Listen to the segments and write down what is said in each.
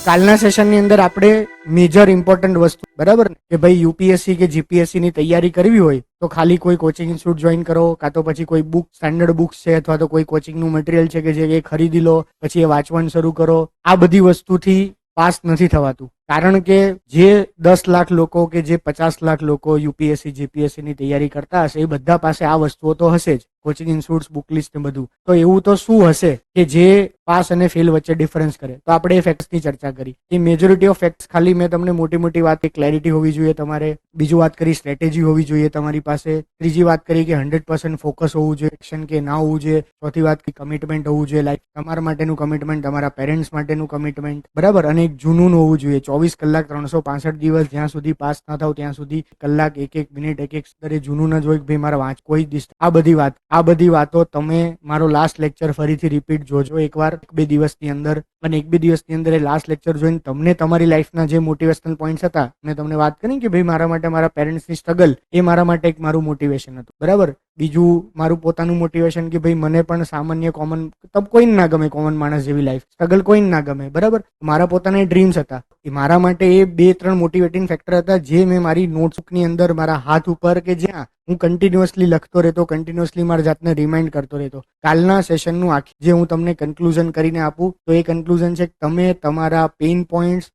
કાલના સેશનની અંદર આપણે મેજર ઇમ્પોર્ટન્ટ વસ્તુ બરાબર ને કે ભાઈ યુપીએસસી કે જીપીએસસી ની તૈયારી કરવી હોય તો ખાલી કોઈ કોચિંગ ઇન્સ્ટિટ્યૂટ જોઈન કરો, કાં તો પછી કોઈ બુક સ્ટાન્ડર્ડ બુક્સ છે અથવા તો કોઈ કોચિંગનું મટીરિયલ છે કે જે એ ખરીદી લો, પછી એ વાંચવાનું શરૂ કરો. આ બધી વસ્તુથી પાસ નથી થવાતું. કારણ કે જે 10 લાખ લોકો કે જે 50 લાખ લોકો યુપીએસસી જીપીએસસી ની તૈયારી કરતા હશે એ બધા પાસે આ વસ્તુઓ તો હશે જ, કોચિંગ ઇન્સ્ટિટ્યૂટ્સ, બુક લિસ્ટ ને બધું. તો એવું તો શું હશે કે જે પાસ અને ફેલ વચ્ચે ડિફરન્સ કરે? તો આપણે એ ફેક્ટ્સની ચર્ચા કરી. એ મેજોરિટી ઓફ ફેક્ટ્સ ખાલી મેં તમને મોટી મોટી વાત, ક્લેરિટી હોવી જોઈએ તમારે. બીજું વાત કરી સ્ટ્રેટેજી હોવી જોઈએ તમારી પાસે. ત્રીજી વાત કરી કે 100% ફોકસ હોવું જોઈએ, એક્શન કે ના હોવું જોઈએ. ચોથી વાત કરી કમિટમેન્ટ હોવું જોઈએ, લાઈક તમારા માટેનું કમિટમેન્ટ, તમારા પેરેન્ટ્સ માટેનું કમિટમેન્ટ, બરાબર. અને એક જૂનૂન હોવું જોઈએ. 24 કલાક 365 દિવસ જ્યાં સુધી પાસ ના થાવ ત્યાં સુધી કલાક, એક મિનિટ, એક દરે જૂનૂન જ હોય કે ભાઈ મારા વાંચ કોઈ દિસ. આ બધી વાતો તમે મારો લાસ્ટ લેક્ચર ફરીથી રિપીટ જોજો એકવાર, 1-2 દિવસની અંદર. અને 1-2 દિવસની અંદર એ લાસ્ટ લેક્ચર જોઈને તમને તમારી લાઈફના જે મોટિવેશનલ પોઈન્ટ્સ હતા, મેં તમને વાત કરી કે ભાઈ મારા માટે મારા પેરેન્ટ્સની સ્ટ્રગલ એ મારા માટે એક મારું મોટિવેશન હતું, બરાબર. બીજું મારું પોતાનું મોટિવેશન કે ભાઈ મને પણ સામાન્ય કોમન, તબ કોઈને ના ગમે કોમન માણસ જેવી લાઈફ, સ્ટ્રગલ કોઈને ના ગમે, બરાબર. મારા પોતાના ડ્રીમ્સ હતા, એ મારા માટે એ 2-3 મોટિવેટિંગ ફેક્ટર હતા જે મેં મારી નોટબુકની અંદર મારા હાથ ઉપર કે જ્યાં હું કન્ટિન્યુઅસલી લખતો રહેતો, કન્ટિન્યુઅસલી મારા જાતને રિમાઇન્ડ કરતો રહેતો. કાલના સેશનનું આખી જે હું તમને કન્ક્લુઝન કરીને આપું તો એ કન્ક્લુઝન છે કે તમે તમારા પેઇન પોઈન્ટ્સ,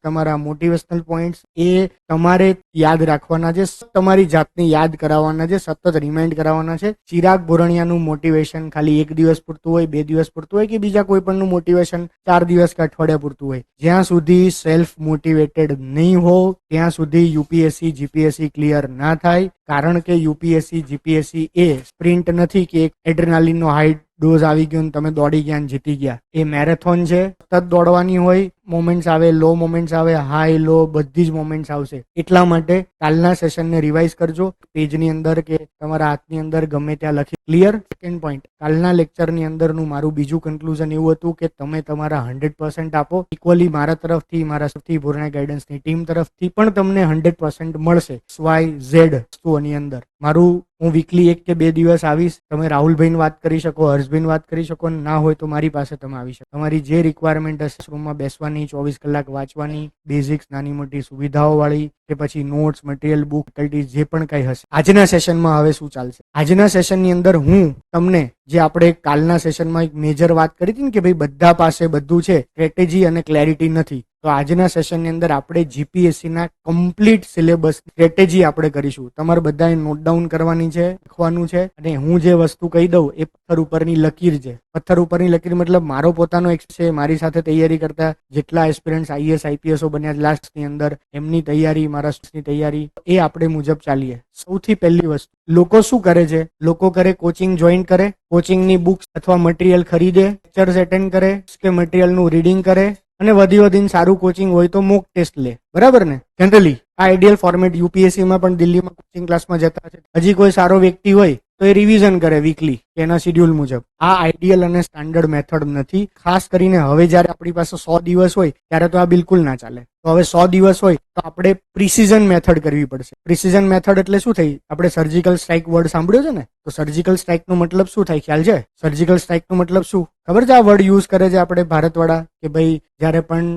તમારા મોટિવેશનલ પોઈન્ટ્સ એ તમારે યાદ રાખવાના છે, તમારી જાતને યાદ કરાવવાના છે, સતત રિમાઇન્ડ કરાવવાના છે. ચિરાગ બોરણિયાનું મોટિવેશન ખાલી 1 દિવસ પૂરતું હોય, 2 દિવસ પૂરતું હોય, કે બીજા કોઈ પણનું મોટિવેશન 4 દિવસ કે અઠવાડિયા પૂરતું હોય. જ્યાં સુધી સેલ્ફ મોટિવેટેડ નહીં હો ત્યાં સુધી યુપીએસસી જીપીએસસી ક્લિયર ના થાય. કારણ કે યુપીએસસી જીપીએસસી એ સ્પ્રિન્ટ નથી કે એક એડ્રેનાલિનનો હાઈ ડોઝ આવી ગયો ને તમે દોડી ગયા ને જીતી ગયા. એ મેરેથોન છે, સતત દોડવાની હોય. મોમેન્ટ્સ આવે, લો મોમેન્ટ્સ આવે, હાઈ લો બધી જ મોમેન્ટ્સ આવશે. એટલા માટે કાલના સેશનને રિવાઇઝ કરજો, પેજની અંદર કે તમારા હાથની અંદર ગમે ત્યાં લખી. ક્લિયર? સેકન્ડ પોઈન્ટ, કાલના લેક્ચરની અંદરનું મારું બીજું કન્ક્લુઝન એવું હતું કે તમે તમારા 100% આપો. ઇક્વલી મારા તરફથી, મારા સૌથી પૂર્ણ ગાઈડન્સની ટીમ તરફથી પણ તમને 100% મળશે. XYZ વસ્તુઓની અંદર મારું, હું વીકલી 1 કે 2 દિવસ આવીશ. તમે રાહુલભાઈને વાત કરી શકો, હર્ષભાઈને વાત કરી શકો, ના હોય તો મારી પાસે તમે આવી શકો. તમારી જે રિક્વાયરમેન્ટ હશે, રૂમમાં બેસવાની, 24 કલાક વાંચવાની, બેઝિક્સ નાની મોટી સુવિધાઓ વાળી, કે પછી નોટ્સ, મટીરિયલ, બુક, ફેકલ્ટીઝ જે પણ કંઈ હશે. આજના સેશનમાં હવે શું ચાલશે? આજના સેશનની અંદર હું તમને જે આપણે કાલના સેશનમાં એક મેજર વાત કરી હતી ને કે ભાઈ બધા પાસે બધું છે, સ્ટ્રેટેજી અને ક્લેરિટી નથી. તો આજના સેશનની અંદર આપણે જીપીએસસી ના કમ્પ્લીટ સિલેબસ સ્ટ્રેટેજી આપણે કરીશું. તમારે બધાએ નોટ ડાઉન કરવાની છે, લખવાનું છે. અને હું જે વસ્તુ કહી દઉં એ પથ્થર ઉપરની લકીર છે. પથ્થર ઉપરની લકીર મતલબ મારો પોતાનો એક છે, મારી સાથે તૈયારી કરતા જેટલા એસ્પિરન્ટ્સ આઈએસ આઈપીએસઓ બન્યા લાસ્ટની અંદર, એમની તૈયારી, મારા ની તૈયારી, એ આપણે મુજબ ચાલીએ. સૌથી પહેલી વસ્તુ, લોકો શું કરે છે? લોકો કરે કોચિંગ જોઈન કરે, કોચિંગની બુક્સ અથવા મટીરિયલ ખરીદે, લેક્ચર્સ એટેન્ડ કરે કે મટીરિયલનું રીડિંગ કરે, અને વધીને સારું કોચિંગ હોય તો મોક ટેસ્ટ લે, બરાબર ને? જનરલી આ આઈડિયલ ફોર્મેટ યુપીએસસીમાં પણ દિલ્હીમાં કોચિંગ ક્લાસમાં જતા છે. હજી કોઈ સારો વ્યક્તિ હોય તો એ રિવિઝન કરે વીકલી એના શિડ્યુલ મુજબ. આ આઈડિયલ અને સ્ટાન્ડર્ડ મેથડ નથી. ખાસ કરીને હવે જ્યારે આપણી પાસે 100 દિવસ હોય ત્યારે તો આ બિલકુલ ના ચાલે. તો હવે 100 દિવસ હોય તો આપણે પ્રિસિઝન મેથડ કરવી પડશે. પ્રિસિઝન મેથડ એટલે શું થઈ? આપણે સર્જિકલ સ્ટ્રાઇક વર્ડ સાંભળ્યો છે ને? તો સર્જિકલ સ્ટ્રાઇક નો મતલબ શું થાય? ખ્યાલ છે? સર્જિકલ સ્ટ્રાઇક નો મતલબ શું ખબર છે? આ વર્ડ યુઝ કરે છે આપણે ભારતવાળા કે ભાઈ જ્યારે પણ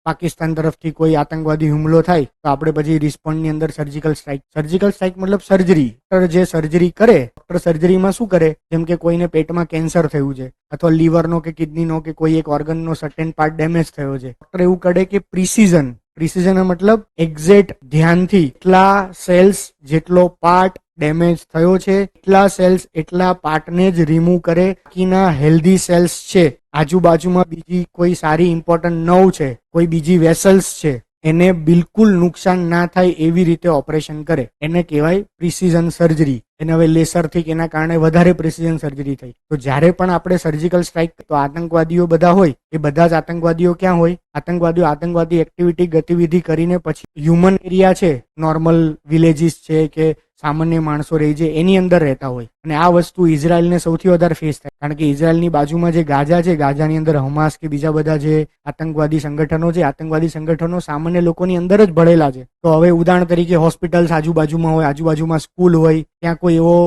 પાકિસ્તાન તરફથી કોઈ આતંકવાદી હુમલો થાય તો આપણે પછી રિસ્પોન્ડની અંદર સર્જિકલ સ્ટ્રાઇક. સર્જિકલ સ્ટ્રાઇક મતલબ સર્જરી. ડોક્ટર જે સર્જરી કરે, ડોક્ટર સર્જરીમાં શું કરે? જેમ કે કોઈને પેટમાં કેન્સર થયું છે અથવા લીવરનો કે કિડનીનો કે કોઈ એક ઓર્ગનનો સર્ટેન પાર્ટ ડેમેજ થયો છે, ડોક્ટર એવું કરે કે પ્રિસિઝન. પ્રિસિઝન મતલબ એક્ઝેક્ટ ધ્યાનથી એટલા સેલ્સ જેટલો પાર્ટ ડેમેજ થયો છે એટલા સેલ્સ એટલા પાર્ટને જ રિમૂવ કરે. બાકીના હેલ્ધી સેલ્સ છે, આજુબાજુમાં બીજી કોઈ સારી ઇમ્પોર્ટન્ટ નર્વ છે, કોઈ બીજી વેસલ્સ છે, એને બિલકુલ નુકસાન ના થાય એવી રીતે ઓપરેશન કરે. એને કહેવાય પ્રિસિઝન સર્જરી. એને હવે લેસરથી એના કારણે વધારે પ્રિસિઝન સર્જરી થઈ. તો જ્યારે પણ આપણે સર્જિકલ સ્ટ્રાઇક, તો આતંકવાદીઓ બધા હોય, એ બધા જ આતંકવાદીઓ ક્યાં હોય? આતંકવાદીઓ આતંકવાદી એક્ટિવિટી, ગતિવિધિ કરીને પછી હ્યુમન એરિયા છે, નોર્મલ વિલેજીસ છે કે સામાન્ય માણસો રહે છે એની અંદર રહેતા હોય. અને આ વસ્તુ ઇઝરાયલને સૌથી વધારે ફેસ થાય. કારણ કે ઇઝરાયલની બાજુમાં જે ગાઝા છે, ગાઝાની અંદર હમાસ કે બીજા બધા જે આતંકવાદી સંગઠનો છે, આતંકવાદી સંગઠનો સામાન્ય લોકોની અંદર જ ભળેલા છે. તો હવે ઉદાહરણ તરીકે હોસ્પિટલ્સ આજુબાજુમાં હોય, આજુબાજુમાં સ્કૂલ હોય, ત્યાં કોઈ એવો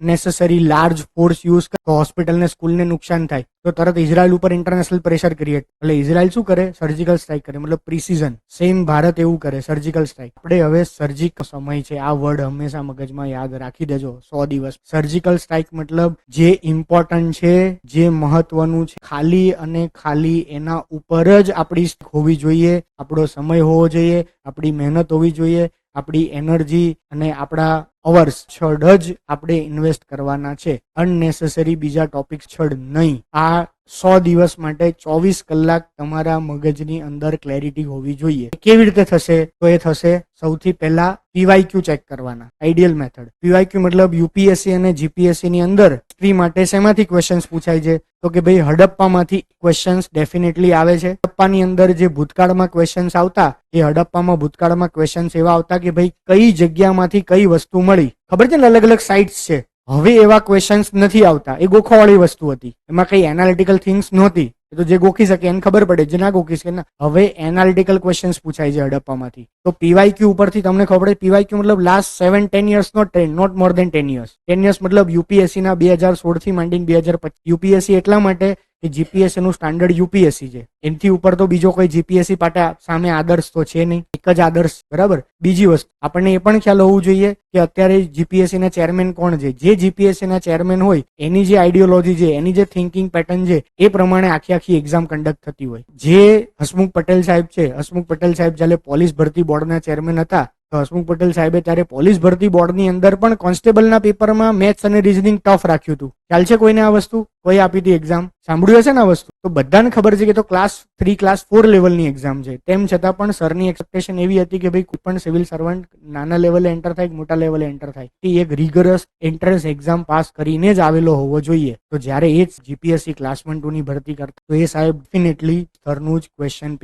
અનનેસેસરી લાર્જ ફોર્સ યુઝ કરે તો હોસ્પિટલને સ્કૂલને નુકસાન થાય તો તરત ઇઝરાયલ ઉપર ઇન્ટરનેશનલ પ્રેશર ક્રિએટ, એટલે ઇઝરાયલ શું કરે? સર્જિકલ સ્ટ્રાઇક કરે, મતલબ પ્રિસિઝન. સેમ ભારત એવું કરે, સર્જિકલ સ્ટ્રાઇક. આપણે હવે સર્જિકલ સમય છે, આ વર્ડ હંમેશા મગજમાં યાદ રાખી દેજો 100 દિવસ. સર્જિકલ સ્ટ્રાઇક મતલબ જે ઇમ્પોર્ટન્ટ છે, જે મહત્વનું છે, ખાલી અને ખાલી એના ઉપર જ આપણી હોવી જોઈએ, આપણો સમય હોવો જોઈએ, આપણી મહેનત હોવી જોઈએ, આપણી એનર્જી અને આપણા અવર્સ છડ જ આપણે ઇન્વેસ્ટ કરવાના છે. અનનેસેસરી બીજા ટોપિક છડ નહીં. આ 100 દિવસ માટે 24 કલાક તમારા મગજની અંદર ક્લેરિટી હોવી જોઈએ. કેવી રીતે થશે? તો એ થશે સૌથી પહેલા પીવાયક્યુ ચેક કરવાના. Ideal method. પીવાયક્યુ મતલબ યુપીએસસી અને જીપીએસસી ની અંદર હિસ્ટ્રી માટે શેમાંથી ક્વેશ્ચન્સ પૂછાય છે? તો કે ભાઈ હડપ્પામાંથી ક્વેશ્ચન્સ ડેફિનેટલી આવે છે. હડપ્પાની અંદર જે ભૂતકાળમાં ક્વેશ્ચન્સ આવતા, એ હડપ્પામાં ભૂતકાળમાં ક્વેશ્ચન્સ એવા આવતા કે ભાઈ કઈ જગ્યામાંથી કઈ વસ્તુ મળી. ખબર છે ને, અલગ અલગ સાઇટ્સ છે. હવે એવા ક્વેશ્ચન્સ નથી આવતા, એ ગોખવાવાળી વસ્તુ હતી, એમાં કઈ એનાલિટિકલ થિંગ્સ નહોતી. તો જે ગોખી શકે એને ખબર પડે, જે ના ગોખી શકે ના. હવે એનાલિટિકલ ક્વેશ્ચન્સ પૂછાય છે હડપ્પામાંથી. તો પીવાયક્યુ ઉપરથી તમને ખબર પડે. પીવાયક્યુ મતલબ લાસ્ટ 7-10 years નો trend, not more than 10 years. 10 years મતલબ યુપીએસસી ના 2016 થી માંડીને 2025. યુપીએસસી એટલા માટે કે જીપીએસસી નું સ્ટાન્ડર્ડ યુપીએસસી છે, એનાથી ઉપર તો બીજો કોઈ જીપીએસસી પાટા સામે આદર્શ તો છે નહીં, એક જ આદર્શ. બરાબર. બીજી વસ્તુ આપણને એ પણ ખ્યાલ હોવું જોઈએ કે અત્યારે જીપીએસસી ના ચેરમેન કોણ છે. જે જીપીએસસી ના ચેરમેન હોય એની જે આઈડિયોલોજી છે, એની જે થિંકિંગ પેટર્ન છે, એ પ્રમાણે આખી એક્ઝામ કન્ડક્ટ થતી હોય. જે હસમુખ પટેલ સાહેબ છે, હસમુખ પટેલ સાહેબ જ્યારે પોલીસ ભરતી બોર્ડના ચેરમેન હતા, તો હસમુખ પટેલ સાહેબે ત્યારે પોલીસ ભરતી બોર્ડની અંદર પણ કોન્સ્ટેબલના પેપરમાં મેથ્સ અને રીઝનિંગ ટફ રાખ્યું હતું. ખ્યાલ છે કોઈને આ વસ્તુ? કોઈ આપી હતી એક્ઝામ? સાંભળ્યું હશે ને આ વસ્તુ? તો બધાને ખબર છે કે તો ક્લાસ 3 ક્લાસ 4 લેવલની એક્ઝામ છે. તેમ છતાં પણ સરની એક્સપેક્ટેશન એવી હતી કે ભાઈ કોઈ પણ સિવિલ સર્વન્ટ નાના લેવલે એન્ટર થાય કે મોટા લેવલે એન્ટર થાય, એ એક રિગરસ એન્ટ્રન્સ એક્ઝામ પાસ કરીને જ આવેલો હોવો જોઈએ. તો જ્યારે એ જ જીપીએસસી ક્લાસ 1-2 ની ભરતી કરતા, તો એ સાહેબ ડેફિનેટલી સરનું જ ક્વેશ્ચન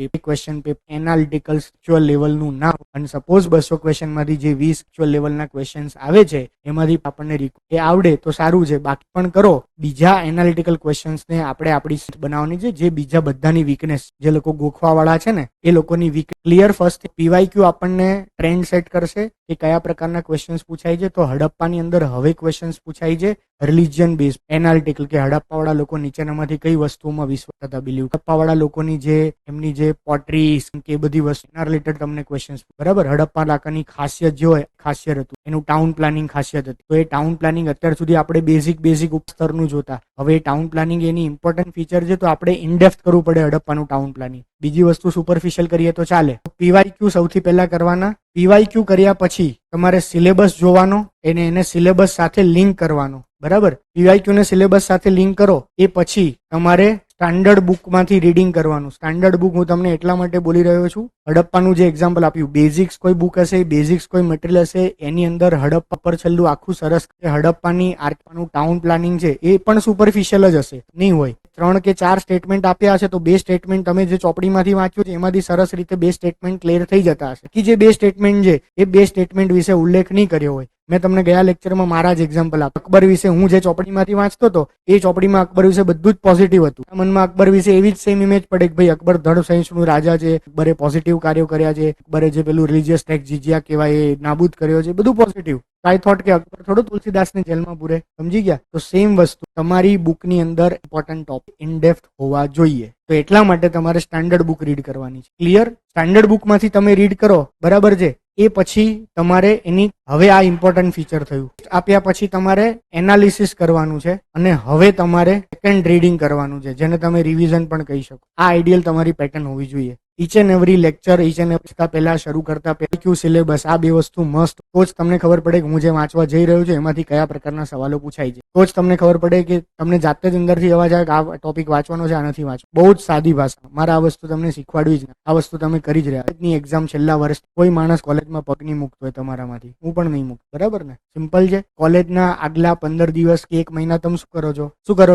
પેપર એનાલિટિકલ સ્પિરિચ્યુઅલ લેવલનું ના. અને સપોઝ 200 ક્વેશ્ચન માંથી જે 20 સ્પિરિચ્યુઅલ લેવલના ક્વેશ્ચન્સ આવે છે, એમાંથી આપણને એ આવડે તો સારું છે, બાકી પણ કરો. બીજા એનાલિટિકલ ક્વેશ્ચન્સને આપણે આપણી બનાવવાની છે, જે બીજા બધાની વીકનેસ, જે લોકો ગોખવા વાળા છે ને એ લોકોની વીક ક્લિયર. ફર્સ્ટ પીવાયક્યુ આપણને ટ્રેન્ડ સેટ કરશે કે કયા પ્રકારના ક્વેશ્ચન્સ પૂછાય છે. તો હડપ્પાની અંદર હવે ક્વેશ્ચન્સ પૂછાય છે રિલિજિયન બેઝ એનાલિટિકલ, કે હડપ્પા વાળા લોકો નીચેનામાંથી કઈ વસ્તુઓમાં વિશ્વાસ હતા બિલીવ. હડપ્પા વાળા લોકોની જે એમની જે પોટરી કે બધી વસ્તુ એના રિલેટેડ તમને ક્વેશ્ચન્સ. બરાબર. હડપ્પા લાકાની ખાસિયત જે હોય, ખાસિયત હતું એનું ટાઉન પ્લાનિંગ ખાસિયત હતી. તો એ ટાઉન પ્લાનિંગ અત્યાર સુધી આપણે બેઝિક સ્તરનું જોતા. હવે ટાઉન પ્લાનિંગ એની ઇમ્પોર્ટન્ટ ફીચર છે, તો આપણે ઇનડેપ્થ કરવું પડે હડપ્પાનું ટાઉન પ્લાનિંગ. બીજી વસ્તુ સુપરફિશિયલ કરીએ તો ચાલે. પીવાયક્યુ સૌથી પહેલા કરવાના. પીવાયક્યુ કર્યા પછી તમારે સિલેબસ જોવાનો, એને સિલેબસ સાથે લિંક કરવાનો. બરાબર. પીવાયક્યુ ને સિલેબસ સાથે લિંક કરો, એ પછી તમારે સ્ટાન્ડર્ડ બુકમાંથી રીડિંગ કરવાનું. સ્ટાન્ડર્ડ બુક હું તમને એટલા માટે બોલી રહ્યો છું, હડપ્પાનું જે એક્ઝામ્પલ આપ્યું, બેઝિક્સ કોઈ બુક હશે, બેઝિક્સ કોઈ મટીરિયલ હશે, એની અંદર હડપ્પા પર છેલ્લું આખું સરસ હડપ્પાની આર્કનું ટાઉન પ્લાનિંગ છે, એ પણ સુપરફિશિયલ જ હશે, નહીં હોય. 3 કે 4 સ્ટેટમેન્ટ આપ્યા હશે, તો 2 સ્ટેટમેન્ટ તમે જે ચોપડીમાંથી વાંચ્યું છે એમાંથી સરસ રીતે 2 સ્ટેટમેન્ટ ક્લિયર થઈ જતા હશે. કે જે 2 સ્ટેટમેન્ટ છે, એ 2 સ્ટેટમેન્ટ વિશે ઉલ્લેખ નહીં કર્યો હોય. મેં તમને ગયા લેક્ચરમાં મારા જ એક્ઝામ્પલ આપ્યા. અકબર વિશે હું જે ચોપડીમાંથી વાંચતો હતો, એ ચોપડીમાં અકબર વિશે બધું જ પોઝિટિવ હતું. મનમાં અકબર વિશે એવી જ સેમ ઇમેજ પડે કે ભાઈ અકબર ધડ સહિષ્ણુ રાજા છે, અકબરે પોઝિટિવ કાર્યો કર્યા છે, અકબરે જે પેલું રિલિજિયસ ટેક્સ જીજિયા કહેવાય એ નાબૂદ કર્યો છે, બધું પોઝિટિવ. આઈ થોટ કે અકબર થોડો તુલસીદાસને જેલમાં પૂરે. સમજી ગયા? તો સેમ વસ્તુ તમારી બુકની અંદર ઇમ્પોર્ટન્ટ ટોપિક ઇનડેપ્થ હોવા જોઈએ. તો એટલા માટે તમારે સ્ટાન્ડર્ડ બુક રીડ કરવાની છે. ક્લિયર? સ્ટાન્ડર્ડ બુકમાંથી તમે રીડ કરો, બરાબર છે. એ પછી તમારે એની હવે આ ઇમ્પોર્ટન્ટ ફીચર થયું. આપ્યા પછી તમારે એનાલિસિસ કરવાનું છે, અને હવે તમારે સેકન્ડ રીડિંગ કરવાનું છે, જેને તમે રિવિઝન પણ કહી શકો. આ આઈડિયલ તમારી પેટર્ન હોવી જોઈએ. Each and every lecture, each and every પહેલા શરૂ કરતા પહેલા ક્યુ સિલેબસ, આ 2 વસ્તુ મસ્ત. તો જ તમને ખબર પડે કે હું જે વાંચવા જઈ રહ્યો છું એમાંથી કયા પ્રકારના સવાલો પૂછાય છે. તો જ તમને ખબર પડે કે તમને જાતે જ અંદરથી અવાજ આવે કે આ ટોપિક વાંચવાનો છે, આ નથી વાંચવાનો. બહુ જ સાદી ભાષા. મારે આ વસ્તુ તમને શીખવાડવી જ. આ વસ્તુ તમે કરી જ રહ્યા. ની એક્ઝામ છેલ્લા વર્ષ કોઈ માણસ કોલેજમાં પગ નહીં મૂકતો હોય તમારામાંથી, હું પણ નહીં મૂકતો. બરાબર ને? સિમ્પલ છે. કોલેજના આગલા 15 દિવસ કે 1 મહિના તમે શું કરો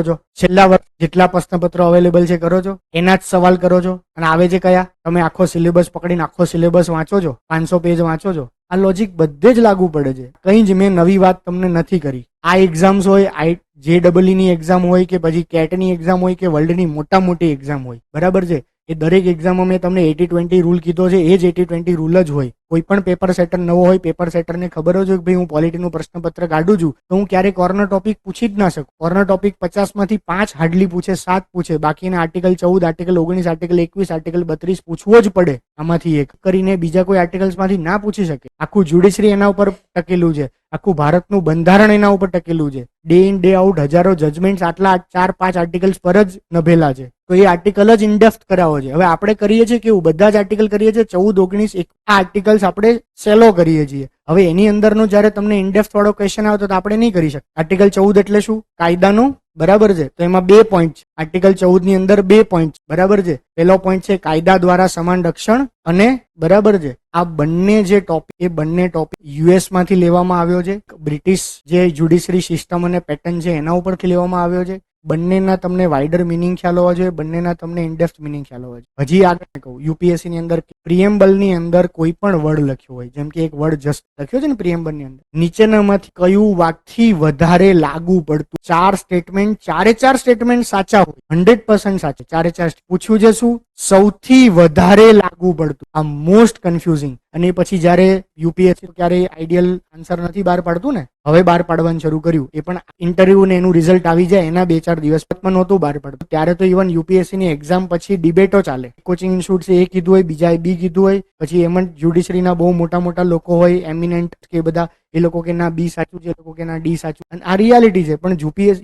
છો? છેલ્લા વર્ષ જેટલા પ્રશ્નપત્રો અવેલેબલ છે કરો છો, એના જ સવાલ કરો છો. અને આવે છે કયા? તમે આખો સિલેબસ પકડીને આખો સિલેબસ વાંચો છો, 500 પેજ વાંચો છો. આ લોજિક બધે જ લાગુ પડે છે. કંઈ જ મેં નવી વાત તમને નથી કરી. આ એક્ઝામ્સ હોય, JEE ની એક્ઝામ હોય કે પછી કેટની એક્ઝામ હોય કે વર્લ્ડની મોટી એક્ઝામ હોય, બરાબર છે, એ દરેક એક્ઝામમાં મેં તમને 80-20 રૂલ કીધો છે, એ જ 80-20 રૂલ જ હોય. કોઈ પણ પેપર સેટર નવો હોય, પેપર સેટરને ખબર જ હોય કે ભાઈ હું પોલિટીનું પ્રશ્નપત્ર કાઢું છું તો હું ક્યારે કોર્નર ટોપિક પૂછી જ ના શકું. કોર્નર ટોપિક 50માંથી 5 હાર્ડલી પૂછે, 7 પૂછે, બાકીના આર્ટિકલ 14, આર્ટિકલ 19, આર્ટિકલ 21, આર્ટિકલ 32 પૂછવો જ પડે. આમાંથી એક કરીને બીજા કોઈ આર્ટિકલ્સમાંથી ના પૂછી શકે. આખું જ્યુડિશરી એના ઉપર ટકેલું છે, આખું ભારતનું બંધારણ એના ઉપર ટકેલું છે. ડે ઇન ડે આઉટ હજારો જજમેન્ટ આટલા 4-5 આર્ટિકલ્સ પર જ નભેલા છે. તો એ આર્ટિકલ જ ઇનડેપ્થ કરાવો છે. હવે આપણે કરીએ છીએ કેવું, બધા જ આર્ટિકલ કરીએ છીએ 14, 19, આ આર્ટિકલ્સ આપણે સેલો કરીએ છીએ. હવે એની અંદરનો જ્યારે તમને ઇનડેપ્થ વાળો ક્વેશ્ચન આવે તો આપણે નહીં કરી શકીએ. આર્ટિકલ 14 એટલે શું? કાયદાનું, બરાબર છે. તો એમાં 2 પોઈન્ટ છે. આર્ટિકલ 14 ની અંદર 2 પોઈન્ટ, બરાબર છે. પહેલો પોઈન્ટ છે કાયદા દ્વારા સમાન રક્ષણ, અને બરાબર છે આ બંને જે ટોપિક, એ બંને ટોપિક યુએસ માંથી લેવામાં આવ્યો છે. બ્રિટિશ જે જ્યુડિશરી સિસ્ટમ અને પેટર્ન છે એના ઉપરથી લેવામાં આવ્યો છે. બંનેના તમને વાઇડર મિનિંગ ખ્યાલ હોવા જોઈએ, બંનેના તમને ઇનડેપ્થ મિનિંગ ખ્યાલ હોવા જોઈએ. હજી આગળ કહું, યુપીએસસી ની અંદર પ્રિએમ્બલ ની અંદર કોઈ પણ વર્ડ લખ્યો હોય, જેમ કે એક વર્ડ જસ્ટ લખ્યો છે ને પ્રિએમ્બલ ની અંદર, નીચેનામાંથી કયું વાક્યથી વધારે લાગુ પડતું? 4 સ્ટેટમેન્ટ, 4 સ્ટેટમેન્ટ સાચા હોય, 100% સાચા, 4 પૂછ્યું છે શું? સૌથી વધારે લાગુ પડતું. આ મોસ્ટ કન્ફ્યુઝિંગ. અને પછી જયારે યુપીએસસી ક્યારે આઈડિયલ આન્સર નથી બહાર પાડતું ને, હવે બહાર પાડવાનું શરૂ કર્યું. એ પણ ઇન્ટરવ્યુ ને એનું રિઝલ્ટ આવી જાય એના 2-4 દિવસમાં નહોતું બહાર પાડતું. ત્યારે તો ઇવન યુપીએસસી ની એક્ઝામ પછી ડિબેટો ચાલે. કોચિંગ ઇન્સ્ટિટ્યૂટ એ કીધું હોય, બીજા બી કીધું હોય, પછી એમ જ જ્યુડિશરીના બહુ મોટા લોકો હોય, એમિનેન્ટ કે બધા, એ લોકો કે ના બી સાચું છે, એ લોકો કે ના ડી સાચું. અને આ રિયાલિટી છે. પણ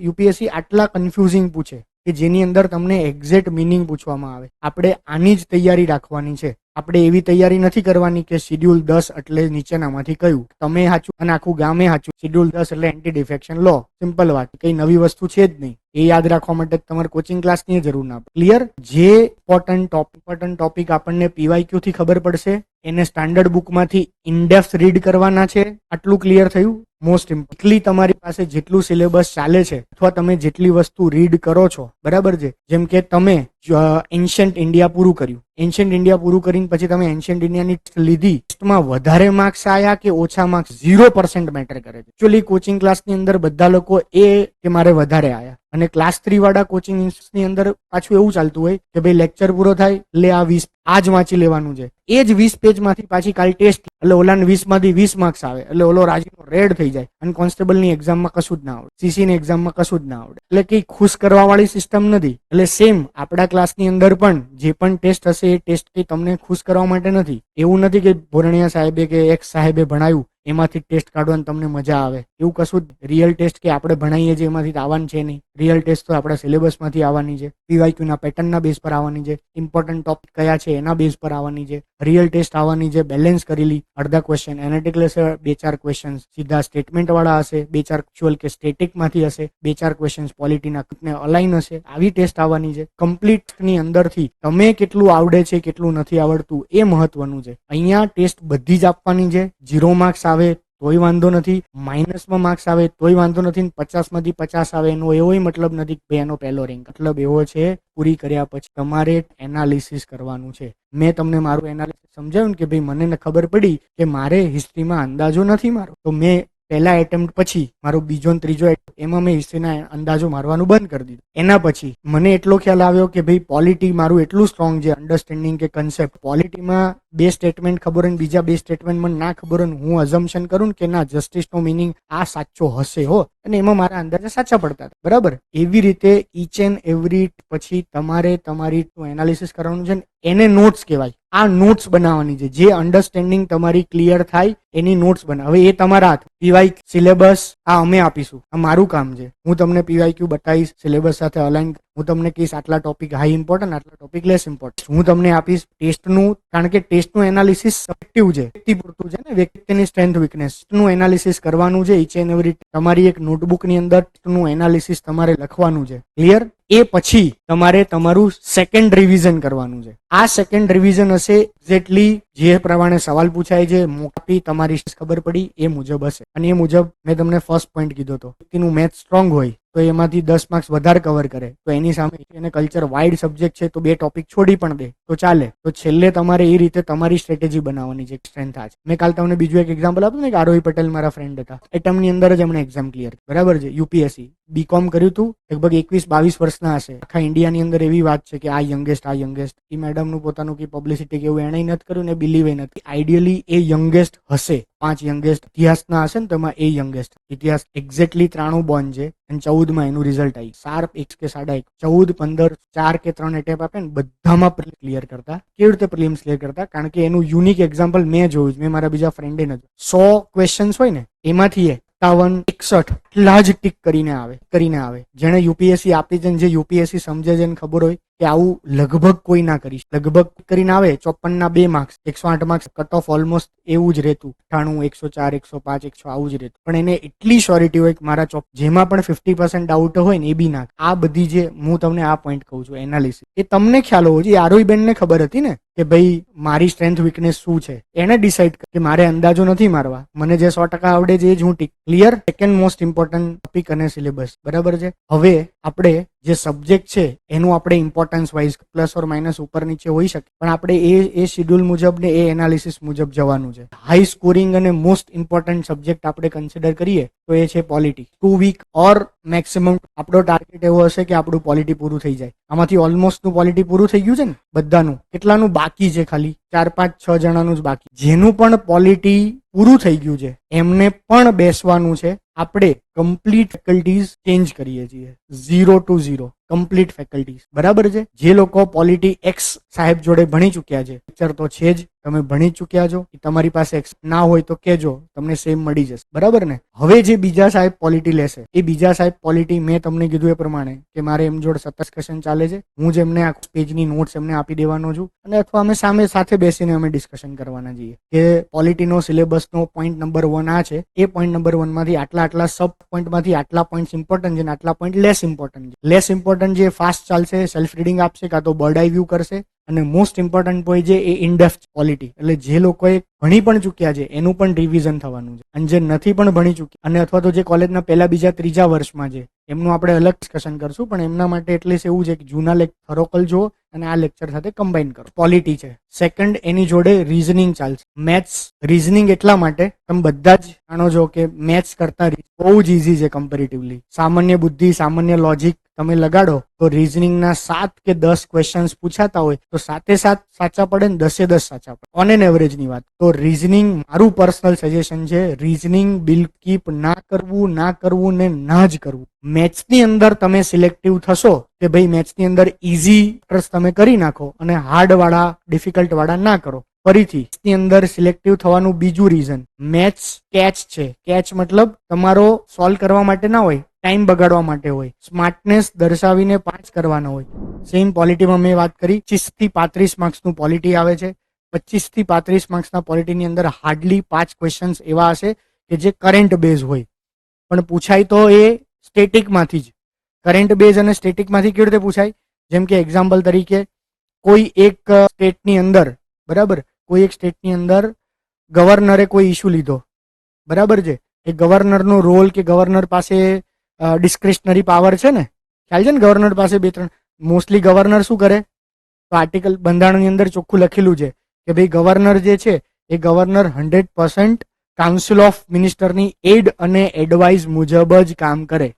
યુપીએસસી આટલા કન્ફ્યુઝિંગ પૂછે કે જેની અંદર તમને એક્ઝેક્ટ મિનિંગ પૂછવામાં આવે. આપણે આની જ તૈયારી રાખવાની છે. આપણે એવી તૈયારી નથી કરવાની કે શેડ્યુલ 10 એટલે નીચેનામાંથી કયું. તમે સાચું અને આખું ગામે સાચું. શેડ્યુલ 10 એટલે એન્ટી ડિફેક્શન લો. સિમ્પલ વાત, કઈ નવી વસ્તુ છે જ નહીં. એ યાદ રાખવા માટે તમારે કોચિંગ ક્લાસની જરૂર ના પડે. ક્લિયર? જે ઇમ્પોર્ટન્ટ ટોપિક આપણને પીવાયક્યુ થી ખબર પડશે, એને સ્ટાન્ડર્ડ બુકમાંથી ઇનડેપ્થ રીડ કરવાના છે. આટલું ક્લિયર થયું? મોસ્ટ ઇમ્પોર્ટન્ટલી તમારી પાસે જેટલું સિલેબસ ચાલે છે અથવા તમે જેટલી વસ્તુ રીડ કરો છો, બરાબર છે. જેમ કે તમે એન્શન્ટ ઇન્ડિયા પૂરું કર્યું, એન્શન્ટ ઇન્ડિયા પૂરું કરીને પછી તમે એન્શન્ટ ઇન્ડિયાની લીધી, ટેસ્ટમાં વધારે માર્ક્સ આયા કે ઓછા માર્ક્સ 0% મેટર કરે છે. એકચ્યુઅલી કોચિંગ ક્લાસની અંદર બધા લોકો કે મારે વધારે આયા, અને ક્લાસ 3 વાળા કોચિંગ ની અંદર પાછું એવું ચાલતું હોય કે ભાઈ લેક્ચર પૂરો થાય એટલે આ 20 આજ વાંચી લેવાનું છે. એ જ 20 પેજ માંથી પાછી કાલ ટેસ્ટ, એટલે ઓલાને 20 માંથી 20 માર્ક્સ આવે, એટલે ઓલો રાજીનો રેડ થઈ જાય. અને કોન્સ્ટેબલ ની એક્ઝામમાં કશું જ ના આવડે, સીસી ની એક્ઝામમાં કશું જ ના આવડે. એટલે કઈ ખુશ કરવા વાળી સિસ્ટમ નથી. એટલે સેમ આપણા ક્લાસની અંદર પણ જે પણ ટેસ્ટ હશે એ ટેસ્ટ કઈ તમને ખુશ કરવા માટે નથી. એવું નથી કે ભોરણિયા સાહેબે કે એક્સ સાહેબે ભણાયું એમાંથી ટેસ્ટ કાઢવાની તમને મજા આવે, એવું કશું જ. રિયલ ટેસ્ટ કે આપણે ભણાઈએ છીએ એમાંથી આવવાની છે નહીં. રિયલ ટેસ્ટ તો આપણા સિલેબસમાંથી આવવાની છે, પીવાયક્યુ ના પેટર્નના બેઝ પર આવવાની છે, ઇમ્પોર્ટન્ટ ટોપિક કયા છે એના બેઝ પર આવવાની છે. રિયલ ટેસ્ટ આવવાની છે બેલેન્સ કરેલી, અડધા ક્વેશ્ચન એનાલિટિકલ હશે, 2-4 ક્વેશ્ચન સીધા સ્ટેટમેન્ટ વાળા હશે, 2-4 એક્ચ્યુઅલ કે સ્ટેટિક માંથી હશે, 2-4 ક્વેશ્ચન પોલિટીના અલાઇન હશે. આવી ટેસ્ટ આવવાની છે. કમ્પ્લીટ ની અંદરથી તમે કેટલું આવડે છે કેટલું નથી આવડતું એ મહત્વનું છે. અહીંયા ટેસ્ટ બધી જ આપવાની છે. 0 માર્ક્સ આવે તોય વાંધો નથી, માઇનસમાં માર્ક્સ આવે તોય વાંધો નથી, 50 માંથી 50 આવે એનો એવો મતલબ નથી કે એનો પહેલો રેન્ક. મતલબ એવો છે પૂરી કર્યા પછી તમારે એનાલિસિસ કરવાનું છે. મેં તમને મારું એનાલિસિસ સમજાવ્યું કે ભાઈ મને ખબર પડી કે મારે હિસ્ટ્રીમાં અંદાજો નથી મારો, તો મેં પહેલા એટેમ્પ્ટ પછી મારો બીજો અને ત્રીજો એમાં મેં હિસ્ટ્રીના અંદાજો મારવાનું બંધ કરી દીધું. એના પછી મને એટલો ખ્યાલ આવ્યો કે ભાઈ પોલિટી મારું એટલું સ્ટ્રોંગ છે, અન્ડરસ્ટેન્ડિંગ કે કન્સેપ્ટ. પોલિટીમાં 2 સ્ટેટમેન્ટ ખબર હોય, બીજા 2 સ્ટેટમેન્ટ મને ના ખબર હોય, હું અઝમ્પશન કરું કે ના જસ્ટિસનો મિનિંગ આ સાચો હશે હો, અને એમાં મારા અંદાજે સાચા પડતા હતા, બરાબર. એવી રીતે ઈચ એન્ડ એવરી પછી તમારે તમારી એનાલિસિસ કરવાનું છે. એને નોટ્સ કહેવાય. આ નોટ્સ બનાવવાની છે. જે અન્ડરસ્ટેન્ડિંગ તમારી ક્લિયર થાય એની નોટ્સ બનાવ. હવે એ તમારા હાથ. પીવાય સિલેબસ આ અમે આપીશું, આ મારું કામ છે. હું તમને પીવાયક્યુ બતાવીશ, સિલેબસ સાથે અલાઈન. હું તમને કહીશ આટલા ટોપિક હાઈ ઇમ્પોર્ટન્ટ, આટલા ટોપિક લેસ ઇમ્પોર્ટન્ટ. હું તમને આપીશ ટેસ્ટનું, કારણ કે ટેસ્ટનું એનાલિસિસ સબ્જેક્ટિવ છે, વ્યક્તિ પૂરતું છે ને, વ્યક્તિની સ્ટ્રેન્થ વીકનેસ નું એનાલિસિસ કરવાનું છે. ઈચ એન્ડ એવરી તમારી એક નોટબુકની અંદર નું એનાલિસિસ તમારે લખવાનું છે. ક્લિયર? એ પછી તમારે તમારું સેકન્ડ રિવિઝન કરવાનું છે. આ સેકન્ડ રિવિઝન હશે એક્ઝેક્ટલી જે પ્રમાણે સવાલ પૂછાય છે, મોટી તમારી ખબર પડી એ મુજબ હશે. અને એ મુજબ મેં તમને ફર્સ્ટ પોઈન્ટ કીધો હતો, વ્યક્તિનું મેથ સ્ટ્રોંગ હોય તો એમાંથી 10 માર્ક્સ વધારે કવર કરે, તો એની સામે એને કલ્ચર વાઇડ સબ્જેક્ટ છે તો 2 ટોપિક છોડી પણ દે તો ચાલે. તો છેલ્લે તમારે એ રીતે તમારી સ્ટ્રેટેજી બનાવવાની છે. સ્ટ્રેન્થ આ છે. મેં કાલ તમને બીજું એક એક્ઝામ્પલ આપ્યું ને કે આરોહી પટેલ મારા ફ્રેન્ડ હતા, એટમની અંદર જ એમણે એક્ઝામ ક્લિયર, બરાબર છે. યુપીએસસી બીકોમ કર્યું હતું, લગભગ 21-22 વર્ષના હશે. આખા ઇન્ડિયાની અંદર એવી વાત છે કે આ યંગેસ્ટ એ મેડમનું પોતાનું કે પબ્લિસિટી કે એવું એણે નથી કર્યું ને બિલીવ નથી. આઈડિયલી એ યંગેસ્ટ હશે. 5 યંગેસ્ટ ઇતિહાસના હશે ને તેમાં એ યંગેસ્ટ. ઇતિહાસ એક્ઝેક્ટલી 93 બોર્ન છે અને 14 એનું રિઝલ્ટ આવી. શાર્પ 1 કે 1.5 14, 15, 4 કે 3 એટેમ્પ આપે ને બધામાં ક્લિયર કરતા. કેવી રીતે પ્રિલિમ્સ ક્લિયર કરતા? કારણ કે એનું યુનિક એક્ઝામ્પલ મેં જોયું, મેં મારા બીજા ફ્રેન્ડે નથી. 100 ક્વેશ્ચન્સ હોય ને એમાંથી 57, 61 એટલા જ ટીક કરીને આવે. જેને યુપીએસસી આપી છે, જે યુપીએસસી સમજે છે ને ખબર હોય કે આવું લગભગ કોઈ ના કરી, લગભગ કરીને આવે 54 ના 2 marks, 108 marks, cut off almost એવું જ રહેતું. 98, 104, 105, 100 આવું જ રહેતું. પણ એને એટલી શ્યોરિટી હોય કે મારા જેમાં પણ 50% ડાઉટ હોય ને એ બી નાખ. આ બધી જે હું તમને આ પોઈન્ટ કહું છું એનાલિસિસ, એ તમને ખ્યાલ હોવો જોઈએ. આરોહી બેનને ખબર હતી ને કે ભાઈ મારી સ્ટ્રેન્થ વીકનેસ શું છે. એને ડિસાઇડ કે મારે અંદાજો નથી મારવા, મને જે 100% આવડે છે એ જ હું tick. Clear? Second most important topic અને સિલેબસ. બરાબર છે. હવે આપણે જે સબ્જેક્ટ છે એનું આપણે importance wise plus or minus ઉપર નીચે હોઈ શકે, પણ આપણે એ શેડ્યુલ મુજબ ને એ એનાલિસિસ મુજબ જવાનું છે. હાઈ સ્કોરિંગ અને મોસ્ટ ઇમ્પોર્ટન્ટ સબ્જેક્ટ આપણે કન્સિડર કરીએ તો એ છે પોલિટી. 2 વીક ઓર મેક્સિમમ આપણો ટાર્ગેટ એવો હશે કે આપણું પોલિટી પૂરું થઈ જાય. આમાંથી ઓલમોસ્ટ નું પોલિટી પૂરું થઈ ગયું છે ને બધાનું. કેટલાનું બાકી છે? ખાલી 4, 5, 6 જણાનું જ બાકી. જેનું પણ પોલિટી પૂરું થઈ ગયું છે એમને પણ બેસવાનું છે. આપણે કમ્પ્લીટ ફેકલ્ટીઝ ચેન્જ કરીએ છીએ 0 to 0 કમ્પ્લીટ ફેકલ્ટીઝ. બરાબર છે. જે લોકો પોલિટી એક્સ સાહેબ જોડે ભણી ચુક્યા છે, લેક્ચર તો છે જ, તમે ભણી ચુક્યા છો, તમારી પાસે એક્સ ના હોય તો કેજો, તમને સેમ મળી જશે. બરાબર ને? હવે જે બીજા સાહેબ પોલિટી લેશે એ બીજા સાહેબ પોલિટી મેં તમને કીધું એ પ્રમાણે કે મારે એમ જોડે સતત ડિસ્કશન ચાલે છે. હું જ એમને આખું પેજની નોટ્સ એમને આપી દેવાનો છું અને અથવા અમે સાથે બેસીને અમે ડિસ્કશન કરવાના છીએ કે પોલિટીનો સિલેબસનો પોઈન્ટ નંબર 1 આ છે. એ પોઈન્ટ નંબર 1 માંથી આટલા સબ પોઈન્ટમાંથી આટલા પોઈન્ટ ઇમ્પોર્ટન્ટ છે અને આટલા પોઈન્ટ લેસ ઇમ્પોર્ટન્ટ છે. લેસ ઇમ્પોર્ટન્ટ જે ફાસ્ટ ચાલશે, સેલ્ફ રીડિંગ આપશે કાં તો બર્ડ આઈ વ્યૂ કરશે. અને મોસ્ટ ઇમ્પોર્ટન્ટ પોઈન્ટ છે એ ઇનડેપ્થ પોલિટી, એટલે જે લોકોએ ભણી પણ ચૂક્યા છે એનું પણ રિવિઝન થવાનું છે. અને જે નથી પણ ભણી ચૂક્યા અને અથવા તો જે કોલેજના પહેલા, બીજા, ત્રીજા વર્ષમાં છે એમનું આપણે અલગ ડિસ્કશન કરશું. પણ એમના માટે એટલીસ્ટ એવું છે કે જૂના થરોકલ જુઓ અને આ લેક્ચર સાથે કમ્બાઈન કરો. પોલિટી છે. સેકન્ડ એની જોડે રીઝનિંગ ચાલશે. મેથ્સ, રીઝનિંગ એટલા માટે તમે બધા જ જાણો છો કે મેથ્સ કરતા બહુ જ ઇઝી છે કમ્પેરેટિવલી. સામાન્ય બુદ્ધિ, સામાન્ય લોજિક તમે લગાડો તો રીઝનિંગના 7 કે 10 ક્વેશ્ચન્સ પૂછાતા હોય તો 7 સાચા પડે ને 10 સાચા પડે. ઓન એન એવરેજની વાત તો રીઝનિંગ, મારું પર્સનલ સજેશન છે, રીઝનિંગ બિલકીપ ના કરવું ને ના જ કરવું. મેથ્સની અંદર તમે સિલેક્ટિવ થશો કે ભાઈ મેથ્સની અંદર ઇઝી તમે કરી નાખો અને હાર્ડ વાળા, ડિફિકલ્ટ વાળા ના કરો. ફરીથી ની અંદર સિલેક્ટિવ થવાનું બીજું રીઝન, મેથ્સ કેચ છે. કેચ મતલબ તમારો સોલ્વ કરવા માટે ના હોય, ટાઈમ બગાડવા માટે હોય, સ્માર્ટનેસ દર્શાવીને પાસ કરવાનો હોય. સેમ પોલિટીમાં મેં વાત કરી 25 થી 35 માર્ક્સનું પોલિટી આવે છે. 25 થી 35 માર્ક્સના પોલિટીની અંદર હાર્ડલી 5 ક્વેશ્ચન્સ એવા હશે કે જે કરંટ બેઝ હોય, પણ પૂછાય તો એ સ્ટેટિકમાંથી જ. કરંટ બેઝ અને સ્ટેટિકમાંથી કેવી રીતે પૂછાય? જેમ કે એક્ઝામ્પલ તરીકે કોઈ એક સ્ટેટની અંદર, બરાબર, કોઈ એક સ્ટેટની અંદર ગવર્નરે કોઈ ઇસ્યુ લીધો, બરાબર છે. એ ગવર્નરનો રોલ કે ગવર્નર પાસે ડિસ્ક્રિશનરી પાવર છે ને, ખ્યાલ છે ને ગવર્નર પાસે 2-3. મોસ્ટલી ગવર્નર શું કરે? તો આર્ટિકલ બંધારણની અંદર ચોખ્ખું લખેલું છે કે ભાઈ ગવર્નર જે છે એ ગવર્નર 100% કાઉન્સિલ ઓફ મિનિસ્ટરની એડ અને એડવાઇસ મુજબ જ કામ કરે.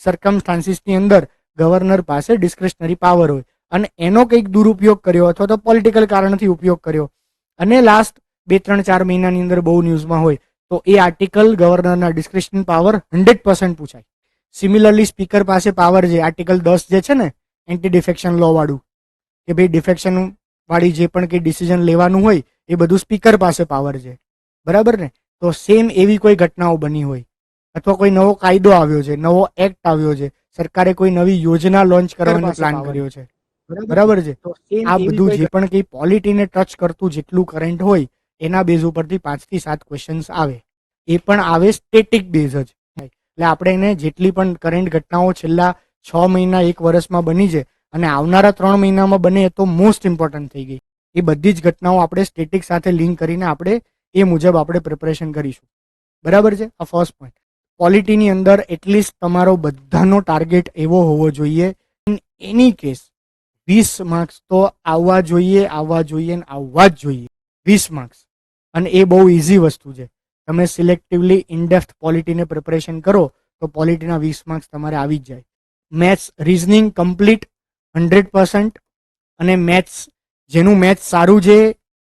સર્કમસ્ટાન્સીસની અંદર ગવર્નર પાસે ડિસ્ક્રિશનરી પાવર હોય અને એનો કંઈક દુરુપયોગ કર્યો અથવા તો પોલિટિકલ કારણથી ઉપયોગ કર્યો અને લાસ્ટ 2-3-4 મહિનાની અંદર બહુ ન્યૂઝમાં હોય તો એ આર્ટિકલ ગવર્નરના ડિસ્ક્રિશન પાવર 100% પૂછાય. સિમિલરલી સ્પીકર પાસે પાવર છે, આર્ટિકલ 10 જે છે ને એન્ટી ડિફેક્શન લો વાળું, કે ભાઈ ડિફેક્શન વાળી જે પણ કંઈ ડિસિઝન લેવાનું હોય એ બધું સ્પીકર પાસે પાવર છે. બરાબર ને? તો સેમ એવી કોઈ ઘટનાઓ બની હોય અથવા કોઈ નવો કાયદો આવ્યો છે, નવો એક્ટ આવ્યો છે, સરકારે કોઈ નવી યોજના લોન્ચ કરવાનો પ્લાન કર્યો છે, બરાબર છે. તો આ બધું જે પણ કંઈ પોલિટીને ટચ કરતું જેટલું કરંટ હોય એના બેઝ ઉપરથી 5 થી 7 ક્વેશ્ચન્સ આવે. એ પણ આવે સ્ટેટિક બેઝ જ. એટલે આપણે એને જેટલી પણ કરંટ ઘટનાઓ છેલ્લા 6 મહિના, 1 વર્ષમાં બની છે અને આવનારા 3 મહિનામાં બને એ તો મોસ્ટ ઇમ્પોર્ટન્ટ થઈ ગઈ. એ બધી જ ઘટનાઓ આપણે સ્ટેટિક સાથે લિંક કરીને આપણે એ મુજબ આપણે પ્રિપરેશન કરીશું. બરાબર છે? આ ફર્સ્ટ પોઈન્ટ. પોલિટીની અંદર એટલીસ્ટ તમારો બધાનો ટાર્ગેટ એવો હોવો જોઈએ, ઇન એની કેસ 20 માર્ક્સ તો આવવા જોઈએ ને આવવા જ જોઈએ. 20 માર્ક્સ. અને એ બહુ ઇઝી વસ્તુ છે. તમે સિલેક્ટિવલી ઇનડેપ્થ પોલિટીને પ્રિપરેશન કરો તો પોલિટીના 20 માર્ક્સ તમારે આવી જ જાય. Maths reasoning complete 100%. અને મેથ્સ જેનું મેથ્સ સારું છે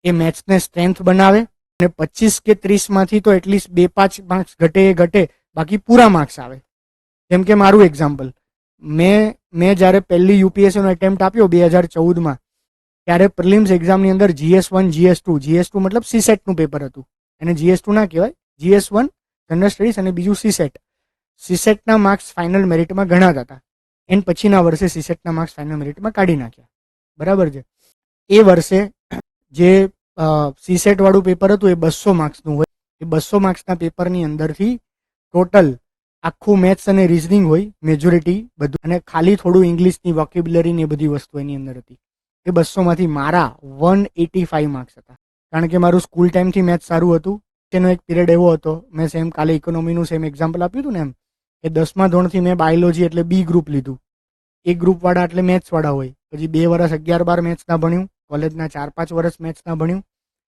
એ મેથ્સને સ્ટ્રેન્થ બનાવે અને 25 કે 30 માંથી તો એટલીસ્ટ 2-5 માર્ક્સ ઘટે, બાકી પૂરા માર્ક્સ આવે. જેમ કે મારું એક્ઝામ્પલ, મેં જ્યારે પહેલી યુપીએસસીનો એટેમ્પ્ટ આપ્યો 2014માં, ત્યારે પ્રિલિમ્સ એક્ઝામની અંદર GS1 GS2 મતલબ સીસેટનું પેપર હતું, એને GS2 ના કહેવાય, GS1 જનરલ સ્ટડીઝ અને બીજું સીસેટના માર્ક્સ ફાઇનલ મેરિટમાં ગણાતા હતા. એન પછીના વર્ષે સીસેટના માર્ક્સ ફાઇનલ મેરિટમાં કાઢી નાખ્યા, બરાબર છે. એ વર્ષે જે સીસેટ વાળું પેપર હતું એ 200 માર્ક્સનું હોય. એ 200 માર્ક્સના પેપરની અંદરથી ટોટલ આખું મેથ્સ અને રિઝનિંગ હોય મેજોરિટી બધું, અને ખાલી થોડું ઇંગ્લિશની વોકેબ્યુલરી ને એ બધી વસ્તુ એની અંદર હતી. એ 200માંથી મારા 185 માર્ક્સ હતા, કારણ કે મારું સ્કૂલ ટાઈમથી મેથ્સ સારું હતું. તેનો એક પીરિયડ એવો હતો, મેં સેમ કાલે ઇકોનોમીનું સેમ એક્ઝામ્પલ આપ્યું હતું ને એમ, કે 10મા ધોરણથી મેં બાયોલોજી એટલે બી ગ્રુપ લીધું. એ ગ્રુપવાળા એટલે મેથ્સવાળા હોય. પછી 2 વર્ષ 11-12 મેથ્સના ભણ્યું, કોલેજના 4-5 વર્ષ મેથ્સના ભણ્યું.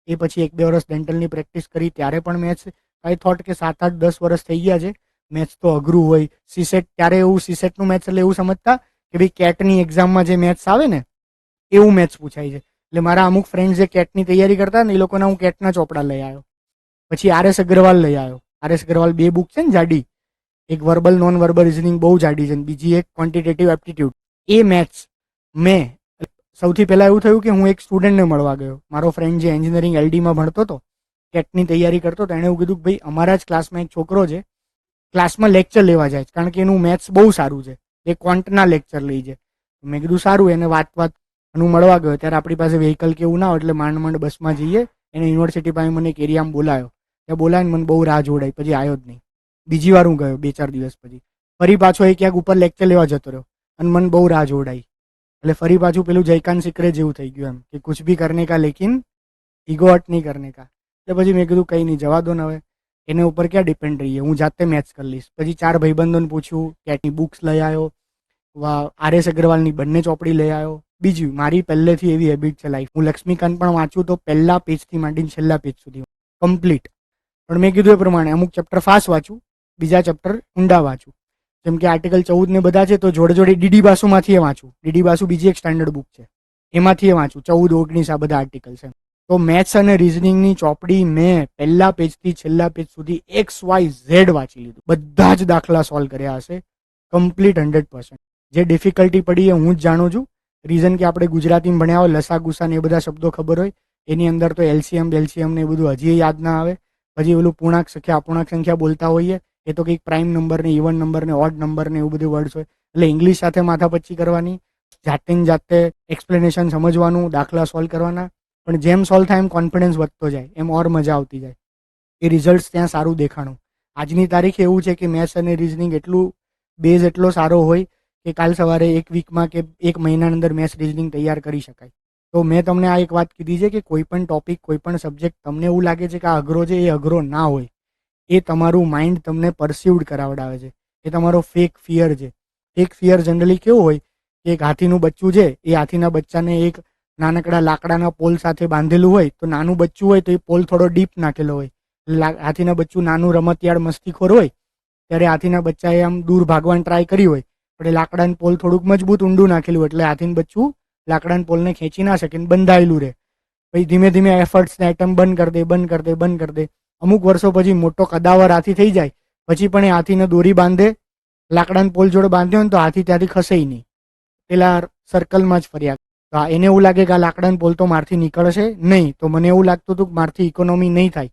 એ પછી 1-2 વર્ષ ડેન્ટલની પ્રેક્ટિસ કરી, ત્યારે પણ મેથ્સ આઈ થોટ કે 7-8-10 વર્ષ થઈ ગયા છે. મેથ્સ તો અઘરું હોય. સીસેટ ત્યારે એવું, સીસેટનું મેથ્સ એટલે એવું સમજતા કે ભાઈ કેટની એક્ઝામમાં જે મેથ્સ આવે ને એવું મેથ્સ પૂછાય છે. એટલે મારા અમુક ફ્રેન્ડ્સ જે કેટની તૈયારી કરતા ને એ લોકોના હું કેટના ચોપડા લઈ આવ્યો. પછી RS અગ્રવાલ લઈ આવ્યો. RS અગ્રવાલ 2 બુક છે ને જાડી, એક વર્બલ નોન વર્બલ રિઝનિંગ બહુ જાડી છે, બીજી એક ક્વોન્ટિટેટિવ એપ્ટિટ્યુડ. એ મેથ્સ મેં સૌથી પહેલાં એવું થયું કે હું એક સ્ટુડન્ટને મળવા ગયો. મારો ફ્રેન્ડ જે એન્જિનિયરિંગ LD માં ભણતો હતો, કેટની તૈયારી કરતો હતો, એણે એવું કીધું કે ભાઈ અમારા જ ક્લાસમાં એક છોકરો છે, ક્લાસમાં લેક્ચર લેવા જાય કારણ કે એનું મેથ્સ બહુ સારું છે, એ ક્વોન્ટના લેક્ચર લઈ છે. મેં કીધું સારું, એને વાત હું મળવા ગયો ત્યારે આપણી પાસે વ્હીકલ કે એવું ના હોય, એટલે માંડ બસમાં જઈએ. એને યુનિવર્સિટી પાસે મને એક એરિયામાં બોલાયો, ત્યાં બોલાવીને મને બહુ રાહ જોડાઈ, પછી આવ્યો જ નહીં. બીજી વાર હું ગયો 2-4 દિવસ પછી, ફરી પાછો એ ક્યાંક ઉપર લેક્ચર લેવા જતો રહ્યો અને મને બહુ રાહ જોડાઈ. એટલે ફરી પાછું પેલું જયકાન સિક્રે જેવું થઈ ગયું એમ, કે કુછ ભી કરને કા લેકિન ઈગો હટ નહીં કરને કા. એટલે પછી મેં કીધું કંઈ નહીં, જવા દો ને, હવે એને ઉપર ક્યાં ડિપેન્ડ રહીએ, હું જાતે મેથ્સ કરી લઈશ. પછી 4 ભાઈબંધોને પૂછ્યું, કેટની બુક્સ લઈ આવ્યો, RS અગ્રવાલની બંને ચોપડી લઈ આવ્યો. બીજું, મારી પહેલેથી એવી હેબિટ છે લાઈફ, હું લક્ષ્મીકાંત પણ વાંચું તો પહેલા પેજથી માંડીને છેલ્લા પેજ સુધી કમ્પ્લીટ. પણ મેં કીધું એ પ્રમાણે અમુક ચેપ્ટર ફાસ્ટ વાંચું, બીજા ચેપ્ટર ઊંડા વાંચું. જેમ કે આર્ટિકલ 14 ને બધા છે તો જોડે DD બાસુમાંથી વાંચું. DD બાસુ બીજી એક સ્ટાન્ડર્ડ બુક છે, એમાંથી વાંચું. 14-19 આ બધા આર્ટિકલ છે. તો મેથ્સ અને રિઝનિંગની ચોપડી મેં પહેલા પેજથી છેલ્લા પેજ સુધી XYZ વાંચી લીધું. બધા જ દાખલા સોલ્વ કર્યા હશે કમ્પ્લીટ 100%. જે ડિફિકલ્ટી પડી એ હું જ જાણું છું. રીઝન કે આપણે ગુજરાતીમાં ભણ્યા હોય, લસા ગુસા ને એ બધા શબ્દો ખબર હોય, એની અંદર તો LCM ને એ બધું હજી યાદ ના આવે. પછી પેલું પૂર્ણાંક સંખ્યા અપૂર્ણાંક સંખ્યા બોલતા હોઈએ, એ તો કંઈક પ્રાઇમ નંબર ને ઇવન નંબર ને ઓડ નંબર ને એવું બધું વર્ડ્સ હોય. એટલે ઇંગ્લિશ સાથે માથાપચ્ચી કરવાની, જાતે એક્સપ્લેનેશન સમજવાનું, દાખલા સોલ્વ કરવાના. પણ જેમ સોલ્વ થાય એમ કોન્ફિડન્સ વધતો જાય, એમ ઓર મજા આવતી જાય. એ રિઝલ્ટ ત્યાં સારું દેખાણું. આજની તારીખે એવું છે કે મેથ્સ અને રિઝનિંગ એટલું બેઝ એટલો સારો હોય કે કાલ સવારે એક વીકમાં કે એક મહિનાની અંદર મેથ્સ રિઝનિંગ તૈયાર કરી શકાય. તો મેં તમને આ એક વાત કીધી છે કે કોઈ પણ ટોપિક, કોઈ પણ સબ્જેક્ટ તમને એવું લાગે છે કે આ અઘરો છે, એ અઘરો ના હોય. એ તમારું માઇન્ડ તમને પરસીવ્ડ કરાવડાવે છે, એ તમારો ફેક ફિયર છે. એક ફિયર જનરલી કેવું હોય કે એક હાથીનું બચ્ચું છે, એ હાથીના બચ્ચાને એક નાનકડા લાકડાના પોલ સાથે બાંધેલું હોય, તો નાનું બચ્ચું હોય તો એ પોલ થોડો ડીપ નાખેલો હોય. હાથીના બચ્ચું નાનું રમતિયાળ મસ્તીખોર હોય, ત્યારે હાથીના બચ્ચાએ આમ દૂર ભાગવાની ટ્રાય કરી હોય, પણ એ લાકડાનું પોલ થોડુંક મજબૂત ઊંડું નાખેલું હોય, એટલે હાથીનું બચ્ચું લાકડાના પોલને ખેંચી ના શકે, બંધાયેલું રહે. પછી ધીમે ધીમે એફર્ટ્સને આઈટમ બંધ કરી દે. અમુક વર્ષો પછી મોટો કદાવર હાથી થઈ જાય, પછી પણ એ હાથીને દોરી બાંધે, લાકડાના પોલ જોડે બાંધ્યો ને તો હાથી ત્યાંથી ખસે નહીં, પેલા સર્કલમાં જ ફર્યા. તો એને એવું લાગે કે આ લાકડાનો પોલ તો મારથી નીકળશે નહીં. તો મને એવું લાગતું હતું કે મારથી ઇકોનોમી નહીં થાય.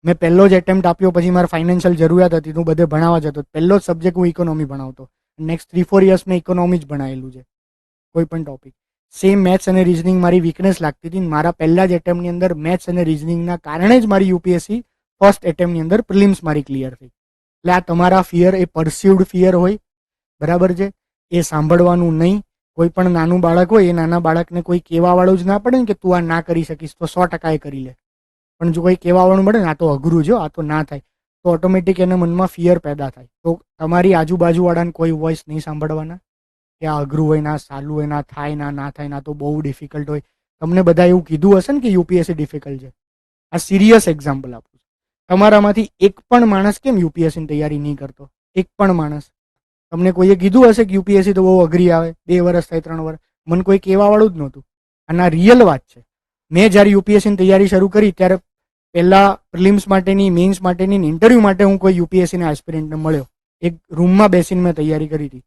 મેં પહેલો જ એટેમ્પ્ટ આપ્યો, પછી મારે ફાઇનાન્શિયલ જરૂરિયાત હતી, હું બધે ભણાવવા જતો. પહેલો જ સબ્જેક્ટ હું ઇકોનોમી ભણાવતો. નેક્સ્ટ 3-4 યર્સ મેં ઇકોનોમી જ ભણાવેલું છે, કોઈ પણ ટોપિક. સેમ મેથ્સ અને રિઝનિંગ મારી વીકનેસ લાગતી હતી. મારા પહેલા જ એટેમ્પ્ટની અંદર મેથ્સ અને રિઝનિંગના કારણે જ મારી યુપીએસસી ફર્સ્ટ એટેમ્પ્ટની અંદર પ્રિલિમ્સ મારી ક્લિયર થઈ. એટલે આ તમારા ફિયર એ પરસીવ્ડ ફિયર હોય, બરાબર છે, એ સાંભળવાનું નહીં. કોઈ પણ નાનું બાળક હોય, એ નાના બાળકને કોઈ કહેવાવાળું જ ના પડે ને કે તું આ ના કરી શકીશ, તો 100% એ કરી લે. પણ જો કોઈ કહેવાવાળું મળે ને આ તો અઘરું છે, આ તો ના થાય, તો ઓટોમેટિક એના મનમાં ફિયર પેદા થાય. તો તમારી આજુબાજુવાળાને કોઈ વોઇસ નહીં સાંભળવાના કે આ અઘરું હોય, ના સાલું હોય, ના થાય, ના થાય, ના તો બહુ ડિફિકલ્ટ હોય. તમને બધા એવું કીધું હશે ને કે યુપીએસસી ડિફિકલ્ટ છે. આ સિરિયસ એક્ઝામ્પલ આપું છું. તમારામાંથી એક પણ માણસ કેમ યુપીએસસીની તૈયારી નહીં કરતો? એક પણ માણસ. તમને કોઈએ કીધું હશે કે યુપીએસસી તો બહુ અઘરી આવે, 2 વર્ષ થાય 3 વર્ષ? મને કોઈ કહેવા વાળું જ નહોતું. અને આ રિયલ વાત છે. મેં જ્યારે યુપીએસસીની તૈયારી શરૂ કરી ત્યારે પહેલા પ્રિલિમ્સ માટેની, મેઇન્સ માટેની, ઇન્ટરવ્યૂ માટે હું કોઈ યુપીએસસીના એસ્પિરન્ટને મળ્યો. એક રૂમમાં બેસીને મેં તૈયારી કરી હતી.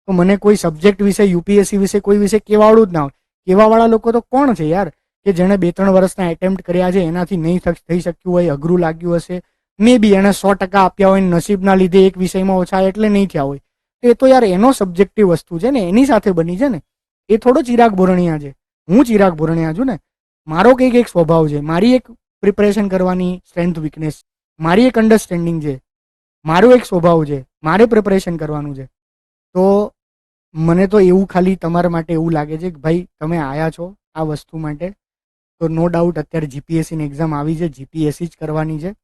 તો મને કોઈ સબ્જેક્ટ વિશે, યુપીએસસી વિશે, કોઈ વિશે કહેવાવાળું જ ના હોય. કહેવાવાળા લોકો તો કોણ છે યાર, કે જેણે 2-3 વર્ષના એટેમ્પ્ટ કર્યા છે, એનાથી નહીં થઈ શક્યું હોય, અઘરું લાગ્યું હશે, મે બી એણે 100% આપ્યા હોય, નસીબના લીધે એક વિષયમાં ઓછા એટલે નહીં થયા હોય. એ તો યાર એનો સબ્જેક્ટિવ વસ્તુ છે ને, એની સાથે બની છે ને. એ થોડો ચિરાગ ભોરણિયા છે. હું ચિરાગ ભોરણિયા છું ને. મારો કંઈક એક સ્વભાવ છે, મારી એક પ્રિપરેશન કરવાની સ્ટ્રેન્થ વીકનેસ, મારી એક અન્ડરસ્ટેન્ડિંગ છે, મારો એક સ્વભાવ છે, મારે પ્રિપરેશન કરવાનું છે. તો મને તો એવું ખાલી તમારા માટે એવું લાગે છે કે ભાઈ તમે આયા છો આ વસ્તુ માટે, તો નો ડાઉટ અત્યારે જીપીએસસીની એક્ઝામ આવી છે, જીપીએસસી જ કરવાની છે.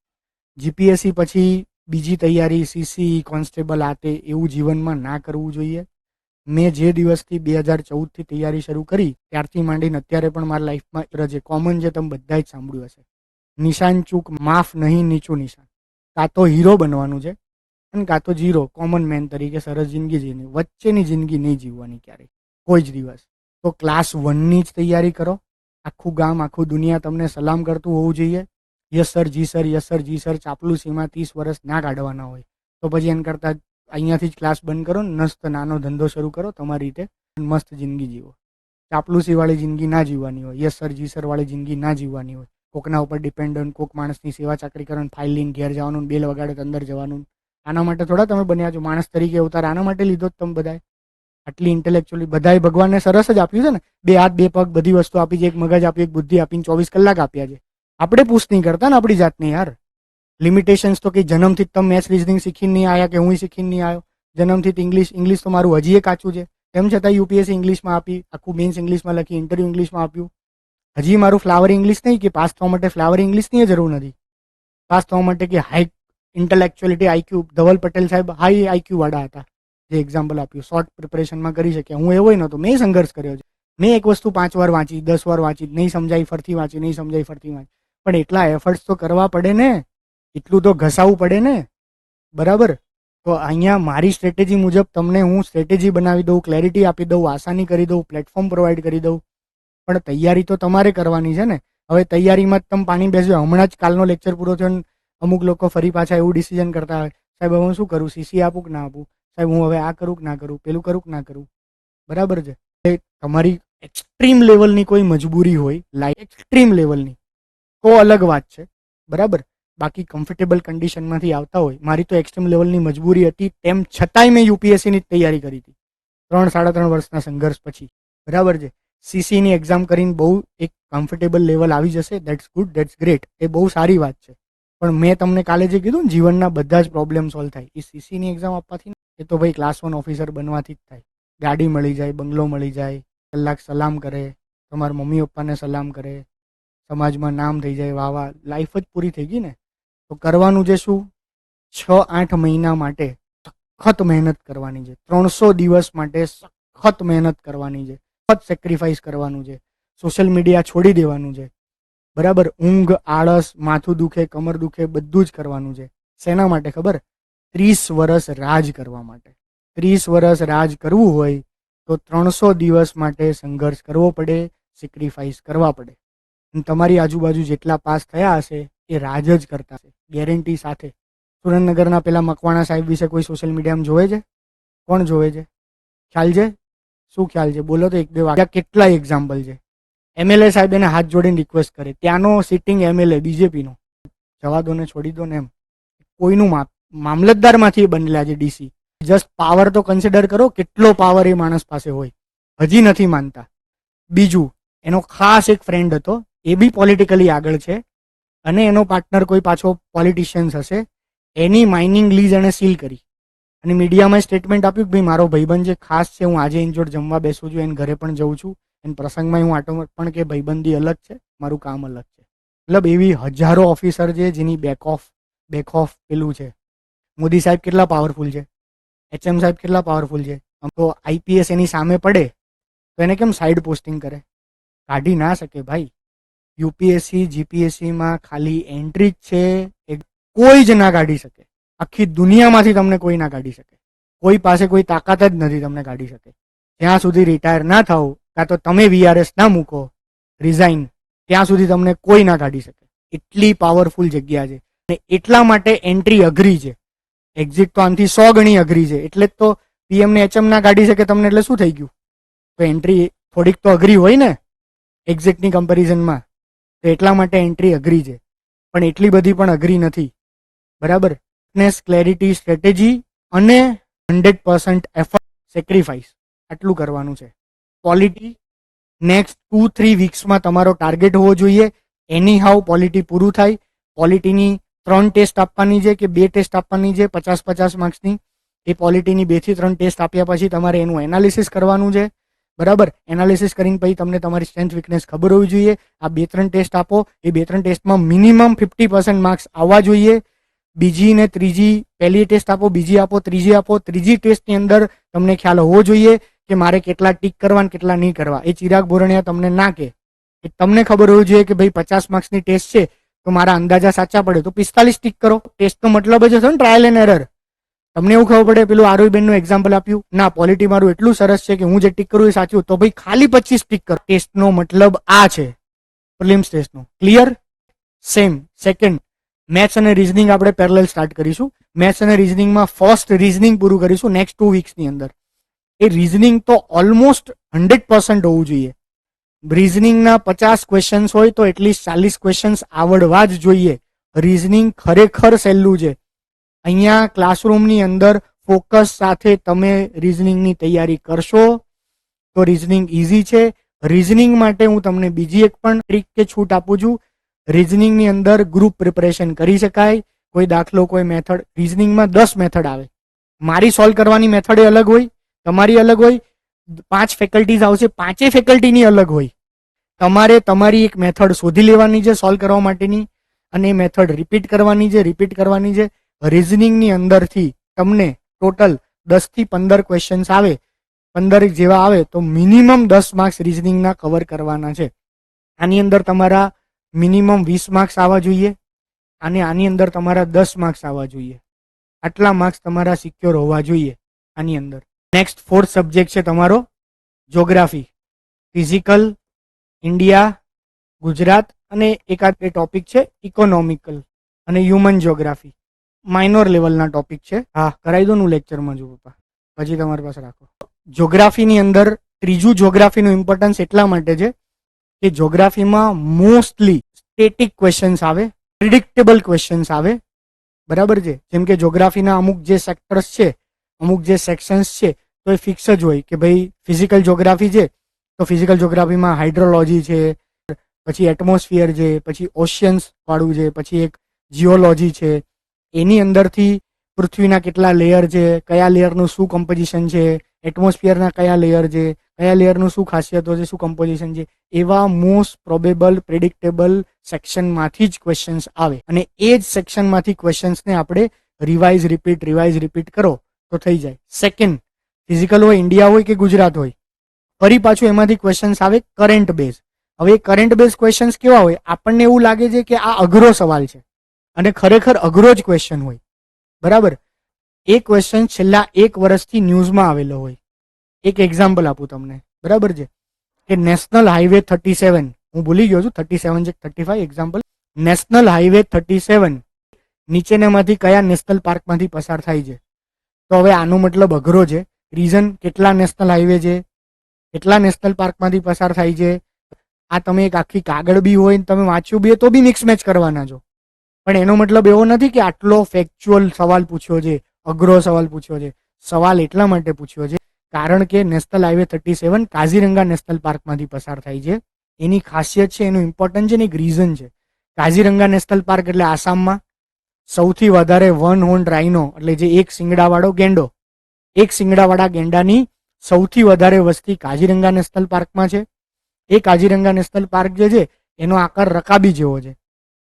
જીપીએસસી પછી બીજી તૈયારી, સીસી, કોન્સ્ટેબલ, આ તે એવું જીવનમાં ના કરવું જોઈએ. મેં જે દિવસથી 2014થી તૈયારી શરૂ કરી ત્યારથી માંડીને અત્યારે પણ મારા લાઈફમાં જે કોમન છે, તમે બધા જ સાંભળ્યું હશે, નિશાન ચૂક માફ નહીં, નીચું નિશાન. કાં તો હીરો બનવાનું છે અને કાં તો જીરો, કોમન મેન તરીકે સરસ જિંદગી જીવવાની. વચ્ચેની જિંદગી નહીં જીવવાની ક્યારેય, કોઈ જ દિવસ. તો ક્લાસ 1ની જ તૈયારી કરો. આખું ગામ, આખું દુનિયા તમને સલામ કરતું હોવું જોઈએ. યસ સર, જી સર, યસ સર, જી સર. ચાપલુસીમાં 30 વર્ષ ના કાઢવાના હોય તો પછી એના કરતાં અહીંયાથી જ ક્લાસ બંધ કરો, મસ્ત નાનો ધંધો શરૂ કરો તમારી રીતે, મસ્ત જિંદગી જીવો. ચાપલુસી વાળી જિંદગી ના જીવવાની હોય, યસ સર, જી સર વાળી જિંદગી ના જીવવાની હોય. કોકના ઉપર ડિપેન્ડન્ટ, કોક માણસની સેવા ચાકરી કરવાનું, ફાઇલ લઈને ઘેર જવાનું, બેલ વગાડે તો અંદર જવાનું. આના માટે થોડા તમે બન્યા છો માણસ તરીકે અવતાર, આના માટે લીધો જ તમે બધાએ. આટલી ઇન્ટેલેક્ચ્યુઅલી બધાએ ભગવાનને સરસ જ આપ્યું છે ને, 2 હાથ 2 પગ બધી વસ્તુ આપી છે, એક મગજ આપ્યું, એક બુદ્ધિ આપીને 24 કલાક આપ્યા છે. આપણે પૂછ નહીં કરતા ને આપણી જાતને યાર. લિમિટેશન્સ તો કે જન્મથી જ તમે મેથ્સ રીઝનિંગ શીખીને નહીં આવ્યા, કે હું શીખીને નહીં આવ્યો. જન્મથી ઇંગ્લિશ તો મારું હજી એ કાચું છે. તેમ છતાં યુપીએસસી ઇંગ્લિશમાં આપી, આખું મેન્સ ઇંગ્લિશમાં લખી, ઇન્ટરવ્યુ ઇંગ્લિશમાં આપ્યું. હજી મારું ફ્લાવર ઇંગ્લિશ નહીં, કે પાસ થવા માટે ફ્લાવર ઇંગ્લિશની જરૂર નથી. પાસ થવા માટે કે હાઈ ઇન્ટેલેક્ચ્યુઅલિટી, આઈક્યુ, ધવલ પટેલ સાહેબ હાઈ આઈક્યુ વાળા હતા, જે એક્ઝામ્પલ આપ્યું, શોર્ટ પ્રિપરેશનમાં કરી શક્યા. હું એવો નહોતો, મેં સંઘર્ષ કર્યો છે. મેં એક વસ્તુ 5 વાર વાંચી, 10 વાર વાંચી, નહીં સમજાય ફરતી વાંચી, નહીં સમજાય ફરતી વાંચી. પણ એટલા એફર્ટ્સ તો કરવા પડે ને, એટલું તો ઘસાવવું પડે ને, બરાબર? તો અહીંયા મારી સ્ટ્રેટેજી મુજબ તમને હું સ્ટ્રેટેજી બનાવી દઉં, ક્લેરિટી આપી દઉં, આસાની કરી દઉં, પ્લેટફોર્મ પ્રોવાઈડ કરી દઉં. પણ તૈયારી તો તમારે કરવાની છે ને. હવે તૈયારીમાં જ તમે પાણી બેસજો. હમણાં જ કાલનો લેક્ચર પૂરો થયો, અમુક લોકો ફરી પાછા એવું ડિસિઝન કરતા હોય, સાહેબ હવે હું શું કરું, સીસી આપું કે ના આપું, સાહેબ હું હવે આ કરું કે ના કરું, પેલું કરું કે ના કરું. બરાબર છે? તમારી એક્સ્ટ્રીમ લેવલની કોઈ મજબૂરી હોય, લાઈક એક્સ્ટ્રીમ લેવલની, તો અલગ વાત છે, બરાબર? બાકી કમ્ફર્ટેબલ કન્ડિશનમાંથી આવતા હોય, મારી તો એક્સ્ટ્રીમ લેવલની મજબૂરી હતી, તેમ છતાંય મેં યુપીએસસીની જ તૈયારી કરી હતી 3-3.5 વર્ષના સંઘર્ષ પછી, બરાબર છે? સીસીની એક્ઝામ કરીને બહુ એક કમ્ફર્ટેબલ લેવલ આવી જશે, દેટ્સ ગુડ, દેટ્સ ગ્રેટ, એ બહુ સારી વાત છે. પણ મેં તમને કાલે જે કીધું ને, જીવનના બધા જ પ્રોબ્લેમ સોલ્વ થાય એ સીસીની એક્ઝામ આપવાથી, એ તો ભાઈ ક્લાસ 1 ઓફિસર બનવાથી જ થાય. ગાડી મળી જાય, બંગલો મળી જાય, કલાક સલામ કરે, તમારા મમ્મી પપ્પાને સલામ કરે, સમાજમાં નામ થઈ જાય, વાહ વાહ, લાઈફ જ પૂરી થઈ ગઈ ને. તો કરવાનું છે શું? 6-8 મહિના માટે સખત મહેનત કરવાની છે, 300 દિવસ માટે સખત મહેનત કરવાની છે, સખત સેક્રિફાઈસ કરવાનું છે, સોશિયલ મીડિયા છોડી દેવાનું છે, બરાબર? ઊંઘ, આળસ, માથું દુખે, કમર દુખે, બધું જ કરવાનું છે. શેના માટે ખબર? 30 વર્ષ રાજ કરવા માટે. 30 વર્ષ રાજ કરવું હોય તો 300 દિવસ માટે સંઘર્ષ કરવો પડે, સેક્રિફાઈસ કરવા પડે. તમારી આજુબાજુ જેટલા પાસ થયા હશે એ રાજ જ કરતા હશે, ગેરંટી સાથે. સુરેન્દ્રનગરના પેલા મકવાણા સાહેબ વિશે કોઈ સોશિયલ મીડિયામાં જોવે છે? કોણ જોવે છે? ખ્યાલ છે? શું ખ્યાલ છે? બોલો તો 1-2 વાગ્યા. કેટલા એક્ઝામ્પલ છે. એમએલએ સાહેબ એને હાથ જોડીને રિક્વેસ્ટ કરે, ત્યાંનો સિટિંગ એમએલએ બીજેપીનો, જવા દો ને, છોડી દો ને એમ. કોઈનું મામલતદારમાંથી બનેલા છે ડીસી. જસ્ટ પાવર તો કન્સિડર કરો, કેટલો પાવર એ માણસ પાસે હોય. હજી નથી માનતા. બીજું, એનો ખાસ એક ફ્રેન્ડ હતો, એ બી પોલિટિકલી આગળ છે, અને એનો પાર્ટનર કોઈ પાછો પોલિટિશિયન્સ હશે. એની માઇનિંગ લીઝ એણે સીલ કરી અને મીડિયામાં સ્ટેટમેન્ટ આપ્યું કે ભાઈ મારો ભાઈબંધ જે ખાસ છે, હું આજે એની જોડે જમવા બેસું છું, એને ઘરે પણ જઉં છું, એને પ્રસંગમાં હું આટો પણ, કે ભાઈબંધી અલગ છે, મારું કામ અલગ છે. મતલબ એવી હજારો ઓફિસર છે જેની બેક ઓફ પેલું છે. મોદી સાહેબ કેટલા પાવરફુલ છે, એચએમ સાહેબ કેટલા પાવરફુલ છે. આમ તો આઈપીએસ એની સામે પડે તો એને કેમ સાઈડ પોસ્ટિંગ કરે? કાઢી ના શકે ભાઈ. યુપીએસસી જીપીએસસીમાં ખાલી એન્ટ્રી જ છે, કોઈ જ ના કાઢી શકે. આખી દુનિયામાંથી તમને કોઈ ના કાઢી શકે, કોઈ પાસે કોઈ તાકાત જ નથી તમને કાઢી શકે. જ્યાં સુધી રિટાયર ના થાવ, કાં તો તમે વીઆરએસ ના મૂકો, રિઝાઇન, ત્યાં સુધી તમને કોઈ ના કાઢી શકે. એટલી પાવરફુલ જગ્યા છે અને એટલા માટે એન્ટ્રી અઘરી છે. એક્ઝિટ તો આનાથી 100 ગણી અઘરી છે. એટલે જ તો પીએમ ને એચએમ ના કાઢી શકે તમને. એટલે શું થઈ ગયું? તો એન્ટ્રી થોડીક તો અઘરી હોય ને એક્ઝિટની કમ્પેરિઝનમાં. તો એટલા માટે એન્ટ્રી અઘરી છે, પણ એટલી બધી પણ અઘરી નથી. બરાબર? ક્લેરિટી, સ્ટ્રેટેજી અને 100% એફર્ટ, સેક્રિફાઈસ, આટલું કરવાનું છે. ક્વોલિટી નેક્સ્ટ 2-3 વીક્સમાં તમારો ટાર્ગેટ હોવો જોઈએ. એની હાઉ પોલિટી પૂરું થાય. પોલિટીની 3 ટેસ્ટ આપવાની છે કે 2 ટેસ્ટ આપવાની છે 50-50 માર્ક્સની. એ પોલિટીની 2 થી 3 ટેસ્ટ આપ્યા પછી તમારે એનું એનાલિસિસ કરવાનું છે. બરાબર? એનાલિસિસ કરીને પછી તમને તમારી સ્ટ્રેન્થ વીકનેસ ખબર હોવી જોઈએ. આ 2-3 ટેસ્ટ આપો. એ 2-3 ટેસ્ટમાં મિનિમમ 50% માર્ક્સ આવવા જોઈએ. બીજી ને ત્રીજી, પહેલી ટેસ્ટ આપો, બીજી આપો, ત્રીજી આપો. ત્રીજી ટેસ્ટની અંદર તમને ખ્યાલ હોવો જોઈએ કે મારે કેટલા ટીક કરવા કેટલા નહીં કરવા. એ ચિરાગ બોરણિયા તમને ના કે. તમને ખબર હોવી જોઈએ કે ભાઈ 50 માર્ક્સની ટેસ્ટ છે તો મારા અંદાજા સાચા પડે તો 45 ટીક કરો. ટેસ્ટનો મતલબ જ હશે ને ટ્રાયલ એન્ડ એરર. તમને એવું ખબર પડે. પેલું આરોહીબેનનું એક્ઝામ્પલ આપ્યું, ના પોલિટી મારું એટલું સરસ છે કે હું જે ટીક કરું એ સાચું, તો ભાઈ ખાલી 25 ટીક કરો. ટેસ્ટનો મતલબ આ છે, પ્રિલિમ્સ ટેસ્ટનો. ક્લિયર? સેમ. સેકન્ડ, મેથ્સ અને રીઝનિંગ આપણે પેરેલલ સ્ટાર્ટ કરીશું. મેથ્સ અને રીઝનિંગમાં ફર્સ્ટ રીઝનિંગ પૂરું કરીશું નેક્સ્ટ 2 વીક્સની અંદર. એ રીઝનિંગ તો ઓલમોસ્ટ 100% હોવું જોઈએ. રીઝનિંગના 50 ક્વેશ્ચન્સ હોય તો એટલીસ્ટ 40 ક્વેશ્ચન્સ આવડવા જ જોઈએ. રીઝનિંગ ખરેખર સહેલું છે. અહીંયા ક્લાસરૂમની અંદર ફોકસ સાથે તમે રીઝનિંગની તૈયારી કરશો તો રીઝનિંગ ઇઝી છે. રીઝનિંગ માટે હું તમને બીજી એક પણ ટ્રીક કે છૂટ આપું છું. રીઝનિંગની અંદર ગ્રુપ પ્રિપરેશન કરી શકાય. કોઈ દાખલો, કોઈ મેથડ. રીઝનિંગમાં 10 મેથડ આવે. મારી સોલ્વ કરવાની મેથડ એ અલગ હોય, તમારી અલગ હોય. 5 ફેકલ્ટીઝ આવશે, 5 ફેકલ્ટીની અલગ હોય. તમારે તમારી એક મેથડ શોધી લેવાની છે સોલ્વ કરવા માટેની, અને એ મેથડ રિપીટ કરવાની છે. રીઝનિંગની અંદરથી તમને ટોટલ 10 થી 15 ક્વેશ્ચન્સ આવે. 15 જેવા આવે તો મિનિમમ 10 માર્ક્સ રીઝનિંગના કવર કરવાના છે. આની અંદર તમારા મિનિમમ 20 માર્ક્સ આવવા જોઈએ અને આની અંદર તમારા 10 માર્ક્સ આવવા જોઈએ. આટલા માર્ક્સ તમારા સિક્યોર હોવા જોઈએ આની અંદર. નેક્સ્ટ 4th સબ્જેક્ટ છે તમારો જ્યોગ્રાફી. ફિઝિકલ, ઇન્ડિયા, ગુજરાત અને એકાદ બે ટોપિક છે ઇકોનોમિકલ અને હ્યુમન જ્યોગ્રાફી. માઇનોર લેવલના ટોપિક છે. હા, કરાવી દો. હું લેક્ચરમાં જોઉં પપ્પા, પછી તમારી પાસે રાખો. જ્યોગ્રાફીની અંદર ત્રીજું જ્યોગ્રાફીનું ઇમ્પોર્ટન્સ એટલા માટે છે કે જ્યોગ્રાફીમાં મોસ્ટલી સ્ટેટિક ક્વેશ્ચન્સ આવે, પ્રિડિક્ટેબલ ક્વેશ્ચન્સ આવે. બરાબર છે? જેમ કે જ્યોગ્રાફીના અમુક જે સેક્ટર્સ છે, અમુક જે સેક્શન્સ છે તો એ ફિક્સ જ હોય કે ભાઈ ફિઝિકલ જ્યોગ્રાફી છે તો ફિઝિકલ જ્યોગ્રાફીમાં હાઇડ્રોલોજી છે, પછી એટમોસ્ફિયર છે, પછી ઓશિયન્સ વાળું છે, પછી એક જીઓલોજી છે. એની અંદરથી પૃથ્વીના કેટલા લેયર છે, કયા લેયરનું શું કમ્પોઝિશન છે, એટમોસ્ફિયરના કયા લેયર છે, કયા લેયરનું શું ખાસિયતો છે, શું કમ્પોઝિશન છે, એવા મોસ્ટ પ્રોબેબલ પ્રેડિક્ટેબલ સેક્શનમાંથી જ ક્વેશ્ચન્સ આવે. અને એ જ સેક્શનમાંથી ક્વેશ્ચન્સને આપણે રિવાઇઝ રિપીટ કરો તો થઈ જાય. સેકન્ડ, ફિઝિકલ હોય, ઇન્ડિયા હોય કે ગુજરાત હોય, ફરી પાછું એમાંથી ક્વેશ્ચન્સ આવે કરંટ બેઝ. હવે કરંટ બેઝ ક્વેશ્ચન્સ કેવા હોય? આપણને એવું લાગે છે કે આ અઘરો સવાલ છે અને ખરેખર અઘરો જ ક્વેશ્ચન હોય. બરાબર? એ ક્વેશ્ચન છેલ્લા 1 વર્ષથી ન્યૂઝમાં આવેલો હોય. એક એક્ઝામ્પલ આપું તમને. બરાબર છે કે નેશનલ હાઈવે 37, હું ભૂલી ગયો છું 37 છે 35, એક્ઝામ્પલ. નેશનલ હાઈવે 37 નીચેનામાંથી કયા નેશનલ પાર્કમાંથી પસાર થાય છે? તો હવે આનો મતલબ અઘરો છે. રીઝન, કેટલા નેશનલ હાઈવે છે, કેટલા નેશનલ પાર્કમાંથી પસાર થાય છે. આ તમે એક આખી કાગળ બી હોય તમે વાંચ્યું બી તો બી મિક્સ મેચ કરવાના છો. પણ એનો મતલબ એવો નથી કે આટલો ફેક્ચ્યુઅલ સવાલ પૂછ્યો છે, અઘરો સવાલ પૂછ્યો છે. સવાલ એટલા માટે પૂછ્યો છે કારણ કે નેશનલ હાઈવે 37 કાઝીરંગા નેશનલ પાર્કમાંથી પસાર થાય છે. એની ખાસિયત છે, એનું ઇમ્પોર્ટન્સ છે ને એક રીઝન છે. કાઝીરંગા નેશનલ પાર્ક એટલે આસામમાં સૌથી વધારે વન હોર્ન રાઇનો, એટલે જે એક શિંગડાવાળો ગેંડો, એક શિંગડાવાળા ગેંડાની સૌથી વધારે વસ્તી કાઝીરંગા નેશનલ પાર્કમાં છે. એ કાઝીરંગા નેશનલ પાર્ક જે છે એનો આકાર રકાબી જેવો છે.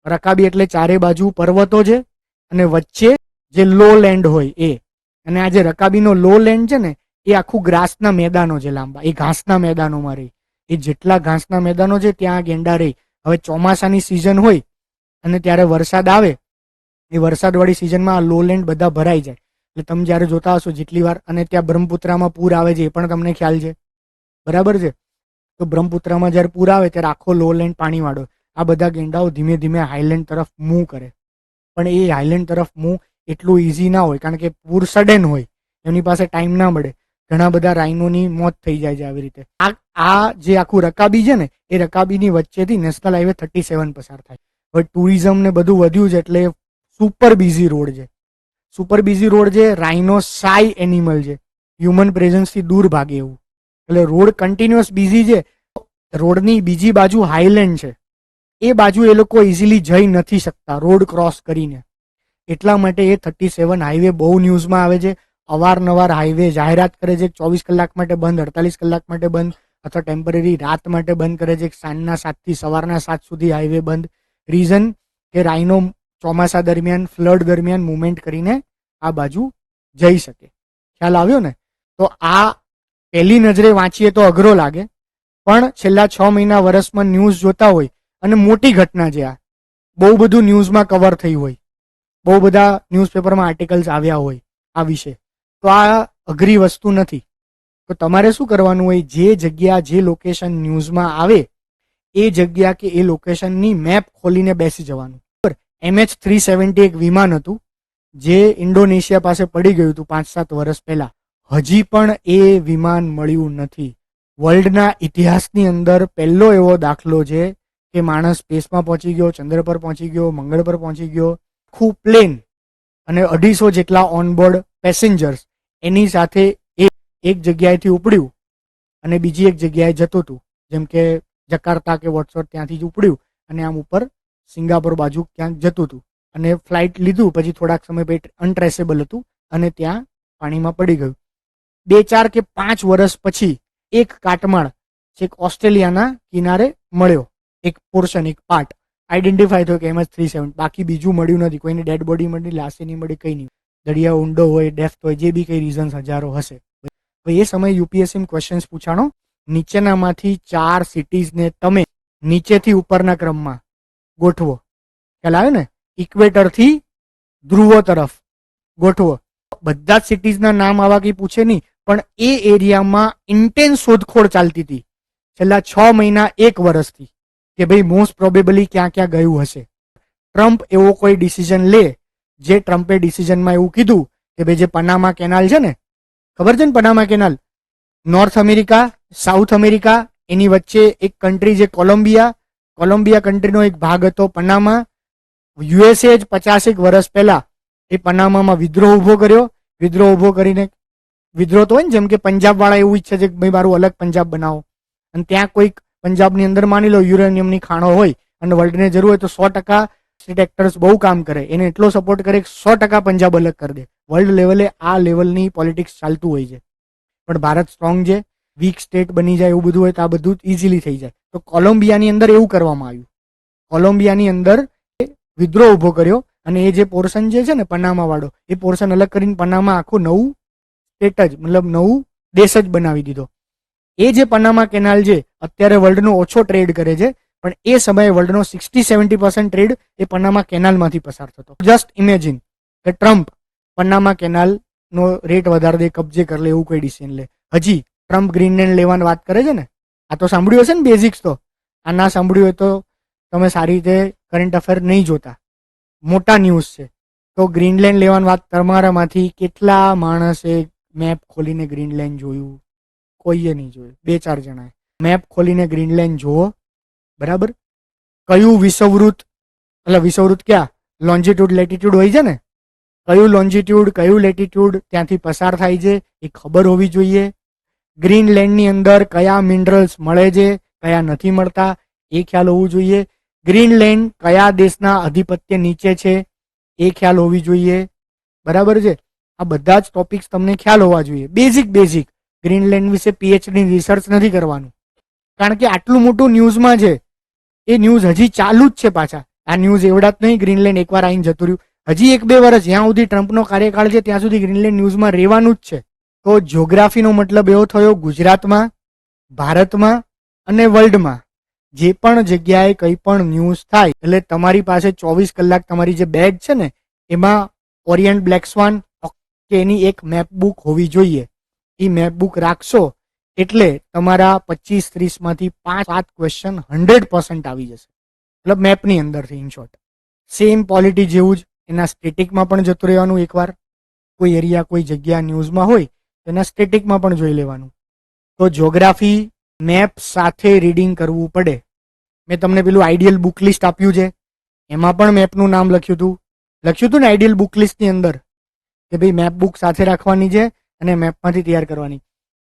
રકાબી એટલે ચારે બાજુ પર્વતો છે અને વચ્ચે જે લો લેન્ડ હોય એ. અને આ જે રકાબીનો લો લેન્ડ છે ને એ આખું ગ્રાસના મેદાનો છે લાંબા. એ ઘાસના મેદાનોમાં રહી. એ જેટલા ઘાસના મેદાનો છે ત્યાં ગેંડા રહી. હવે ચોમાસાની સિઝન હોય અને ત્યારે વરસાદ આવે, એ વરસાદવાળી સિઝનમાં આ લો લેન્ડ બધા ભરાઈ જાય. એટલે તમે જ્યારે જોતા હશો જેટલી વાર, અને ત્યાં બ્રહ્મપુત્રામાં પૂર આવે છે એ પણ તમને ખ્યાલ છે, બરાબર છે. તો બ્રહ્મપુત્રામાં જ્યારે પૂર આવે ત્યારે આખો લો લેન્ડ પાણીવાળો, આ બધા ગેંડાઓ ધીમે ધીમે હાઈલેન્ડ તરફ મૂવ કરે. પણ એ હાઈલેન્ડ તરફ મૂવ એટલું ઇઝી ના હોય, કારણ કે પૂર સડન હોય, એમની પાસે ટાઈમ ના મળે. ઘણા બધા રાઇનોની મોત થઈ જાય છે આવી રીતે. આ જે આખું રકાબી છે ને, એ રકાબીની વચ્ચેથી નેશનલ હાઈવે 37 પસાર થાય. હવે ટુરિઝમ ને બધું વધ્યું છે એટલે સુપર બિઝી રોડ છે. સુપર બિઝી રોડ છે. રાઇનો શાય એનિમલ છે, હ્યુમન પ્રેઝન્સથી દૂર ભાગે એવું. એટલે રોડ કન્ટિન્યુઅસ બિઝી છે. રોડની બીજી બાજુ હાઈલેન્ડ છે, એ બાજુ એ લોકો ઇઝીલી જઈ નથી શકતા રોડ ક્રોસ કરીને. એટલા માટે એ 37 હાઈવે બહુ ન્યૂઝમાં આવે છે. અવારનવાર હાઈવે જાહેરાત કરે છે 24 કલાક માટે બંધ, 48 કલાક માટે બંધ, અથવા ટેમ્પરરી રાત માટે બંધ કરે છે. સાંજના 7 થી સવારના 7 સુધી હાઈવે બંધ. રીઝન કે રાઇનો ચોમાસા દરમિયાન, ફ્લડ દરમિયાન મુવમેન્ટ કરીને આ બાજુ જઈ શકે. ખ્યાલ આવ્યો ને? તો આ પહેલી નજરે વાંચીએ તો અઘરો લાગે, પણ છેલ્લા 6 મહિના વર્ષમાં ન્યૂઝ જોતા હોય, અને મોટી ઘટના છે આ, બહુ બધું ન્યૂઝમાં કવર થઈ હોય, બહુ બધા ન્યૂઝપેપરમાં આર્ટિકલ્સ આવ્યા હોય આ વિશે, તો આ અઘરી વસ્તુ નથી. તો તમારે શું કરવાનું હોય, જે જગ્યા, જે લોકેશન ન્યૂઝમાં આવે એ જગ્યા કે એ લોકેશનની મેપ ખોલીને બેસી જવાનું. MH370 એક વિમાન હતું જે ઇન્ડોનેશિયા પાસે પડી ગયું હતું 5-7 વર્ષ પહેલા. હજી પણ એ વિમાન મળ્યું નથી. વર્લ્ડના ઇતિહાસની અંદર પહેલો એવો દાખલો છે કે માણસ સ્પેસમાં પહોંચી ગયો, ચંદ્ર પર પહોંચી ગયો, મંગળ પર પહોંચી ગયો. આખું પ્લેન અને 250 જેટલા ઓનબોર્ડ પેસેન્જર્સ એની સાથે એક જગ્યાએથી ઉપડ્યું અને બીજી એક જગ્યાએ જતું હતું, જેમ કે જકાર્તા કે વોટ્સઅપ, ત્યાંથી જ ઉપડ્યું અને આમ ઉપર સિંગાપોર બાજુ ક્યાંક જતું હતું. અને ફ્લાઇટ લીધું પછી થોડાક સમય પછી અનટ્રેસેબલ હતું અને ત્યાં પાણીમાં પડી ગયું. 2-4 કે 5 વર્ષ પછી એક કાટમાળ છેક ઓસ્ટ્રેલિયાના કિનારે મળ્યો, એક પોર્શન, એક પાર્ટ આઈડેન્ટિફાય થયો કે MH370. બાકી બીજું મળ્યું નથી, કોઈની ડેડ બોડી મળી, લાશી નહીં મળી, કંઈ નહીં. દરિયા ઊંડો હોય, ડેપ્થ હોય, જે બી કંઈ રીઝન્સ હજારો હશે. એ સમયે યુપીએસસી ક્વેશ્ચન્સ પૂછાણો, નીચેનામાંથી 4 સિટીઝને તમે નીચેથી ઉપરના ક્રમમાં ગોઠવો. ખ્યાલ આવે ને? ઇક્વેટરથી ધ્રુવો તરફ ગોઠવો. બધા જ સિટીઝના નામ આવા કંઈ પૂછે નહીં, પણ એ એરિયામાં ઇન્ટેન્સ શોધખોળ ચાલતી હતી છેલ્લા 6 મહિના 1 વર્ષથી, કે ભાઈ મોસ્ટ પ્રોબેબલી ક્યાં ક્યાં ગયું હશે. ટ્રમ્પ એવો કોઈ ડિસિઝન લે, જે ટ્રમ્પે ડિસિઝનમાં એવું કીધું કે ભાઈ જે પનામા કેનાલ છે ને, ખબર છે ને Panama canal, North America, South America, એની વચ્ચે એક કન્ટ્રી છે કોલંબિયા. કોલંબિયા કન્ટ્રીનો એક ભાગ હતો પનામા. યુએસએ જ 50 વર્ષ પહેલા એ પનામામાં વિદ્રોહ ઉભો કર્યો. વિદ્રોહ ઉભો કરીને, વિદ્રોહ તો હોય ને, જેમ કે પંજાબ વાળા એવું ઈચ્છે છે કે ભાઈ મારું અલગ પંજાબ બનાવો, અને ત્યાં કોઈક પંજાબની અંદર માની લો યુરેનિયમની ખાણો હોય અને વર્લ્ડને જરૂર હોય તો 100% સ્ટેટ એક્ટર્સ બહુ કામ કરે, એને એટલો સપોર્ટ કરે કે 100% પંજાબ અલગ કરી દે. વર્લ્ડ લેવલે આ લેવલની પોલિટિક્સ ચાલતું હોય છે. પણ ભારત સ્ટ્રોંગ છે, વીક સ્ટેટ બની જાય એવું બધું હોય તો આ બધું ઇઝીલી થઈ જાય. તો કોલંબિયાની અંદર એવું કરવામાં આવ્યું. કોલંબિયાની અંદર વિદ્રોહ ઉભો કર્યો અને એ જે પોર્શન જે છે ને પનામા વાળો, એ પોર્શન અલગ કરીને પનામા આખું નવું સ્ટેટ જ, મતલબ નવું દેશ જ બનાવી દીધો. એ જે પનામા કેનાલ છે અત્યારે વર્લ્ડનો ઓછો ટ્રેડ કરે છે, પણ એ સમયે વર્લ્ડનો 60-70% ટ્રેડ એ પનામા કેનાલમાંથી પસાર થતો. જસ્ટ ઇમેજિન કે ટ્રમ્પ પનામા કેનાલનો રેટ વધારે દે, કબજે કરી લે, એવું કોઈ ડિસિઝન લે. હજી ટ્રમ્પ ગ્રીનલેન્ડ લેવાની વાત કરે છે ને, આ તો સાંભળ્યું હશે ને બેઝિક્સ. તો આ ના સાંભળ્યું હોય તો તમે સારી રીતે કરંટ અફેર નહીં જોતા, મોટા ન્યૂઝ છે. તો ગ્રીનલેન્ડ લેવાની વાત, તમારામાંથી કેટલા માણસે મેપ ખોલીને ગ્રીનલેન્ડ જોયું? કોઈએ નહીં જોયું, 2-4 જણાએ. મેપ ખોલીને ગ્રીનલેન્ડ જુઓ, બરાબર. કયું વિષુવવૃત્ત, એટલે વિષુવવૃત્ત ક્યાં, લોન્જિટ્યુડ લેટિટ્યુડ હોય છે ને, કયું લોન્જિટ્યુડ કયું લેટિટ્યુડ ત્યાંથી પસાર થાય છે એ ખબર હોવી જોઈએ. ગ્રીનલેન્ડની અંદર કયા મિનરલ્સ મળે છે, કયા નથી મળતા એ ખ્યાલ હોવું જોઈએ. ગ્રીનલેન્ડ કયા દેશના આધિપત્ય નીચે છે એ ખ્યાલ હોવી જોઈએ, બરાબર છે. આ બધા જ ટોપિક્સ તમને ખ્યાલ હોવા જોઈએ, બેઝિક. ગ્રીનલેન્ડ વિશે પીએચડી રિસર્ચ નથી કરવાનું, કારણ કે આટલું મોટું ન્યૂઝમાં છે. એ ન્યૂઝ હજી ચાલુ જ છે. પાછા આ ન્યૂઝ એવડા જ નહીં ગ્રીનલેન્ડ એકવાર આવીને જતું રહ્યું. હજી 1-2 વર્ષ જ્યાં સુધી ટ્રમ્પનો કાર્યકાળ છે ત્યાં સુધી ગ્રીનલેન્ડ ન્યૂઝમાં રહેવાનું જ છે. તો જ્યોગ્રાફીનો મતલબ એવો થયો ગુજરાતમાં, ભારતમાં અને વર્લ્ડમાં જે પણ જગ્યાએ કંઈ પણ ન્યૂઝ થાય એટલે તમારી પાસે 24 કલાક તમારી જે બેગ છે ને એમાં ઓરિયન્ટ બ્લેક સ્વાન કે એની એક મેપ બુક હોવી જોઈએ. એ મેપ બુક રાખશો એટલે તમારા 25-30 માંથી 5-7 ક્વેશ્ચન 100% આવી જશે, મતલબ મેપની અંદરથી. ઇન શોર્ટ સેમ પોલિટી જેવું જ એના સ્ટેટિકમાં પણ જતું રહેવાનું. એકવાર કોઈ એરિયા કોઈ જગ્યા ન્યૂઝમાં હોય તો એના સ્ટેટિકમાં પણ જોઈ લેવાનું. તો જ્યોગ્રાફી મેપ સાથે રીડિંગ કરવું પડે. મેં તમને પેલું આઈડિયલ બુક લિસ્ટ આપ્યું છે, એમાં પણ મેપનું નામ લખ્યું હતું ને આઈડિયલ બુક લિસ્ટની અંદર, કે ભાઈ મેપ બુક સાથે રાખવાની છે અને મેપમાંથી તૈયાર કરવાની.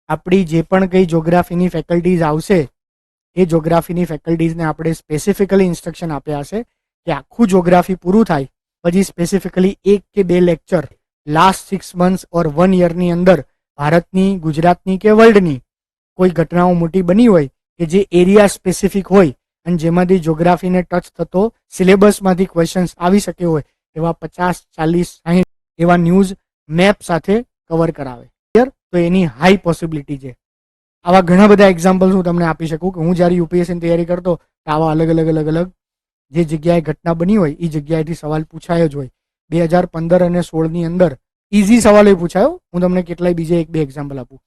આપણી જે પણ કંઈ જ્યોગ્રાફીની ફેકલ્ટીઝ આવશે એ જ્યોગ્રાફીની ફેકલ્ટીઝને આપણે સ્પેસિફિકલી ઇન્સ્ટ્રક્શન આપ્યા હશે કે આખું જ્યોગ્રાફી પૂરું થાય પછી સ્પેસિફિકલી 1 કે 2 લેક્ચર લાસ્ટ 6 months ઓર 1 yearની અંદર ભારતની, ગુજરાતની કે વર્લ્ડની કોઈ ઘટનાઓ મોટી બની હોય કે જે એરિયા સ્પેસિફિક હોય અને જેમાંથી જ્યોગ્રાફીને ટચ થતો સિલેબસમાંથી ક્વેશ્ચન્સ આવી શકે હોય એવા 50, 40, 60 એવા ન્યૂઝ મેપ સાથે કવર કરાવે. ક્લિયર? તો એની હાઈ પોસિબિલિટી છે. આવા ઘણા બધા એક્ઝામ્પલ્સ હું તમને આપી શકું કે હું જ્યારે યુપીએસસીની તૈયારી કરતો તો આવા અલગ અલગ જે જગ્યાએ ઘટના બની હોય એ જગ્યાએથી સવાલ પૂછાયો જ હોય. 2015 અને 16ની અંદર ઇઝી સવાલો પૂછાયો. હું તમને કેટલાય બીજે 1-2 એક્ઝામ્પલ આપું.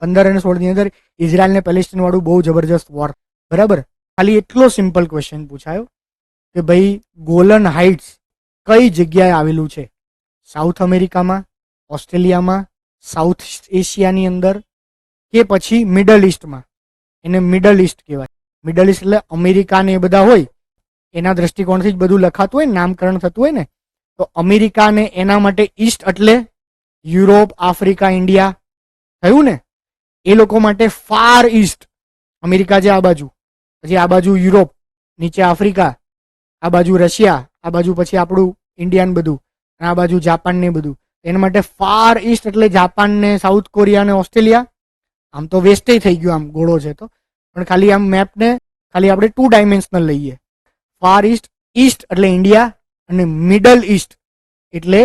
15 અને 16ની અંદર ઇઝરાયલ ને પેલેસ્ટીન વાળું બહુ જબરજસ્ત વોર, બરાબર. ખાલી એટલો સિમ્પલ ક્વેશ્ચન પૂછાયો કે ભાઈ ગોલન હાઇટ્સ કઈ જગ્યાએ આવેલું છે? સાઉથ અમેરિકામાં, ઓસ્ટ્રેલિયામાં, સાઉથ એશિયાની અંદર કે પછી મિડલ ઇસ્ટમાં? એને મિડલ ઇસ્ટ કહેવાય. મિડલ ઇસ્ટ એટલે અમેરિકા ને એ બધા હોય એના દ્રષ્ટિકોણથી જ બધું લખાતું હોય, નામકરણ થતું હોય ને. તો અમેરિકા ને એના માટે ઈસ્ટ એટલે યુરોપ, આફ્રિકા, ઇન્ડિયા થયું ને. એ લોકો માટે ફાર ઈસ્ટ અમેરિકા છે આ બાજુ, પછી આ બાજુ યુરોપ, નીચે આફ્રિકા, આ બાજુ રશિયા, આ બાજુ પછી આપણું ઇન્ડિયન બધું, અને આ બાજુ જાપાન ને બધું. એના માટે ફાર ઈસ્ટ એટલે જાપાન ને, સાઉથ કોરિયા ને, ઓસ્ટ્રેલિયા. આમ તો વેસ્ટે થઈ ગયું, આમ ગોળો છે તો, પણ ખાલી આમ મેપને ખાલી આપણે 2 ડાયમેન્શનલ લઈએ. ફાર ઈસ્ટ, ઈસ્ટ એટલે ઇન્ડિયા અને મિડલ ઈસ્ટ એટલે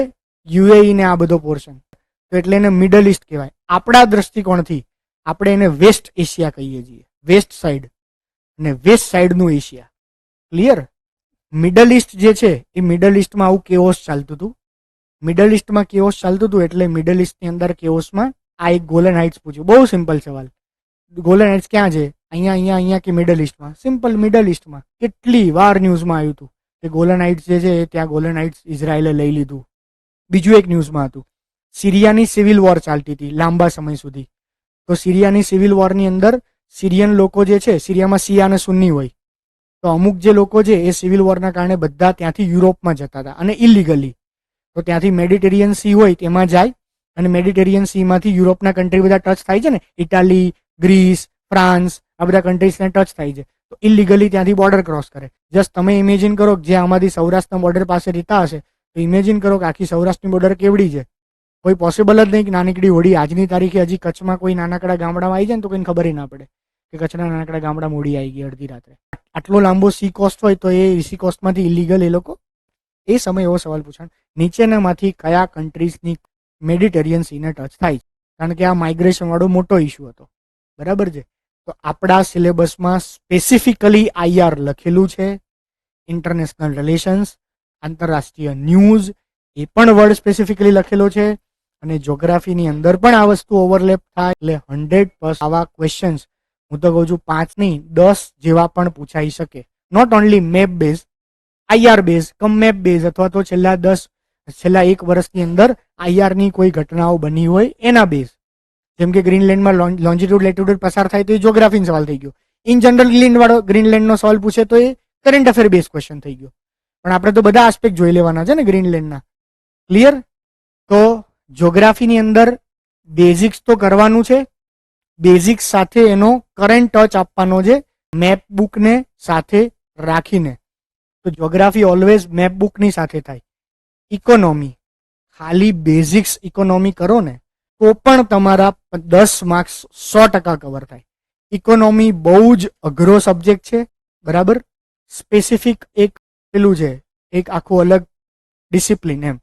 યુએઈ ને આ બધો પોર્શન, તો એટલે એને મિડલ ઈસ્ટ કહેવાય. આપણા દ્રષ્ટિકોણથી આપણે એને વેસ્ટ એશિયા કહીએ છીએ, વેસ્ટ સાઈડ, અને વેસ્ટ સાઈડનું એશિયા. ક્લિયર? મિડલ ઈસ્ટ જે છે એ મિડલ ઈસ્ટમાં આવું કેઓસ ચાલતું હતું. મિડલ ઈસ્ટમાં કેઓસ ચાલતું હતું એટલે મિડલ ઈસ્ટની અંદર કેઓસમાં આ એક ગોલન હાઇટ્સ પૂછ્યું. બહુ સિમ્પલ સવાલ. ગોલન હાઇટ્સ ક્યાં છે? અહીંયા કે મિડલ ઈસ્ટમાં? સિમ્પલ, મિડલ ઈસ્ટમાં. કેટલી વાર ન્યૂઝમાં આવ્યું હતું કે ગોલન હાઇટ્સ જે છે ત્યાં ગોલન હાઇટ્સ ઇઝરાયલે લઈ લીધું. બીજું એક ન્યૂઝમાં હતું, સિરિયાની સિવિલ વોર ચાલતી હતી લાંબા સમય સુધી. તો સિરિયાની સિવિલ વોરની અંદર સિરિયન લોકો જે છે, સિરિયામાં શિયા અને સુન્ની હોય, તો અમુક જે લોકો છે એ સિવિલ વોરના કારણે બધા ત્યાંથી યુરોપમાં જતા હતા અને ઇલીગલી. તો ત્યાંથી મેડિટેરિયન સી હોય તેમાં જાય અને મેડિટેરિયન સીમાંથી યુરોપના કન્ટ્રી બધા ટચ થાય છે ને, ઇટાલી, ગ્રીસ, ફ્રાન્સ, આ બધા કન્ટ્રીઝને ટચ થાય છે. તો ઇલીગલી ત્યાંથી બોર્ડર ક્રોસ કરે. જસ્ટ તમે ઇમેજિન કરો કે જે આમાંથી સૌરાષ્ટ્રના બોર્ડર પાસે રહેતા હશે તો ઇમેજિન કરો કે આખી સૌરાષ્ટ્રની બોર્ડર કેવડી છે. કોઈ પોસિબલ જ નહીં કે નાનકડી હોડી આજની તારીખે હજી કચ્છમાં કોઈ નાનકડા ગામડામાં આવી જાય ને તો કોઈને ખબર ના પડે કે કચ્છના નાનકડા ગામડામાં હોડી આવી ગઈ અડધી રાત્રે. આટલો લાંબો સી કોસ્ટ હોય તો એ સી કોસ્ટમાંથી ઇલીગલ એ લોકો. એ સમય એવો સવાલ પૂછાણ, નીચેનામાંથી કયા કન્ટ્રીઝની મેડિટેરિયન સીને ટચ થાય? કારણ કે આ માઇગ્રેશન વાળો મોટો ઇસ્યુ હતો, બરાબર છે. તો આપણા સિલેબસમાં સ્પેસિફિકલી આઈઆર લખેલું છે. ઇન્ટરનેશનલ રિલેશન્સ, આંતરરાષ્ટ્રીય ન્યૂઝ એ પણ વર્ડ સ્પેસિફિકલી લખેલો છે. અને જ્યોગ્રાફીની અંદર પણ આ વસ્તુ ઓવરલેપ થાય એટલે 100% આવા ક્વેશ્ચન્સ હું તો કહું છું 5 નહીં 10 જેવા પણ પૂછાઈ શકે. Not only map base, IR base cum map base, અથવા તો છેલ્લા 1 વર્ષની અંદર આઈઆર ની કોઈ ઘટનાઓ બની હોય એના બેઝ. જેમ કે ગ્રીનલેન્ડમાં લોન્જિટ્યુડ લેટિટ્યુડ પસાર થાય તો એ જ્યોગ્રાફીનો સવાલ થઈ ગયો. ઇન જનરલ ગ્રીનલેન્ડનો સવાલ પૂછે તો એ કરંટ અફેર બેઝ ક્વેશ્ચન થઈ ગયો. પણ આપણે તો બધા આસ્પેક્ટ જોઈ લેવાના છે ને ગ્રીનલેન્ડના. ક્લિયર? તો જ્યોગ્રાફીની અંદર બેઝિક્સ તો કરવાનું છે, બેઝિક્સ સાથે એનો કરંટ ટચ આપવાનો છે મેપ બુકને સાથે રાખીને. તો જ્યોગ્રાફી ઓલવેઝ મેપ બુકની સાથે થાય. ઇકોનોમી ખાલી બેઝિક્સ ઇકોનોમી કરો ને તો પણ તમારા 10 માર્ક્સ 100% કવર થાય. ઇકોનોમી બહુ જ અઘરો સબ્જેક્ટ છે, બરાબર. સ્પેસિફિક એક પેલું છે, એક આખું અલગ ડિસિપ્લિન એમ.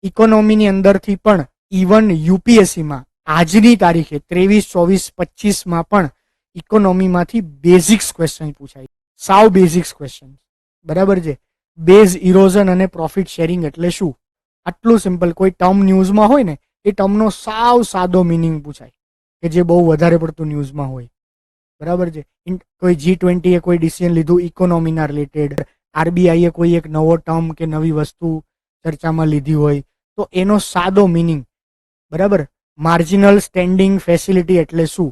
ઇકોનોમીની અંદરથી પણ ઇવન યુપીએસસીમાં આજની તારીખે 23, 24, 25માં પણ ઇકોનોમીમાંથી બેઝિક્સ ક્વેશ્ચન પૂછાય. સાવ બેઝિક્સ ક્વેશ્ચન, બરાબર છે. બેઝ ઇરોઝન અને પ્રોફિટ શેરિંગ એટલે શું? આટલું સિમ્પલ. કોઈ ટર્મ ન્યૂઝમાં હોય ને એ ટર્મનો સાવ સાદો મિનિંગ પૂછાય કે જે બહુ વધારે પડતું ન્યૂઝમાં હોય, બરાબર છે. કોઈ G20 કોઈ ડિસિઝન લીધું ઇકોનોમીના રિલેટેડ, આરબીઆઈએ કોઈ એક નવો ટર્મ કે નવી વસ્તુ ચર્ચામાં લીધી હોય તો એનો સાદો મિનિંગ, બરાબર. માર્જિનલ સ્ટેન્ડિંગ ફેસિલિટી એટલે શું?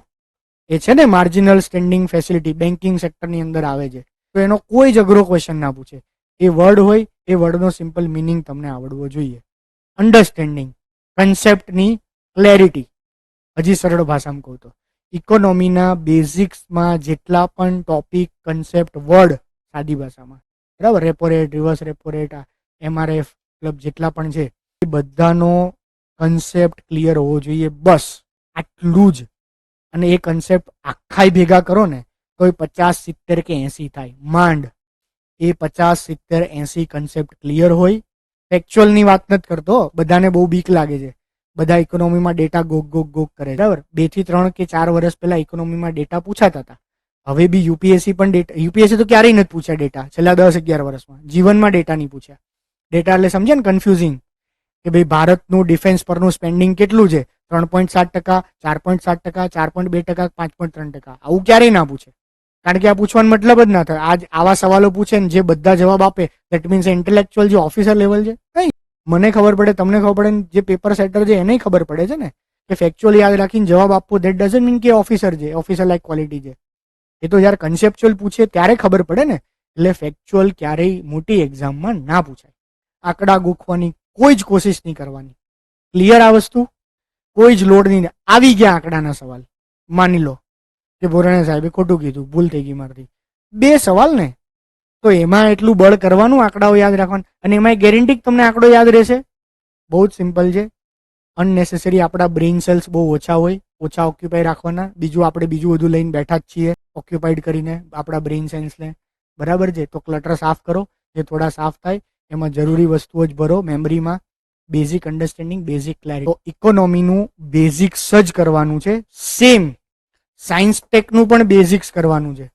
એ છે ને માર્જિનલ સ્ટેન્ડિંગ ફેસિલિટી, બેન્કિંગ સેક્ટરની અંદર આવે છે. તો એનો કોઈ જ અઘરો ક્વેશ્ચન ના પૂછે. એ વર્ડ હોય, એ વર્ડનો સિમ્પલ મિનિંગ તમને આવડવો જોઈએ. અન્ડરસ્ટેન્ડિંગ, કન્સેપ્ટની ક્લેરિટી. હજી સરળ ભાષામાં કહું તો ઇકોનોમીના બેઝિક્સમાં જેટલા પણ ટોપિક, કન્સેપ્ટ, વર્ડ સાદી ભાષામાં, બરાબર, repo rate, reverse repo rate, MRF club જેટલા પણ છે એ બધાનો કન્સેપ્ટ ક્લિયર હોવો જોઈએ. બસ આટલું જ. અને એ કન્સેપ્ટ આખાય ભેગા કરો ને તો એ 50, 70 કે 80 થાય માંડ. એ 50, 70, 80 કન્સેપ્ટ ક્લિયર હોય. ફેક્ચ્યુઅલની વાત નથી કરતો, બધાને બહુ બીક લાગે છે. બધા ઇકોનોમીમાં ડેટા ગોગ કરે, બરાબર. 2 થી 3 કે 4 વર્ષ પહેલા ઇકોનોમીમાં ડેટા પૂછાતા હતા. હવે બી યુપીએસસી પણ ડેટા, યુપીએસસી તો ક્યારેય નથી પૂછ્યા ડેટા છેલ્લા 10-11 વર્ષમાં, જીવનમાં ડેટા નહીં પૂછ્યા. ડેટા એટલે સમજે ને, કન્ફ્યુઝિંગ કે ભાઈ ભારતનું ડિફેન્સ પરનું સ્પેન્ડિંગ કેટલું છે, 3.7%, 4.7%, 4.2%, 5.3%. આવું ક્યારેય ના પૂછે, કારણ કે આ પૂછવાનો મતલબ જ ના થાય. આજ આવા સવાલો પૂછે ને જે બધા જવાબ આપે, દેટ મીન્સ ઇન્ટેલેક્ચ્યુઅલ જે ઓફિસર લેવલ છે. કઈ મને ખબર પડે, તમને ખબર પડે, જે પેપર સેટર છે એને ખબર પડે છે ને કે ફેક્ચ્યુઅલ યાદ રાખીને જવાબ આપવો, દેટ ડઝન્ટ મીન કે ઓફિસર છે, ઓફિસર લાઈક ક્વોલિટી છે. એ તો જ્યારે કન્સેપ્ચ્યુઅલ પૂછે ત્યારે ખબર પડે ને. એટલે ફેક્ચ્યુઅલ ક્યારેય મોટી એક્ઝામમાં ના પૂછાય. આંકડા ગોખવાની કોઈ જ કોશિશ નહીં કરવાની. ક્લિયર આ વસ્તુ? કોઈ જ લોડ નહીં. આવી ગયા આંકડાના સવાલ, માની લો કે બોરાણા સાહેબે ખોટું કીધું, ભૂલ થઈ ગઈ મારથી, 2 સવાલ ને, તો એમાં એટલું બળ કરવાનું આંકડાઓ યાદ રાખવાનું, અને એમાં ગેરંટી તમને આંકડો યાદ રહેશે? બહુ જ સિમ્પલ છે. અનનેસેસરી આપણા બ્રેઇન સેલ્સ બહુ ઓછા હોય, ઓછા ઓક્યુપાય રાખવાના. બીજું આપણે બીજું બધું લઈને બેઠા જ છીએ ઓક્યુપાઈડ કરીને આપણા બ્રેઇન સેલ્સને, બરાબર છે. તો ક્લટર સાફ કરો, જે થોડા સાફ થાય એમાં જરૂરી વસ્તુઓ જ ભરો મેમરીમાં. Basic understanding, basic clarity. તો ઇકોનોમીનું બેઝિક્સ જ કરવાનું છે. સેમ સાયન્સ ટેકનું પણ બેઝિક્સ કરવાનું છે.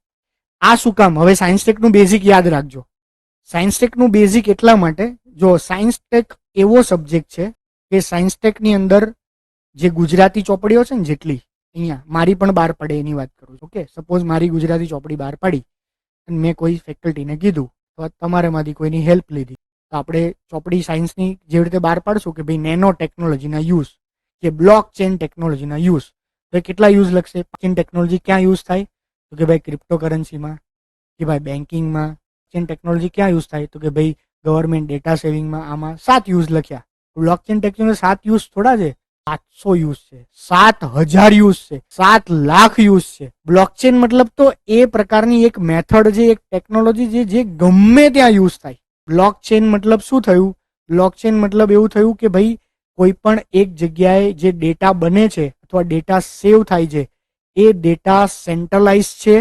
આ શું કામ? હવે સાયન્સ ટેકનું બેઝિક યાદ રાખજો. સાયન્સ ટેકનું બેઝિક એટલા માટે, જો સાયન્સ ટેક એવો સબ્જેક્ટ છે કે સાયન્સ ટેકની અંદર જે ગુજરાતી ચોપડીઓ છે ને, જેટલી અહીંયા મારી પણ બહાર પડે એની વાત કરું છું. ઓકે, સપોઝ મારી ગુજરાતી ચોપડી બહાર પડી અને મેં કોઈ ફેકલ્ટીને કીધું, તો તમારામાંથી કોઈની હેલ્પ લીધી, તો આપણે ચોપડી સાયન્સની જેવી રીતે બહાર પાડશું કે ભાઈ નેનો ટેકનોલોજીના યુઝ કે બ્લોક ચેન ટેકનોલોજીના યુઝ, તો કેટલા યુઝ લખશે? ચેન ટેકનોલોજી ક્યાં યુઝ થાય? તો કે ભાઈ ક્રિપ્ટો કરન્સીમાં, કે ભાઈ બેન્કિંગમાં. ચેન ટેકનોલોજી ક્યાં યુઝ થાય? તો કે ભાઈ ગવર્મેન્ટ ડેટા સેવિંગમાં. આમાં 7 યુઝ લખ્યા. બ્લોક ચેન ટેકનોલોજી 7 યુઝ થોડા છે, 700 યુઝ છે, 7000 યુઝ છે, 7 લાખ યુઝ છે. બ્લોકચેન મતલબ તો એ પ્રકારની એક મેથડ છે, એક ટેકનોલોજી છે જે ગમે ત્યાં યુઝ થાય. બ્લોકચેન મતલબ શું થયું? બ્લોકચેન મતલબ એવું થયું કે ભાઈ કોઈ પણ એક જગ્યાએ જે ડેટા બને છે અથવા ડેટા સેવ થાય છે, એ ડેટા સેન્ટ્રલાઇઝ છે.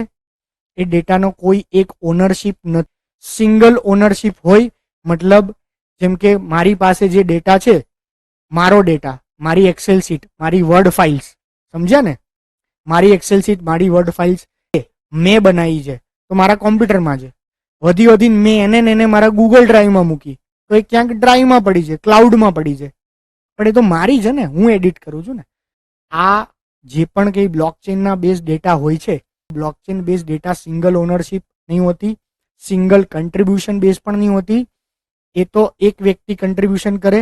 એ ડેટાનો કોઈ એક ઓનરશિપ નથી, સિંગલ ઓનરશિપ હોય. મતલબ જેમ કે મારી પાસે જે ડેટા છે, મારો ડેટા, મારી એક્સેલ શીટ, મારી વર્ડ ફાઇલ્સ, સમજ્યા ને? મારી એક્સેલ શીટ, મારી વર્ડ ફાઇલ્સ મેં બનાવી છે તો મારા કોમ્પ્યુટરમાં છે. વધીને મેં એને મારા ગૂગલ ડ્રાઈવમાં મૂકી તો એ ક્યાંક ડ્રાઈવમાં પડી છે, ક્લાઉડમાં પડી છે, પણ એ તો મારી છે ને, હું એડિટ કરું છું ને. આ જે પણ કંઈ બ્લોકચેનના બેઝ ડેટા હોય છે, blockchain base data single ownership નહીં હોતી, સિંગલ કન્ટ્રીબ્યુશન બેઝ પણ નહીં હોતી. એ તો એક વ્યક્તિ કન્ટ્રીબ્યુશન કરે,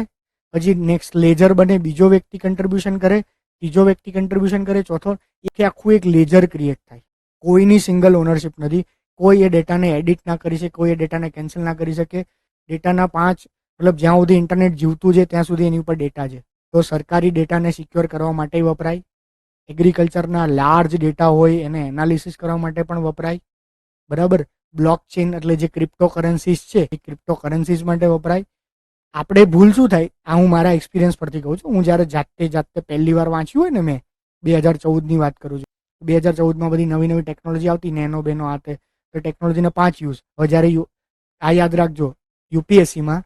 પછી નેક્સ્ટ લેજર બને, બીજો વ્યક્તિ કન્ટ્રીબ્યુશન કરે, ત્રીજો વ્યક્તિ કન્ટ્રીબ્યુશન કરે, ચોથો, એ આખું એક લેજર ક્રિએટ થાય. કોઈની સિંગલ ઓનરશિપ નથી. કોઈ એ ડેટાને એડિટ ના કરી શકે, કોઈ એ ડેટાને કેન્સલ ના કરી શકે. ડેટાના 5 મતલબ જ્યાં સુધી ઇન્ટરનેટ જીવતું છે ત્યાં સુધી એની ઉપર ડેટા છે. તો સરકારી ડેટાને સિક્યોર કરવા માટે વપરાય, એગ્રીકલ્ચરના લાર્જ ડેટા હોય એને એનાલિસિસ કરવા માટે પણ વપરાય, બરાબર. બ્લોકચેન એટલે જે ક્રિપ્ટો કરન્સીસ છે એ ક્રિપ્ટો કરન્સીસ માટે વપરાય. આપણે ભૂલ શું થાય, આ હું મારા એક્સપિરિયન્સ પરથી કહું છું. હું જ્યારે જાતે પહેલી વાર વાંચ્યું હોય ને, મેં 2014ની વાત કરું છું. 2014માં બધી નવી ટેકનોલોજી આવતી, નેનો બેનો આ તે, તો ટેકનોલોજીના 5 યુઝ. હવે જ્યારે આ યાદ રાખજો, યુપીએસસીમાં,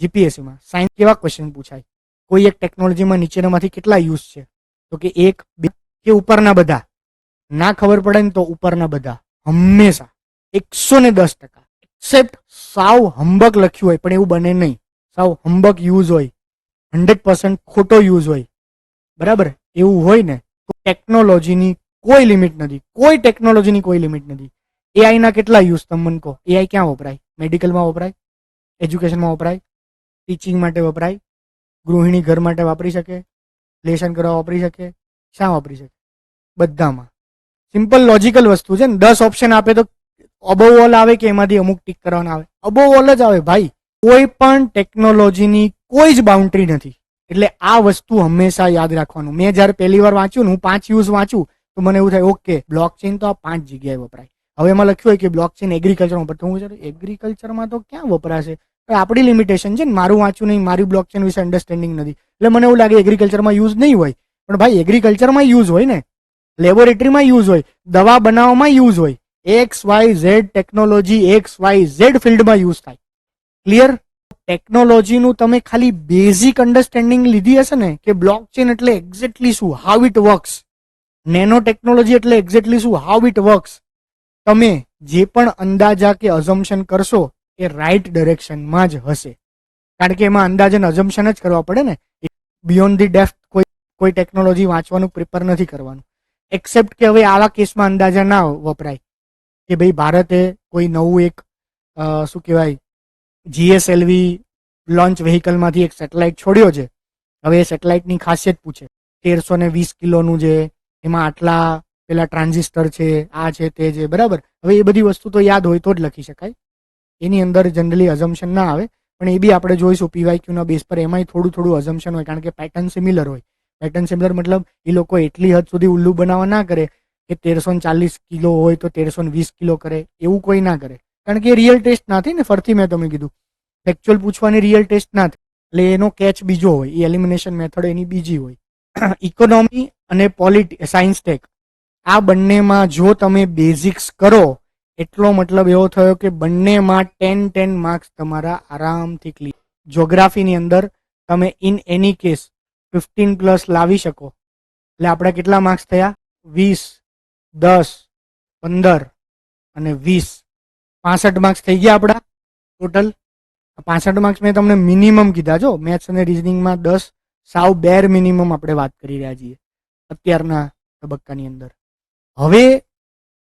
જીપીએસસીમાં સાયન્સ કેવા ક્વેશ્ચન પૂછાય? કોઈ એક ટેકનોલોજીમાં નીચેનામાંથી કેટલા યુઝ છે? તો કે 1, 2 કે ઉપરના બધા. ના ખબર પડે ને તો ઉપરના બધા હંમેશા 110%. એક્સેપ્ટ સાવ હંબક લખ્યું હોય પણ એવું બને નહીં. સાવ હંબક યુઝ હોય, 100% ખોટો યુઝ હોય, બરાબર, એવું હોય ને તો ટેકનોલોજીની કોઈ લિમિટ નથી, કોઈ ટેકનોલોજીની કોઈ લિમિટ નથી. એઆઈ ના કેટલા યુઝ તમે મને કહો. એઆઈ ક્યાં વપરાય? મેડિકલમાં વપરાય, એજ્યુકેશનમાં વપરાય, ટીચિંગ માટે વપરાય, ગૃહિણી ઘર માટે વાપરી શકે, લેશન કરવા વાપરી શકે, શા વાપરી શકે? બધામાં. સિમ્પલ લોજિકલ વસ્તુ છે ને. 10 ઓપ્શન આપે તો અબોવ ઓલ આવે કે એમાંથી અમુક ટીક કરવાના આવે? અબોવ ઓલ જ આવે ભાઈ. કોઈ પણ ટેકનોલોજીની કોઈ જ બાઉન્ડ્રી નથી. એટલે આ વસ્તુ હંમેશા યાદ રાખવાનું. મેં જ્યારે પહેલી વાર વાંચ્યું ને, હું 5 યુઝ વાંચું તો મને એવું થાય ઓકે બ્લોક ચેઇન તો આ 5 જગ્યાએ વપરાય. હવે એમાં લખ્યું હોય કે બ્લોક ચેઇન એગ્રીકલ્ચરમાં વપરાય, તો હું વિચારું એગ્રીકલ્ચરમાં તો ક્યાં વપરાશે? આપણી લિમિટેશન છે ને, મારું વાંચ્યું નહીં, મારી બ્લોક ચેઇન વિશે અન્ડરસ્ટેન્ડિંગ નથી, એટલે મને એવું લાગે એગ્રીકલ્ચરમાં યુઝ નહીં હોય. પણ ભાઈ એગ્રીકલ્ચરમાં યુઝ હોય ને, લેબોરેટરીમાં યુઝ હોય, દવા બનાવવામાં યુઝ હોય, XYZ ટેકનોલોજી XYZ ફિલ્ડમાં યુઝ થાય. ક્લિયર? ટેકનોલોજીનું તમે ખાલી બેઝિક અન્ડરસ્ટેન્ડિંગ લીધી હશે ને કે બ્લોકચેન એટલે એક્ઝેક્ટલી શું, how it works, nano technology એટલે એક્ઝેક્ટલી શું, હાઉ ઇટ વર્ક્સ, તમે જે પણ અંદાજા કે અઝમ્પશન કરશો એ રાઈટ ડિરેક્શનમાં જ હશે. કારણ કે એમાં અંદાજન અઝમ્પશન જ કરવા પડે ને. બિયોન્ડ ધી ડેપ્થ કોઈ ટેકનોલોજી વાંચવાનું પ્રિપેર નથી કરવાનું. એક્સેપ્ટ કે હવે આવા કેસમાં અંદાજા ના વપરાય કે ભાઈ ભારતે કોઈ નવું એક શું કહેવાય GSLV લોન્ચ વ્હીકલમાંથી એક સેટેલાઇટ છોડ્યો છે. હવે એ સેટેલાઇટની ખાસિયત પૂછે, 1320 કિલોનું છે, એમાં આટલા પેલા ટ્રાન્ઝિસ્ટર છે, આ છે તે છે, બરાબર. હવે એ બધી વસ્તુ તો યાદ હોય તો જ લખી શકાય, એની અંદર જનરલી અઝમ્પશન ના આવે. પણ એ બી આપણે જોઈશું PYQ ના બેઝ પર. એમાંય થોડું થોડું અઝમ્પશન હોય કારણ કે પેટર્ન સિમિલર હોય. પેટર્ન સિમિલર મતલબ એ લોકો એટલી હદ સુધી ઉલ્લુ બનાવવા ના કરે કે 1340 કિલો હોય તો 1320 કિલો કરે, એવું કોઈ ના કરે. કારણ કે એ રિયલ ટેસ્ટ ના થઈ ને. ફરથી મેં તમને કીધું ફેક્ચ્યુઅલ પૂછવાની રિયલ ટેસ્ટ ના થાય, એટલે એનો કેચ બીજો હોય, એ એલિમિનેશન મેથડ એની બીજી હોય. ઇકોનોમી અને સાયન્સ ટેક આ બંનેમાં જો તમે બેઝિક્સ કરો એટલો મતલબ એવો થયો કે બંનેમાં 10 માર્ક્સ તમારા આરામથી ક્લિયર. જ્યોગ્રાફીની અંદર તમે ઇન એની કેસ 15+ લાવી શકો, એટલે આપણા કેટલા માર્ક્સ થયા? 20, 10, 15 અને 20, 65 માર્ક્સ થઈ ગયા આપણા ટોટલ. 65 માર્ક્સ મેં તમને મિનિમમ કીધા. જો મેથ્સ અને રીઝનિંગમાં 10 સાવ બેર મિનિમમ આપણે વાત કરી રહ્યા છીએ અત્યારના તબક્કાની અંદર. હવે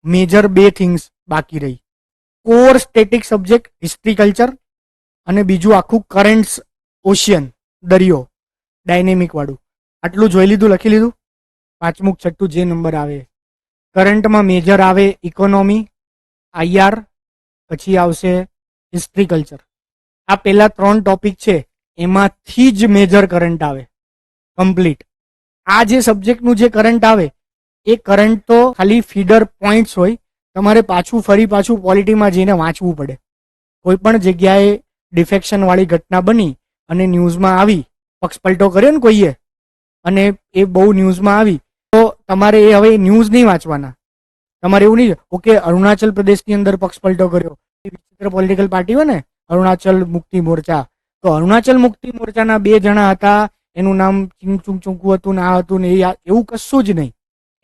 મેજર 2 થિંગ્સ બાકી રહી. Core static subject history culture અને બીજું આખું કરંટ્સ ઓશિયન દરિયો ડાયનેમિક વાળું. આટલું જોઈ લીધું, લખી લીધું. 5મું 6ઠું જે નંબર આવે. કરંટમાં મેજર આવે ઇકોનોમી, IR, પછી આવશે હિસ્ટ્રી કલ્ચર. આ પેલા 3 ટોપિક છે એમાંથી જ મેજર કરંટ આવે કમ્પ્લીટ. આ જે સબ્જેક્ટનું જે કરંટ આવે એ કરંટ તો ખાલી ફીડર પોઈન્ટ્સ હોય. તમારે પાછું પોલિટીમાં જઈને વાંચવું પડે. કોઈ પણ જગ્યાએ ડિફેક્શન વાળી ઘટના બની અને ન્યૂઝમાં આવી, પક્ષપલટો કર્યો ને કોઈએ અને એ બહુ ન્યૂઝમાં આવી, તો તમારે એ હવે ન્યૂઝ નહીં વાંચવાના. તમારે એવું નહીં ઓકે અરુણાચલ પ્રદેશની અંદર પક્ષપલટો કર્યો, વિચિત્ર પોલિટિકલ પાર્ટી હોય ને અરુણાચલ મુક્તિ મોરચા, તો અરુણાચલ મુક્તિ મોરચાના 2 જણા હતા, એનું નામ ચુંકુ હતું ને આ હતું ને એવું કશું જ નહીં.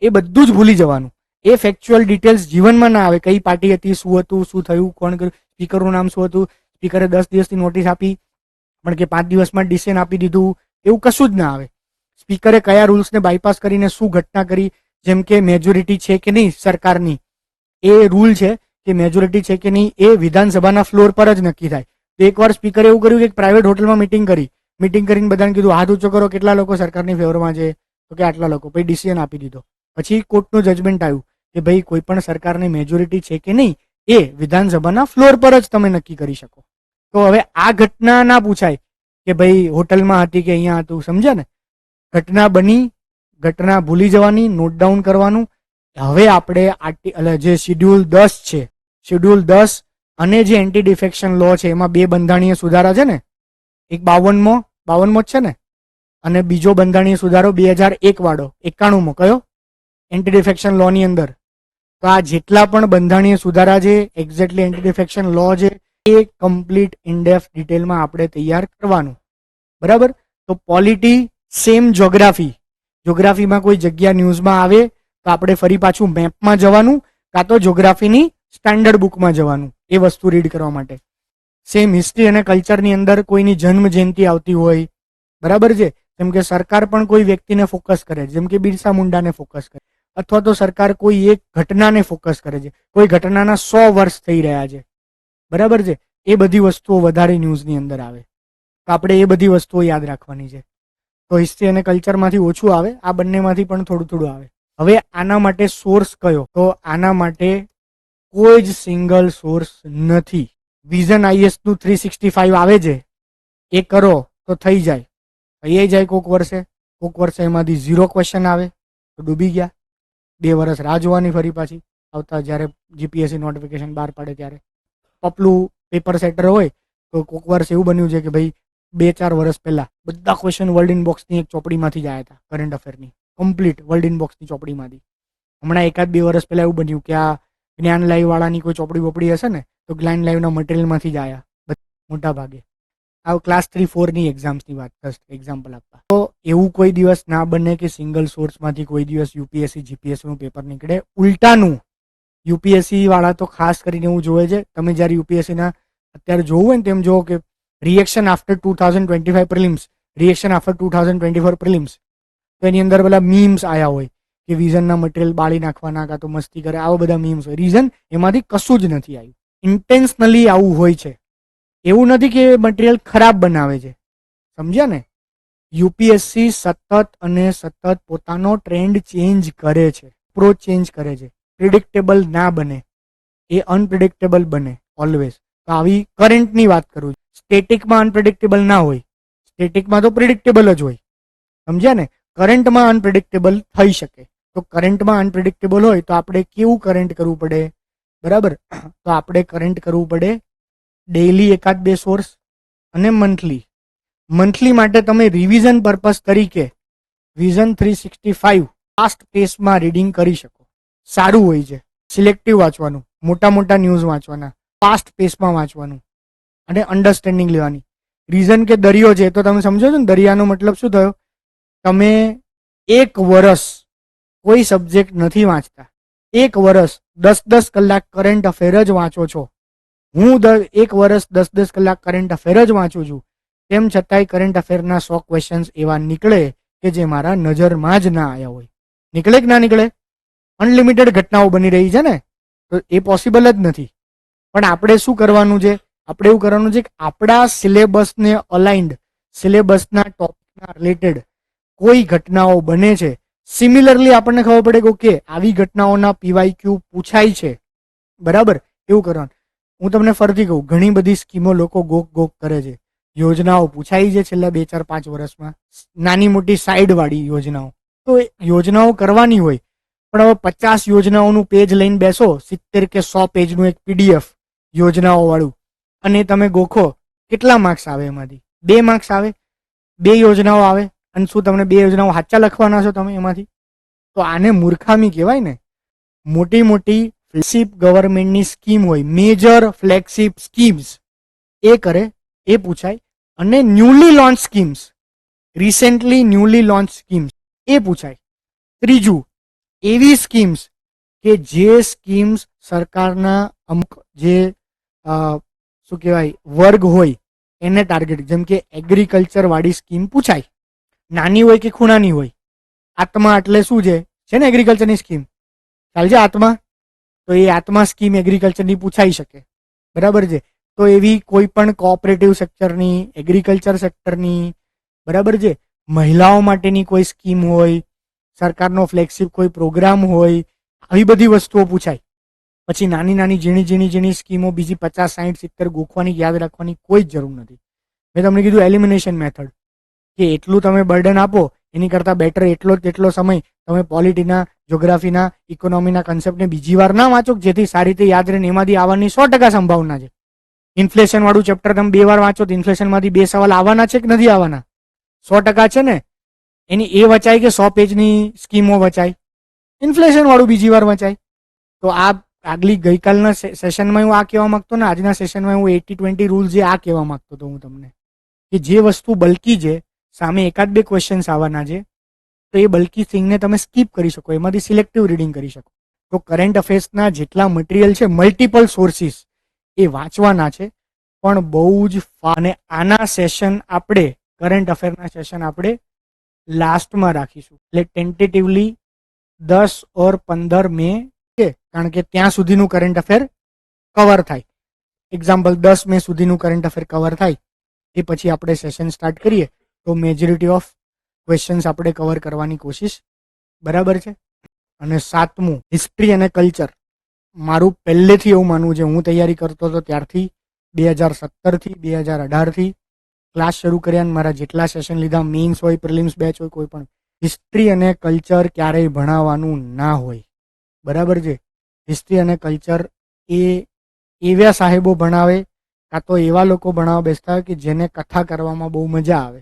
એ બધું જ ભૂલી જવાનું. એ ફેક્ચ્યુઅલ ડિટેલ્સ જીવનમાં ના આવે. કઈ પાર્ટી હતી, શું હતું, શું થયું, કોણ કર્યું, સ્પીકરનું નામ શું હતું, સ્પીકરે 10 દિવસની નોટિસ આપી પણ કે 5 દિવસમાં ડિસિઝન આપી દીધું, એવું કશું જ ના આવે. સ્પીકરે કયા રૂલ્સને બાયપાસ કરીને શું ઘટના કરી, જેમ કે મેજોરિટી છે કે નહીં સરકારની, એ રૂલ છે કે મેજોરિટી છે કે નહીં એ વિધાનસભાના ફ્લોર પર જ નક્કી થાય. તો એકવાર સ્પીકરે એવું કર્યું કે પ્રાઇવેટ હોટલમાં મિટિંગ કરીને બધાને કીધું હાથ ઊંચો કરો, કેટલા લોકો સરકારની ફેવરમાં છે, તો કે આટલા લોકો. પછી ડિસિઝન આપી દીધો. પછી કોર્ટનું જજમેન્ટ આવ્યું કે ભાઈ કોઈ પણ સરકારની મેજોરિટી છે કે નહીં એ વિધાનસભાના ફ્લોર પર જ તમે નક્કી કરી શકો. તો હવે આ ઘટના ના પૂછાય કે ભાઈ હોટલમાં હતી કે અહીંયા હતું, સમજ્યા ને? ઘટના બની, ઘટના ભૂલી જવાની, નોટ ડાઉન કરવાનું. હવે આપણે જે શેડ્યુલ 10 છે, શેડ્યુલ 10 અને જે એન્ટી ડિફેક્શન લો છે એમાં 2 બંધારણીય સુધારા છે ને, એક 52મો જ છે ને, અને બીજો બંધારણીય સુધારો 2001 વાળો 91મો કયો એન્ટી ડિફેક્શન લો ની અંદર. તો આ જેટલા પણ બંધારણીય સુધારા છે, એક્ઝેક્ટલી એન્ટી ડિફેક્શન લો છે, એ કમ્પ્લીટ ઇનડેપ્થ ડિટેલમાં આપણે તૈયાર કરવાનું. બરાબર? તો પોલિટી સેમ જ્યોગ્રાફીમાં કોઈ જગ્યા ન્યૂઝમાં આવે તો આપણે ફરી પાછું મેપમાં જવાનું કાં તો જ્યોગ્રાફીની સ્ટાન્ડર્ડ બુકમાં જવાનું એ વસ્તુ રીડ કરવા માટે. સેમ હિસ્ટ્રી અને કલ્ચરની અંદર કોઈની જન્મ જયંતિ આવતી હોય, બરાબર છે, જેમ કે સરકાર પણ કોઈ વ્યક્તિને ફોકસ કરે છે, જેમ કે બિરસા મુંડાને ફોકસ કરે, અથવા તો સરકાર કોઈ એક ઘટનાને ફોકસ કરે છે, કોઈ ઘટનાના 100 વર્ષ થઈ રહ્યા છે, બરાબર છે, એ બધી વસ્તુઓ વધારે ન્યૂઝની અંદર આવે. તો આપણે એ બધી વસ્તુઓ યાદ રાખવાની છે. તો હિસ્ટ્રી અને કલ્ચરમાંથી ઓછું આવે, આ બંનેમાંથી પણ થોડું થોડું આવે. હવે આના માટે સોર્સ કયો? તો આના માટે કોઈ જ સિંગલ સોર્સ નથી. વિઝન આઈએસ નું 365 આવે છે, એ કરો તો થઈ જાય, થઈ જાય કોક વર્ષે એમાંથી 0 ક્વેશ્ચન આવે તો ડૂબી ગયા. 2 વર્ષ રાહ જોવાની ફરી પાછી આવતા, જ્યારે જીપીએસસી નોટિફિકેશન બહાર પાડે ત્યારે. પપલું પેપર સેટર હોય તો કોક વર્ષ એવું બન્યું છે કે ભાઈ 2-4 વર્ષ પહેલા બધા ક્વેશ્ચન વર્લ્ડ ઇનબોક્સની એક ચોપડીમાંથી જ આવ્યા હતા, કરંટ અફેરની કમ્પ્લીટ વર્લ્ડ ઇનબોક્સની ચોપડીમાંથી. હમણાં 1-2 વર્ષ પહેલા એવું બન્યું કે આ જ્ઞાન લાઈવ વાળાની કોઈ ચોપડી વોપડી હશે ને, તો જ્ઞાન લાઈવના મટીરિયલમાંથી જ આવ્યા મોટા ભાગે. આ ક્લાસ 3-4 ની એક્ઝામ્સની વાત, જસ્ટ એક્ઝામ્પલ આપવા. તો એવું કોઈ દિવસ ના બને કે સિંગલ સોર્સમાંથી કોઈ દિવસ યુપીએસસી જીપીએસસી નું પેપર નીકળે. ઉલટાનું યુપીએસસી વાળા તો ખાસ કરીને એવું જોવે છે, તમે જ્યારે યુપીએસસી ના અત્યારે જોવું હોય ને તેમ જોવો કે reaction after 2025 prelims, reaction after 2024 prelims, તો એની અંદર પેલા મીમ્સ આયા હોય કે વિઝનના મટીરિયલ બાળી નાખવાના, કાં તો મસ્તી કરે, આવા બધા મીમ્સ હોય. રીઝન એમાંથી કશું જ નથી આવ્યું. ઇન્ટેન્શનલી આવું હોય છે, એવું નથી કે મટીરિયલ ખરાબ બનાવે છે, સમજ્યા ને? યુપીએસસી સતત પોતાનો ટ્રેન્ડ ચેન્જ કરે છે, અપ્રોચ ચેન્જ કરે છે. પ્રિડિક્ટેબલ ના બને, એ અનપ્રિડિક્ટેબલ બને ઓલવેઝ. તો આવી કરંટની વાત કરું, સ્ટેટિકમાં અનપ્રિડિક્ટેબલ ના હોય, સ્ટેટિકમાં તો પ્રિડિક્ટેબલ જ હોય, સમજ્યા ને? કરંટમાં અનપ્રિડિક્ટેબલ થઈ શકે. તો કરંટમાં અનપ્રિડિક્ટેબલ હોય તો આપણે કેવું કરંટ કરવું પડે? બરાબર, તો આપણે કરંટ કરવું પડે ડેઈલી 1-2 સોર્સ અને મંથલી માટે તમે રિવિઝન પર્પસ તરીકે વિઝન 365 ફાસ્ટ પેસમાં રીડિંગ કરી શકો. સારું હોય છે. સિલેક્ટિવ વાંચવાનું, મોટા ન્યૂઝ વાંચવાના, ફાસ્ટ પેસમાં વાંચવાનું અને અન્ડરસ્ટેન્ડિંગ લેવાની. રીઝન કે દરિયો છે, તો તમે સમજો છો ને દરિયાનો મતલબ શું થયો? તમે 1 વર્ષ કોઈ સબ્જેક્ટ નથી વાંચતા, 1 વર્ષ 10-10 કલાક કરંટ અફેર જ વાંચો છો. હું 1 વર્ષ 10-10 કલાક કરંટ અફેર જ વાંચું છું, તેમ છતાંય કરંટ અફેરના 100 ક્વેશ્ચન્સ એવા નીકળે કે જે મારા નજરમાં જ ના આવ્યા હોય. નીકળે કે ના નીકળે? અનલિમિટેડ ઘટનાઓ બની રહી છે ને, તો એ પોસિબલ જ નથી. પણ આપણે શું કરવાનું છે? આપણે એવું કરવાનું છે કે આપણા સિલેબસને અલાઇન્ડ, સિલેબસના ટોપિકના રિલેટેડ કોઈ ઘટનાઓ બને છે, સિમિલરલી આપણને ખબર પડે કે ઓકે આવી ઘટનાઓના પીવાયક્યુ પૂછાય છે, બરાબર, એવું કરવાનું. હું તમને ફરીથી કહું, ઘણી બધી સ્કીમો લોકો ગોક કરે છે, યોજનાઓ પૂછાઈ છે છેલ્લા 2-4-5 વર્ષમાં, નાની મોટી સાઈડ વાળી યોજનાઓ. તો યોજનાઓ કરવાની હોય, પણ હવે 50 યોજનાઓનું પેજ લઈને બેસો, 70 કે 100 પેજનું એક પીડીએફ યોજનાઓ વાળું, અને તમે ગોખો, કેટલા માર્ક્સ આવે એમાંથી? 2 માર્ક્સ આવે. 2 યોજનાઓ આવે, અને શું તમને 2 યોજનાઓ સાચા લખવાના છો તમે એમાંથી? તો આને મૂર્ખામી કહેવાય ને. મોટી ફ્લેગશિપ ગવર્મેન્ટની સ્કીમ હોય, મેજર ફ્લેગશિપ સ્કીમ્સ, એ કરે, એ પૂછાય. અને newly launch schemes, recently newly launch schemes, એ પૂછાય. ત્રીજું, એવી સ્કીમ્સ કે જે સ્કીમ્સ સરકારના અમુક જે શું કહેવાય વર્ગ હોય એને ટાર્ગેટ, જેમ કે એગ્રીકલ્ચર વાળી સ્કીમ પૂછાય, નાની હોય કે ખૂણાની હોય. આત્મા એટલે શું છે ને એગ્રીકલ્ચરની સ્કીમ, ખ્યાલ છે આત્મા? તો એ આત્મા સ્કીમ એગ્રીકલ્ચરની પૂછાઈ શકે, બરાબર છે. તો એવી કોઈ પણ કોઓપરેટિવ સેક્ટરની, એગ્રીકલ્ચર સેક્ટરની, બરાબર છે, મહિલાઓ માટેની કોઈ સ્કીમ હોય, સરકારનો ફ્લેગશિપ કોઈ પ્રોગ્રામ હોય, આવી બધી વસ્તુઓ પૂછાય. પછી નાની ઝીણી સ્કીમો બીજી 50, 60, 70 ગોખવાની, યાદ રાખવાની કોઈ જ જરૂર નથી. મેં તમને કીધું એલિમિનેશન મેથડ, કે એટલું તમે બર્ડન આપો, એની કરતાં બેટર એટલો સમય તમે પોલિટીના, જ્યોગ્રાફીના, ઇકોનોમીના કન્સેપ્ટને બીજી વાર ના વાંચો, જેથી સારી રીતે યાદ રહે. એમાંથી આવવાની 100% સંભાવના છે. ઇન્ફ્લેશન વાળું ચેપ્ટર તમે 2 વાર વાંચો તો ઇન્ફ્લેશનમાંથી 2 સવાલ આવવાના છે કે નથી આવવાના? 100% છે ને. એની એ વચાય કે 100 પેજની સ્કીમો વચાય? ઇન્ફ્લેશન વાળું બીજી વાર વચાય. તો આ આગલી ગઈકાલના સેશનમાં હું આ કહેવા માંગતો ને, આજના સેશનમાં હું 80-20 રૂલ જે આ કહેવા માંગતો હતો હું તમને, કે જે વસ્તુ બલ્કી છે, સામે 1-2 ક્વેશ્ચન્સ આવવાના છે, તો એ બલ્કી થિંગને તમે સ્કીપ કરી શકો, એમાંથી સિલેક્ટિવ રીડિંગ કરી શકો. તો કરંટ અફેર્સના જેટલા મટીરિયલ છે, મલ્ટિપલ સોર્સિસ, એ વાંચવાના છે, પણ બહુ જ. અને આના સેશન આપણે, કરંટ અફેરના સેશન આપણે લાસ્ટમાં રાખીશું. એટલે ટેન્ટેટિવલી 10 ઓર 15 મે છે, કારણ કે ત્યાં સુધીનું કરંટ અફેર કવર થાય. એક્ઝામ્પલ 10 મે સુધીનું કરંટ અફેર કવર થાય, એ પછી આપણે સેશન સ્ટાર્ટ કરીએ તો મેજોરિટી ઓફ ક્વેશ્ચન્સ આપણે કવર કરવાની કોશિશ. બરાબર છે. અને 7મું હિસ્ટ્રી અને કલ્ચર. મારું પહેલેથી એવું માનવું છે, હું તૈયારી કરતો હતો ત્યારથી 2017થી 2018થી ક્લાસ શરૂ કર્યા અને મારા જેટલા સેશન લીધા, મેઇન્સ હોય, પ્રિલિમ્સ બેચ હોય, કોઈ પણ, હિસ્ટ્રી અને કલ્ચર ક્યારેય ભણાવવાનું ના હોય. બરાબર છે. હિસ્ટ્રી અને કલ્ચર એ એવા સાહેબો ભણાવે, કાં તો એવા લોકો ભણાવવા બેસતા હોય કે જેને કથા કરવામાં બહુ મજા આવે.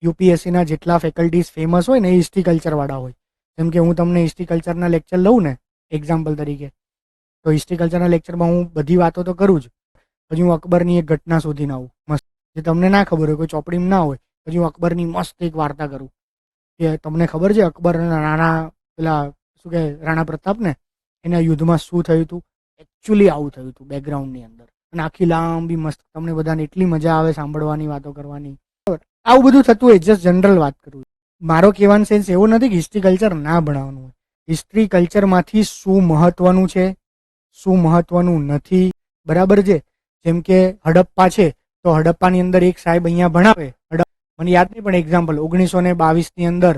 યુપીએસસીના જેટલા ફેકલ્ટીઝ ફેમસ હોય ને એ હિસ્ટ્રી કલ્ચરવાળા હોય. જેમ કે હું તમને હિસ્ટ્રી કલ્ચરના લેક્ચર લઉં ને એક્ઝામ્પલ તરીકે, તો હિસ્ટ્રી કલ્ચરના લેક્ચરમાં હું બધી વાતો તો કરું જ, પછી હું અકબરની એક ઘટના શોધીને આવું મસ્ત, જે તમને ના ખબર હોય, કોઈ ચોપડીમાં ના હોય. પછી હું અકબરની મસ્ત એક વાર્તા કરું કે તમને ખબર છે અકબરના રાણા, પેલા શું કહે, રાણા પ્રતાપને એના યુદ્ધમાં શું થયું હતું, એકચ્યુઅલી આવું થયું હતું બેકગ્રાઉન્ડની અંદર. અને આખી લાંબી મસ્ત, તમને બધાને એટલી મજા આવે સાંભળવાની, વાતો કરવાની. આવું બધું થતું હોય, જસ્ટ જનરલ વાત કરું. મારો કહેવાનો સેન્સ એવો નથી કે હિસ્ટ્રી કલ્ચર ના ભણાવવાનું હોય. હિસ્ટ્રી કલ્ચરમાંથી શું મહત્વનું છે, શું મહત્વનું નથી. બરાબર છે. જેમ કે હડપ્પા છે, તો હડપ્પાની અંદર એક સાહેબ અહીંયા ભણાવે, મને યાદ નહીં પણ એક્ઝામ્પલ 1922ની અંદર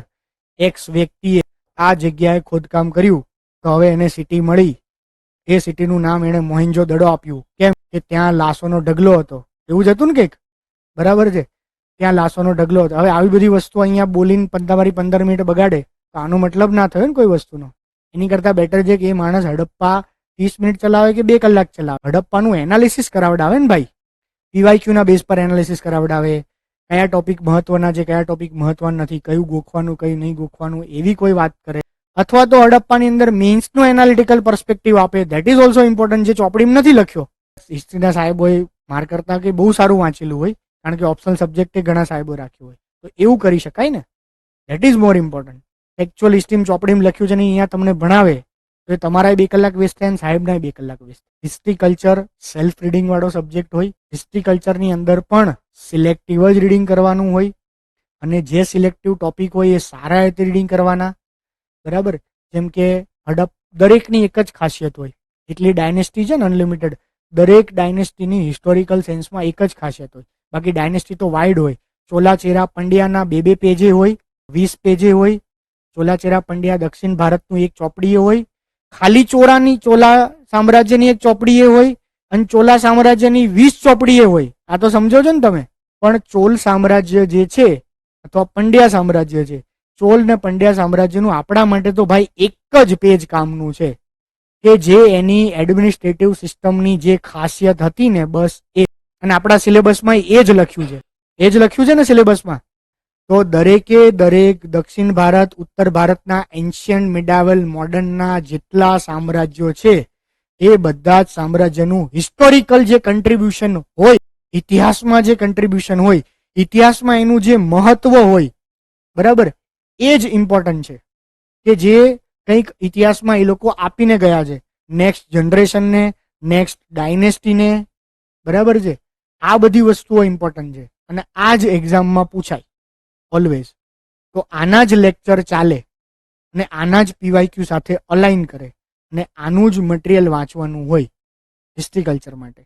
એક્સ વ્યક્તિએ આ જગ્યાએ ખોદકામ કર્યું, તો હવે એને સિટી મળી. એ સિટીનું નામ એણે મોહેન્જો દડો આપ્યું. કેમ કે ત્યાં લાશોનો ઢગલો હતો. એવું જ હતું ને કંઈક. બરાબર છે. ત્યાં લાશોનો ઢગલો હતો. હવે આવી બધી વસ્તુ અહીંયા બોલીને 15 મિનિટ બગાડે તો આનો મતલબ ના થયો ને કોઈ વસ્તુનો. એની કરતાં બેટર છે કે એ માણસ હડપ્પા 30 મિનિટ ચલાવે કે 2 કલાક ચલાવે, હડપ્પાનું એનાલિસિસ કરાવડાવે ને ભાઈ. પીવાયક્યુના બેઝ પર એનાલિસિસ કરાવડાવે, કયા ટોપિક મહત્વના છે, કયા ટોપિક મહત્વના નથી, કયું ગોખવાનું, કયું નહીં ગોખવાનું, એવી કોઈ વાત કરે. અથવા તો હડપ્પાની અંદર મેઇન્સનો એનાલિટિકલ પર્સપેક્ટિવ આપે, ધેટ ઇઝ ઓલ્સો ઇમ્પોર્ટન્ટ, જે ચોપડીમાં નથી લખ્યો. હિસ્ટ્રીના સાહેબોએ માર કરતા કે બહુ સારું વાંચેલું હોય, કારણ કે ઓપ્શનલ સબ્જેક્ટે ઘણા સાહેબો રાખ્યું હોય, તો એવું કરી શકાય ને. That is more important. Actual હિસ્ટ્રીમાં ચોપડીમાં લખ્યું છે ને અહીંયા તમને ભણાવે તો એ તમારા 2 કલાક વેસ્ટ થાય અને સાહેબના 2 કલાક waste. History culture self reading વાળો સબ્જેક્ટ હોય. હિસ્ટ્રી કલ્ચરની અંદર પણ સિલેક્ટિવ જ રીડિંગ કરવાનું હોય, અને જે સિલેક્ટિવ ટોપિક હોય એ સારા રીતે રીડિંગ કરવાના. બરાબર. જેમ કે દરેકની એક જ ખાસિયત હોય, એટલી ડાયનેસ્ટી છે ને અનલિમિટેડ, દરેક ડાયનેસ્ટીની હિસ્ટોરિકલ સેન્સમાં એક જ ખાસિયત હોય. બાકી ડાયનેસ્ટી તો વાઇડ હોય. ચોલાચેરા પંડ્યાના 2 પેજે હોય, 20 પેજે હોય. ચોલાચેરા પંડ્યા દક્ષિણ ભારતનું એક ચોપડીએ હોય, ખાલી ચોલા સામ્રાજ્યની એક ચોપડીએ હોય, અને ચોલા સામ્રાજ્યની 20 ચોપડીએ હોય. આ તો સમજો છો ને તમે. પણ ચોલ સામ્રાજ્ય જે છે અથવા પંડ્યા સામ્રાજ્ય છે, ચોલ ને પંડ્યા સામ્રાજ્યનું આપણા માટે તો ભાઈ એક જ પેજ કામનું છે, કે જે એની એડમિનિસ્ટ્રેટિવ સિસ્ટમની જે ખાસિયત હતી ને બસ એ. અને આપણા સિલેબસમાં એ જ લખ્યું છે, એ જ લખ્યું છે ને સિલેબસમાં. તો દરેકે દરેક દક્ષિણ ભારત, ઉત્તર ભારતના એન્શિયન્ટ, મિડાવલ, મોડર્નના જેટલા સામ્રાજ્યો છે એ બધા જ સામ્રાજ્યનું હિસ્ટોરિકલ જે કન્ટ્રીબ્યુશન હોય, ઇતિહાસમાં જે કન્ટ્રીબ્યુશન હોય, ઇતિહાસમાં એનું જે મહત્વ હોય, બરાબર, એ જ ઇમ્પોર્ટન્ટ છે. કે જે કંઈક ઇતિહાસમાં એ લોકો આપીને ગયા છે નેક્સ્ટ જનરેશનને, નેક્સ્ટ ડાયનેસ્ટીને. બરાબર છે. આ બધી વસ્તુઓ ઇમ્પોર્ટન્ટ છે અને આ જ એક્ઝામમાં પૂછાય ઓલવેઝ. તો આના જ લેક્ચર ચાલે અને આના જ પીવાયક્યુ સાથે અલાઇન કરે અને આનું જ મટીરિયલ વાંચવાનું હોય હિસ્ટ્રી કલ્ચર માટે.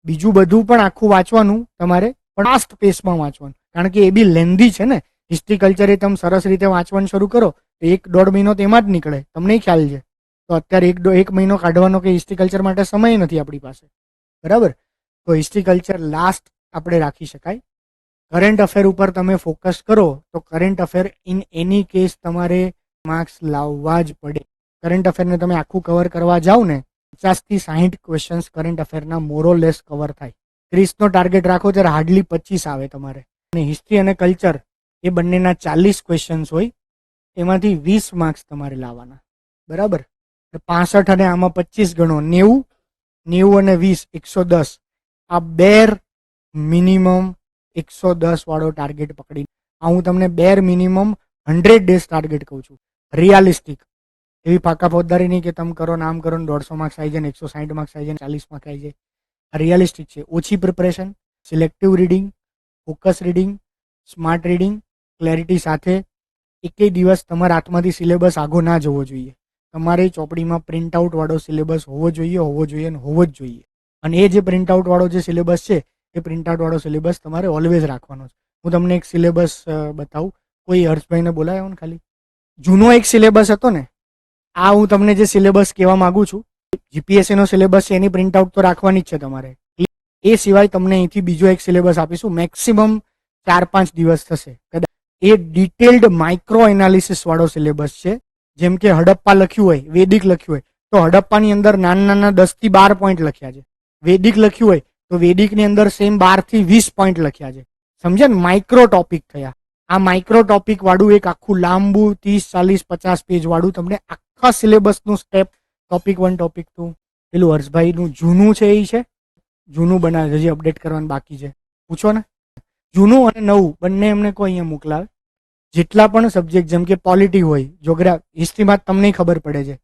બીજું બધું પણ આખું વાંચવાનું તમારે, પણ ફાસ્ટ પેસમાં વાંચવાનું, કારણ કે એ બી લેન્ધી છે ને. હિસ્ટ્રી કલ્ચર એ તમે સરસ રીતે વાંચવાનું શરૂ કરો તો 1-1.5 મહિનો તેમાં જ નીકળે, તમને ખ્યાલ છે. તો અત્યારે 1 મહિનો કાઢવાનો કે હિસ્ટ્રી કલ્ચર માટે સમય નથી આપણી પાસે. બરાબર. તો હિસ્ટ્રી કલ્ચર લાસ્ટ આપણે રાખી શકાય. કરંટ અફેર ઉપર તમે ફોકસ કરો તો current affair in any case તમારે માર્ક્સ લાવવા જ પડે. કરંટ અફેરને તમે આખું કવર કરવા જાઓ ને 50 થી 60 ક્વેશ્ચન્સ કરંટ અફેરના મોરોલેસ કવર થાય. 30નો ટાર્ગેટ રાખો ત્યારે હાર્ડલી 25 આવે તમારે. અને હિસ્ટ્રી અને કલ્ચર એ બંનેના 40 ક્વેશ્ચન્સ હોય, એમાંથી 20 માર્ક્સ તમારે લાવવાના. બરાબર. 65 અને આમાં 25 ગણો, 90 અને 20 110. આ બેર મિનિમમ 110 વાળો ટાર્ગેટ પકડી. આ હું તમને બેર મિનિમમ 100 ડેઝ ટાર્ગેટ કહું છું. રિયાલિસ્ટિક, એવી પાકા ફોજદારી નહીં કે તમે કરો નામ કરો ને 150 માર્ક્સ આવી જાય ને 160 માર્ક્સ આવી જાય ને 40 માર્ક્સ આવી જાય. રિયાલિસ્ટિક છે. ઓછી preparation, selective reading, focus reading, smart reading, clarity સાથે એકેય દિવસ તમારા હાથમાંથી સિલેબસ આગો ના જવો જોઈએ. તમારે ચોપડીમાં પ્રિન્ટ આઉટ વાળો સિલેબસ હોવો જોઈએ અને હોવો જ જોઈએ. અને એ જે પ્રિન્ટ આઉટ વાળો જે સિલેબસ છે એ પ્રિન્ટ આઉટ વાળો સિલેબસ તમારે ઓલવેઝ રાખવાનો છે. હું તમને એક સિલેબસ બતાવું. કોઈ હર્ષભાઈને બોલાયો ને ખાલી. જૂનો એક સિલેબસ હતો ને, આ હું તમને જે સિલેબસ કહેવા માંગુ છું, જીપીએસસી નો સિલેબસ છે એની પ્રિન્ટ આઉટ તો રાખવાની જ છે તમારે. એ સિવાય તમને અહીંથી બીજો એક સિલેબસ આપીશું. મેક્સિમમ 4-5 દિવસ થશે કદાચ. એ ડિટેલ્ડ માઇક્રો એનાલિસિસ વાળો સિલેબસ છે. જેમ કે હડપ્પા લખ્યું હોય, વેદિક લખ્યું હોય, તો હડપ્પાની અંદર નાના 10 થી 12 પોઈન્ટ લખ્યા છે. વેદિક લખ્યું હોય તો વેદિકની અંદર સેમ 12 થી 20 પોઈન્ટ લખ્યા છે. સમજ્યા ને? માઇક્રો ટોપિક થયા. આ માઇક્રો ટોપિક વાળું એક આખું લાંબુ 30-40-50 પેજ વાળું તમને આખા સિલેબસનું સ્ટેપ, ટોપિક 1, ટોપિક 2. પેલું હર્ષભાઈનું જૂનું છે એ છે, જૂનું બનાવે, હજી અપડેટ કરવાનું બાકી છે. પૂછો ને. જૂનું અને નવું બંને એમને કોઈ અહીંયા મોકલાવે. જેટલા પણ સબ્જેક્ટ, જેમ કે પોલિટી હોય, જોગ્રાફી, હિસ્ટ્રીમાં તમને ખબર પડે છે,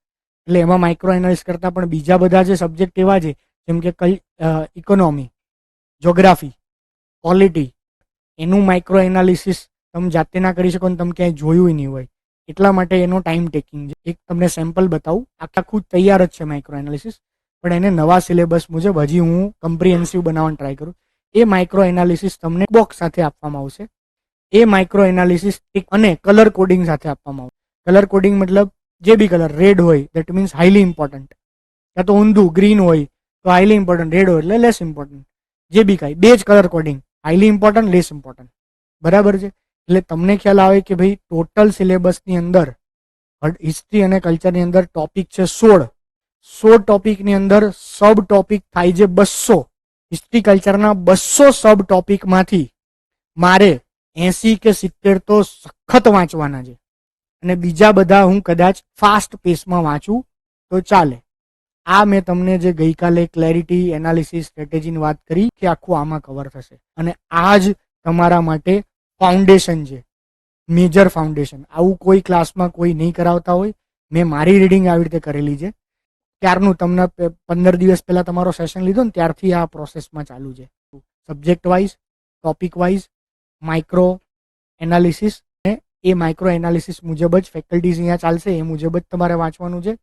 એટલે એમાં માઇક્રો એનાલિસિસ કરતા પણ બીજા બધા જે સબ્જેક્ટ એવા છે, જેમ કે ઇકોનોમી, જોગ્રાફી, પોલિટી, એનું માઇક્રો એનાલિસિસ તમે જાતે ના કરી શકો ને તમે ક્યાંય જોયું નહીં હોય. એટલા માટે એનો ટાઈમ ટેકિંગ છે. એક તમને સેમ્પલ બતાવું. આખું તૈયાર જ છે માઇક્રો એનાલિસિસ, પણ એને નવા સિલેબસ મુજબ હજી હું કમ્પ્રિહેન્સિવ બનાવવાનું ટ્રાય કરું. એ માઇક્રો એનાલિસિસ તમને બોક્સ સાથે આપવામાં આવશે. એ માઇક્રો એનાલિસિસ અને કલર કોડિંગ સાથે આપવામાં આવશે. કલર કોડિંગ મતલબ જે બી કલર, રેડ હોય દેટ મીન્સ હાઈલી ઇમ્પોર્ટન્ટ, કાં તો ઊંધું ગ્રીન હોય તો હાઈલી ઇમ્પોર્ટન્ટ, રેડ હોય એટલે લેસ ઇમ્પોર્ટન્ટ. જે બી કાંઈ, બે જ colour coding, highly important, less important. બરાબર છે? એટલે તમને ખ્યાલ આવે કે ભાઈ ટોટલ સિલેબસની અંદર હિસ્ટ્રી અને કલ્ચરની અંદર ટોપિક છે 16. 16 ટોપિકની અંદર સબ ટોપિક થાય છે 200. હિસ્ટ્રી કલ્ચરના 200 સબ ટોપિકમાંથી મારે 80 કે 70 તો સખત વાંચવાના છે, અને બીજા બધા હું કદાચ ફાસ્ટ પેસમાં વાંચું તો ચાલે. આ મેં તમને જે ગઈકાલે ક્લેરિટી, એનાલિસિસ, સ્ટ્રેટેજીની વાત કરી કે આખું આમાં કવર થશે. અને આ જ તમારા માટે ફાઉન્ડેશન છે, મેજર ફાઉન્ડેશન. આવું કોઈ ક્લાસમાં કોઈ નહીં કરાવતા હોય. મેં મારી રીડિંગ આવી રીતે કરેલી છે. ત્યારનું તમને 15 દિવસ પહેલા તમારો સેશન લીધો ને ત્યારથી આ પ્રોસેસમાં ચાલુ છે. Subject wise, topic wise, micro analysis, અને એ માઇક્રો એનાલિસિસ મુજબ જ ફેકલ્ટીઝ અહીંયા ચાલશે, એ મુજબ જ તમારે વાંચવાનું છે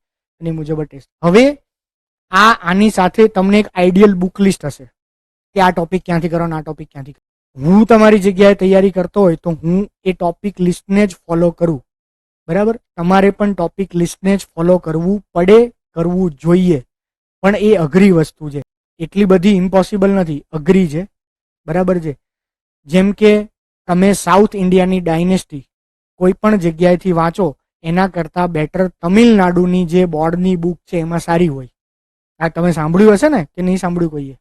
અને એ મુજબ જ ટેસ્ટ. હવે આની સાથે તમને એક આઈડિયલ બુક લિસ્ટ હશે કે આ ટોપિક ક્યાંથી કરવાનો, આ ટોપિક ક્યાંથી. હું તમારી જગ્યાએ તૈયારી કરતો હોય તો હું એ ટોપિક લિસ્ટને જ ફોલો કરું. બરાબર? તમારે પણ ટોપિક લિસ્ટને જ ફોલો કરવું પડે, કરવું જોઈએ. પણ એ અઘરી વસ્તુ છે, એટલી બધી ઇમ્પોસિબલ નથી, અઘરી છે. બરાબર છે? જેમ કે તમે સાઉથ ઇન્ડિયાની ડાયનેસ્ટી કોઈ પણ જગ્યાએથી વાંચો એના કરતાં બેટર તમિલનાડુની જે બોર્ડની બુક છે એમાં સારી હોય. આ તમે સાંભળ્યું હશે ને કે નહીં સાંભળ્યું કોઈએ?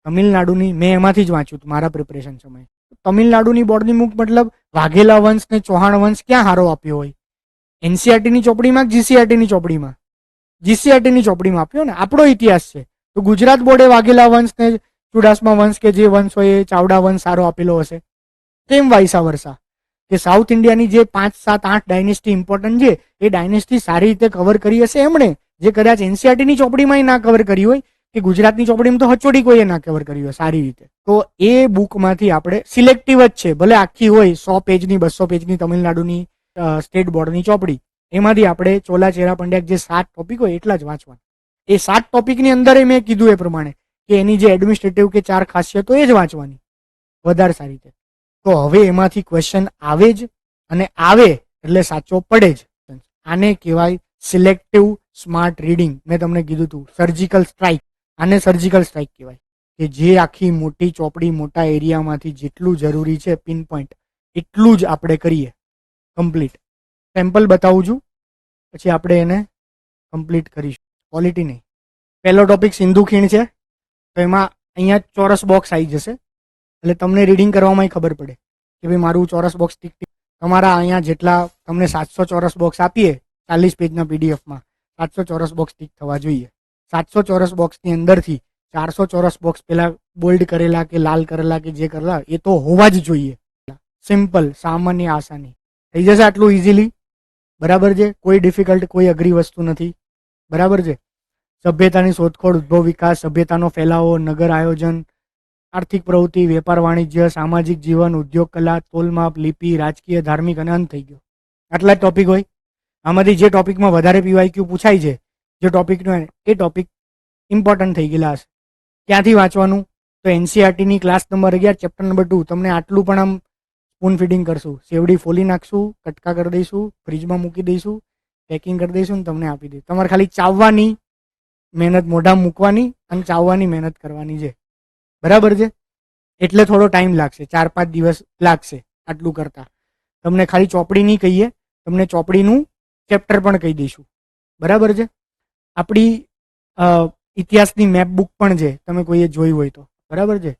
તમિલનાડુની મેં એમાંથી જ વાંચ્યું હતું મારા પ્રિપરેશન સમયે. તમિલનાડુની બોર્ડની બુક મતલબ વાઘેલા વંશ ને ચૌહાણ વંશ ક્યાં હારો આપ્યો હોય? એનસીઆરટીની ચોપડીમાં, જીસીઆરટીની ચોપડીમાં? જીસીઆરટીની ચોપડીમાં આપ્યો ને. આપણો ઇતિહાસ છે તો ગુજરાત બોર્ડે વાઘેલા વંશ ને ચુડાસમા વંશ કે જે વંશ હોય એ ચાવડા વંશ સારો આપેલો હશે. કેમ વાયસા વર્ષા? કે સાઉથ ઇન્ડિયાની જે 5, 7, 8 ડાયનેસ્ટી ઇમ્પોર્ટન્ટ છે એ ડાયનેસ્ટી સારી રીતે કવર કરી હશે એમણે, જે કદાચ એનસીઆરટીની ચોપડીમાં ના કવર કરી હોય, કે ગુજરાતની ચોપડીમાં તો હચોડી કોઈએ ના કવર કરી હોય સારી રીતે. તો એ બુકમાંથી આપણે સિલેક્ટિવ જ છે, ભલે આખી હોય 100 પેજની 200 પેજની તમિલનાડુની સ્ટેટ બોર્ડની ચોપડી, એમાંથી આપણે ચોલા ચેરા પંડ્યા જે 7 ટોપિક હોય એટલા જ વાંચવાના. એ 7 ટોપિકની અંદર મેં કીધું એ પ્રમાણે કે એની જે એડમિનિસ્ટ્રેટિવ કે 4 ખાસિયતો એ જ વાંચવાની વધારે સારી રીતે. તો હવે એમાંથી ક્વેશ્ચન આવે જ, અને આવે એટલે સાચો પડે જ. આને કહેવાય સિલેક્ટિવ સ્માર્ટ રીડિંગ. મેં તમને કીધું હતું સર્જિકલ સ્ટ્રાઇક. આને સર્જિકલ સ્ટ્રાઇક કહેવાય, કે જે આખી મોટી ચોપડી, મોટા એરિયામાંથી જેટલું જરૂરી છે પિન પોઈન્ટ એટલું જ આપણે કરીએ કમ્પ્લીટ. સેમ્પલ બતાવું છું પછી આપણે એને કમ્પ્લીટ કરીશું. ક્વોલિટી નહીં. પહેલો ટોપિક સિંધુ ખીણ છે, તો એમાં અહીંયા ચોરસ બોક્સ આવી જશે, એટલે તમને રીડિંગ કરવામાં ખબર પડે કે ભાઈ મારું ચોરસ બોક્સ ટીક ટીક. તમારા અહીંયા જેટલા તમને 700 ચોરસ બોક્સ આપીએ 40 પેજના પીડીએફમાં, 700 ચોરસ બોક્સ ટીક થવા જોઈએ. 700 ચોરસ બોક્સની અંદરથી 400 ચોરસ બોક્સ પેલા બોલ્ડ કરેલા કે લાલ કરેલા કે જે કરેલા એ તો હોવા જ જોઈએ. સિમ્પલ, સામાન્ય, આસાની થઈ જશે આટલું ઇઝીલી. બરાબર છે? કોઈ ડિફિકલ્ટ, કોઈ અઘરી વસ્તુ નથી. બરાબર છે? સભ્યતાની શોધખોળ, ઉદ્ભવ, વિકાસ, સભ્યતાનો ફેલાવો, નગર આયોજન, આર્થિક પ્રવૃત્તિ, વેપાર વાણિજ્ય, સામાજિક જીવન, ઉદ્યોગ, કલા, તોલમાપ, લિપિ, રાજકીય, ધાર્મિક અને અંત થઈ ગયો. આટલા જ ટોપિક હોય. આમાંથી જે ટોપિકમાં વધારે પીવાયક્યુ પૂછાય છે, જે ટોપિકનો એ ટોપિક ઇમ્પોર્ટન્ટ થઈ ગયેલા હશે. ક્યાંથી વાંચવાનું? તો એનસીઆરટીની ક્લાસ નંબર 11 ચેપ્ટર નંબર 2. તમને આટલું પણ આમ સ્પૂન ફીડિંગ કરશું. સેવડી ફોલી નાખશું, કટકા કરી દઈશું, ફ્રીજમાં મૂકી દઈશું, પેકિંગ કરી દઈશું ને તમને આપી દઈશું. તમારે ખાલી ચાવવાની મહેનત, મોઢા મૂકવાની અને ચાવવાની મહેનત કરવાની છે. બરાબર છે? એટલે થોડો ટાઈમ લાગશે, 4-5 દિવસ લાગશે આટલું કરતા. તમને ખાલી ચોપડી નહીં કહીએ, તમને ચોપડીનું ચેપ્ટર પણ કહી દઈશું. બરાબર છે? આપણી ઇતિહાસની મેપ બુક પણ છે, તમે કોઈએ જોઈ હોય તો. બરાબર છે?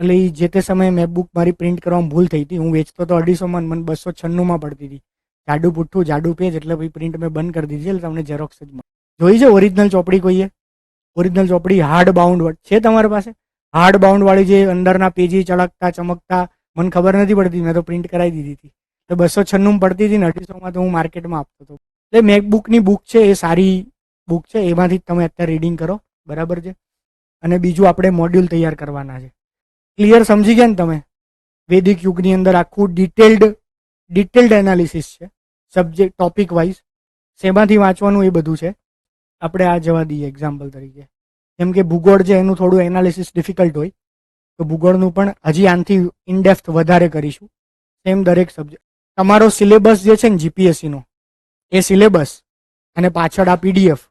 એટલે એ જે તે સમયે મેપ બુક મારી પ્રિન્ટ કરવામાં ભૂલ થઈ હતી. હું વેચતો તો 250માં, મને 296માં પડતી હતી. જાડું પુઠ્ઠું જાડું પેજ, એટલે ભાઈ પ્રિન્ટ મેં બંધ કરી દીધી. એટલે તમને ઝેરોક્સ જ મળે. જોઈ છે ઓરિજિનલ ચોપડી કોઈએ? ઓરિજિનલ ચોપડી હાર્ડ બાઉન્ડ છે તમારી પાસે? હાર્ડ બાઉન્ડ વાળી જે અંદરના પેજી ચળકતા ચમકતા, મને ખબર નથી પડતી, મેં તો પ્રિન્ટ કરાવી દીધી હતી. તો 296 પડતી હતી ને 250માં તો હું માર્કેટમાં આપતો હતો. એટલે મેકબુકની બુક છે એ સારી બુક છે, એમાંથી તમે અત્યારે રીડિંગ કરો. બરાબર છે? અને બીજું આપણે મોડ્યુલ તૈયાર કરવાના છે. ક્લિયર? સમજી ગયા ને તમે? વૈદિક યુગની અંદર આખું ડિટેલ્ડ એનાલિસિસ છે, સબ્જેક્ટ ટોપિક વાઇઝ. શેમાંથી વાંચવાનું એ બધું છે. આપણે આ જવા દઈએ એક્ઝામ્પલ તરીકે. કેમ કે ભૂગોળ છે એનું થોડું એનાલિસિસ ડિફિકલ્ટ હોય, તો ભૂગોળનું પણ હજી આનાથી ઇનડેપ્થ વધારે કરીશું. સેમ દરેક સબ્જેક્ટ. તમારો સિલેબસ જે છે ને જીપીએસસીનો, એ સિલેબસ અને પાછળ આ પીડીએફ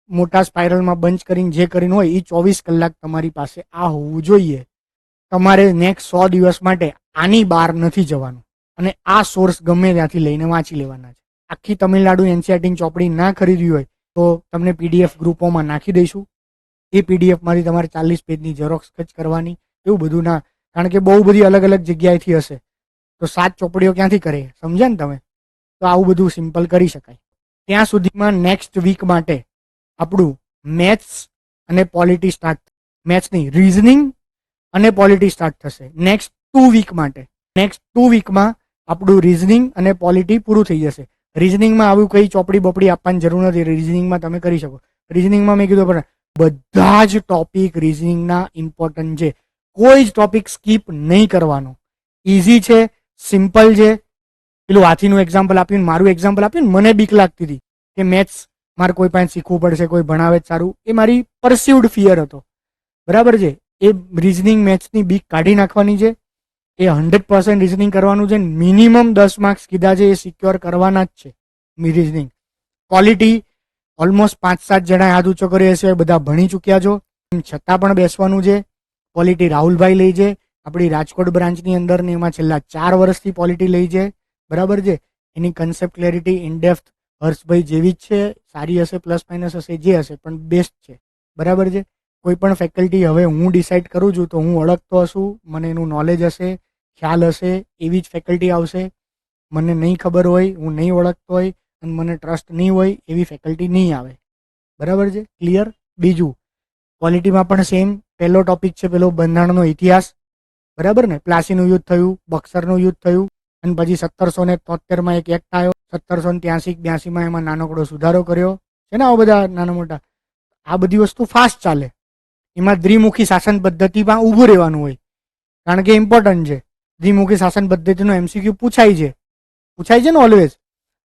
મોટા સ્પાઇરલમાં બંચ કરીને જે કરીને હોય એ 24 કલાક તમારી પાસે આ હોવું જોઈએ. તમારે નેક્સ્ટ 100 દિવસ માટે આની બહાર નથી જવાનું અને આ સોર્સ ગમે ત્યાંથી લઈને વાંચી લેવાના છે. આખી તમિલનાડુ એનસીઆરટી ચોપડી ના ખરીદવી હોય તો તમને પીડીએફ ગ્રુપોમાં નાખી દઈશું. એ પીડીએફમાંથી તમારે 40 પેજની ઝેરોક્સ જ કરવાની. એવું બધું ના, કારણ કે બહુ બધી અલગ અલગ જગ્યાએથી હશે, તો 7 ચોપડીઓ ક્યાંથી કરે? સમજ્યા ને તમે? તો આવું બધું સિમ્પલ કરી શકાય. ત્યાં સુધીમાં નેક્સ્ટ વીક માટે આપણું મેથ્સ અને પોલિટી સ્ટાર્ટ, મેથ્સ નહીં, રિઝનિંગ અને પોલિટી સ્ટાર્ટ થશે નેક્સ્ટ 2 વીક માટે. નેક્સ્ટ 2 વીકમાં આપણું રિઝનિંગ અને પોલિટી પૂરું થઈ જશે. રિઝનિંગમાં આવું કઈ ચોપડી બપડી આપવાની જરૂર નથી. રિઝનિંગમાં તમે કરી શકો. રિઝનિંગમાં મેં કીધું પણ બધા જ ટોપિક રિઝનિંગના ઇમ્પોર્ટન્ટ છે. કોઈ જ ટોપિક સ્કીપ નહીં કરવાનો. ઇઝી છે, સિમ્પલ છે. પેલું હાથીનું એક્ઝામ્પલ આપ્યું, મારું એક્ઝામ્પલ આપ્યું ને, મને બીક લાગતી હતી કે મેથ્સ મારે કોઈ પાસે શીખવું પડશે, કોઈ ભણાવે જ સારું. એ મારી પરસ્યુડ ફિયર હતો. બરાબર છે? એ રિઝનિંગ મેથ્સની બીક કાઢી નાખવાની છે. એ 100% રિઝનિંગ કરવાનું છે. મિનિમમ 10 માર્ક્સ કીધા છે, એ સિક્યોર કરવાના જ છે રિઝનિંગ. ક્વોલિટી ઓલમોસ્ટ 5-7 જણા હાથ ઊંચો કર્યો હશે, બધા ભણી ચૂક્યા છો, છતાં પણ બેસવાનું છે. પોલિટી રાહુલભાઈ લઈ છે, આપણી રાજકોટ બ્રાન્ચની અંદર ને એમાં છેલ્લા 4 વર્ષથી પોલિટી લઈ છે. બરાબર છે? એની કન્સેપ્ટ ક્લેરિટી ઇનડેપ્થ હર્ષભાઈ જેવી જ છે. સારી હશે, પ્લસ માઇનસ હશે, જે હશે, પણ બેસ્ટ છે. બરાબર છે? કોઈ પણ ફેકલ્ટી હવે હું ડિસાઇડ કરું છું તો હું ઓળખતો હશું, મને એનું નોલેજ હશે, ખ્યાલ હશે, એવી જ ફેકલ્ટી આવશે. મને નહીં ખબર હોય, હું નહીં ઓળખતો હોય અને મને ટ્રસ્ટ નહીં હોય, એવી ફેકલ્ટી નહીં આવે. બરાબર છે? ક્લિયર? બીજું ક્વોલિટીમાં પણ સેમ. પહેલો ટોપિક છે પેલો બંધારણનો ઇતિહાસ. બરાબર ને? પ્લાસીનું યુદ્ધ થયું, બક્સરનું યુદ્ધ થયું, અને પછી 1773માં એક એક્ટ આવ્યો, 1783-82માં એમાં નાનકડો સુધારો કર્યો છે ને. આવા બધા નાના મોટા, આ બધી વસ્તુ ફાસ્ટ ચાલે. એમાં દ્વિમુખી શાસન પદ્ધતિમાં ઊભું રહેવાનું હોય, કારણ કે ઇમ્પોર્ટન્ટ છે. દ્વિમુખી શાસન પદ્ધતિનો એમસીક્યુ પૂછાય છે ને ઓલવેઝ.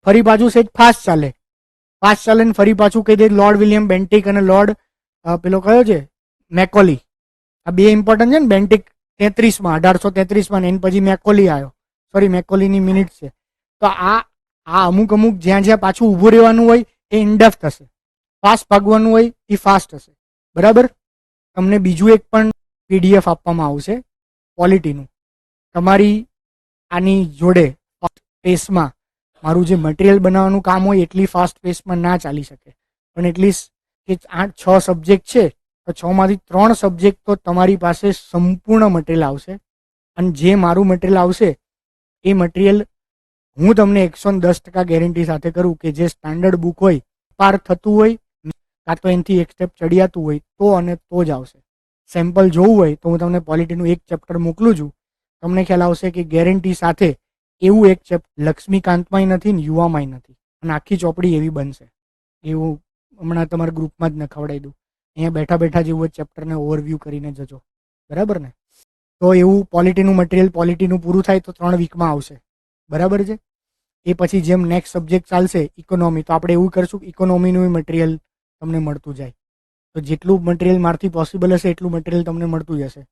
ફરી પાછું સેજ ફાસ્ટ ચાલે ને ફરી પાછું કહી દે લોર્ડ વિલિયમ બેન્ટિક અને લોર્ડ પેલો કયો છે મેકોલી. આ બે ઇમ્પોર્ટન્ટ છે ને. બેન્ટિક 33માં 1833માં, એની પછી મેકોલી આવ્યો. સોરી, મેકોલીની મિનિટ છે. તો આ અમુક જ્યાં જ્યાં પાછું ઊભું રહેવાનું હોય એ ઇનડેપ્થ થશે. ફાસ્ટ ભાગવાનું હોય એ ફાસ્ટ હશે. બરાબર? તમને બીજું એક પણ પીડીએફ આપવામાં આવશે પોલિટીનું. તમારી આની જોડે પેસમાં મારું જે મટીરિયલ બનાવવાનું કામ હોય એટલી ફાસ્ટ પેસમાં ના ચાલી શકે, પણ એટલીસ્ટ કે 8-6 સબ્જેક્ટ છે તો 6માંથી 3 સબ્જેક્ટ તો તમારી પાસે સંપૂર્ણ મટીરિયલ આવશે. અને જે મારું મટીરિયલ આવશે એ મટીરિયલ હું તમને 110% ગેરંટી સાથે કરું કે જે સ્ટાન્ડર્ડ બુક હોય, પાર થતું હોય, કાં તો એનાથી એક સ્ટેપ ચડિયાતું હોય તો અને તો જ આવશે. સેમ્પલ જોવું હોય તો હું તમને પોલિટીનું એક ચેપ્ટર મોકલું છું. તમને ખ્યાલ આવશે કે ગેરંટી સાથે એવું એક ચેપ્ટર લક્ષ્મીકાંતમાંય નથી ને યુવામાંય નથી, અને આખી ચોપડી એવી બનશે. એવું હમણાં તમારા ગ્રુપમાં જ નખવડાવી દઉં. અહીંયા બેઠા બેઠા જેવું ચેપ્ટરને ઓવરવ્યૂ કરીને જજો. બરાબર ને? તો એવું પોલિટીનું મટીરિયલ પોલિટીનું પૂરું થાય તો 3 વીકમાં આવશે. બરાબર છે? એ પછી જેમ નેક્સ્ટ સબ્જેક્ટ ચાલશે ઇકોનોમી, તો આપણે એવું કરશું કે ઇકોનોમીનું મટીરિયલ તમને મળતું જાય. તો જેટલું મટીરિયલ મારથી પોસિબલ હશે એટલું મટીરિયલ તમને મળતું જશે.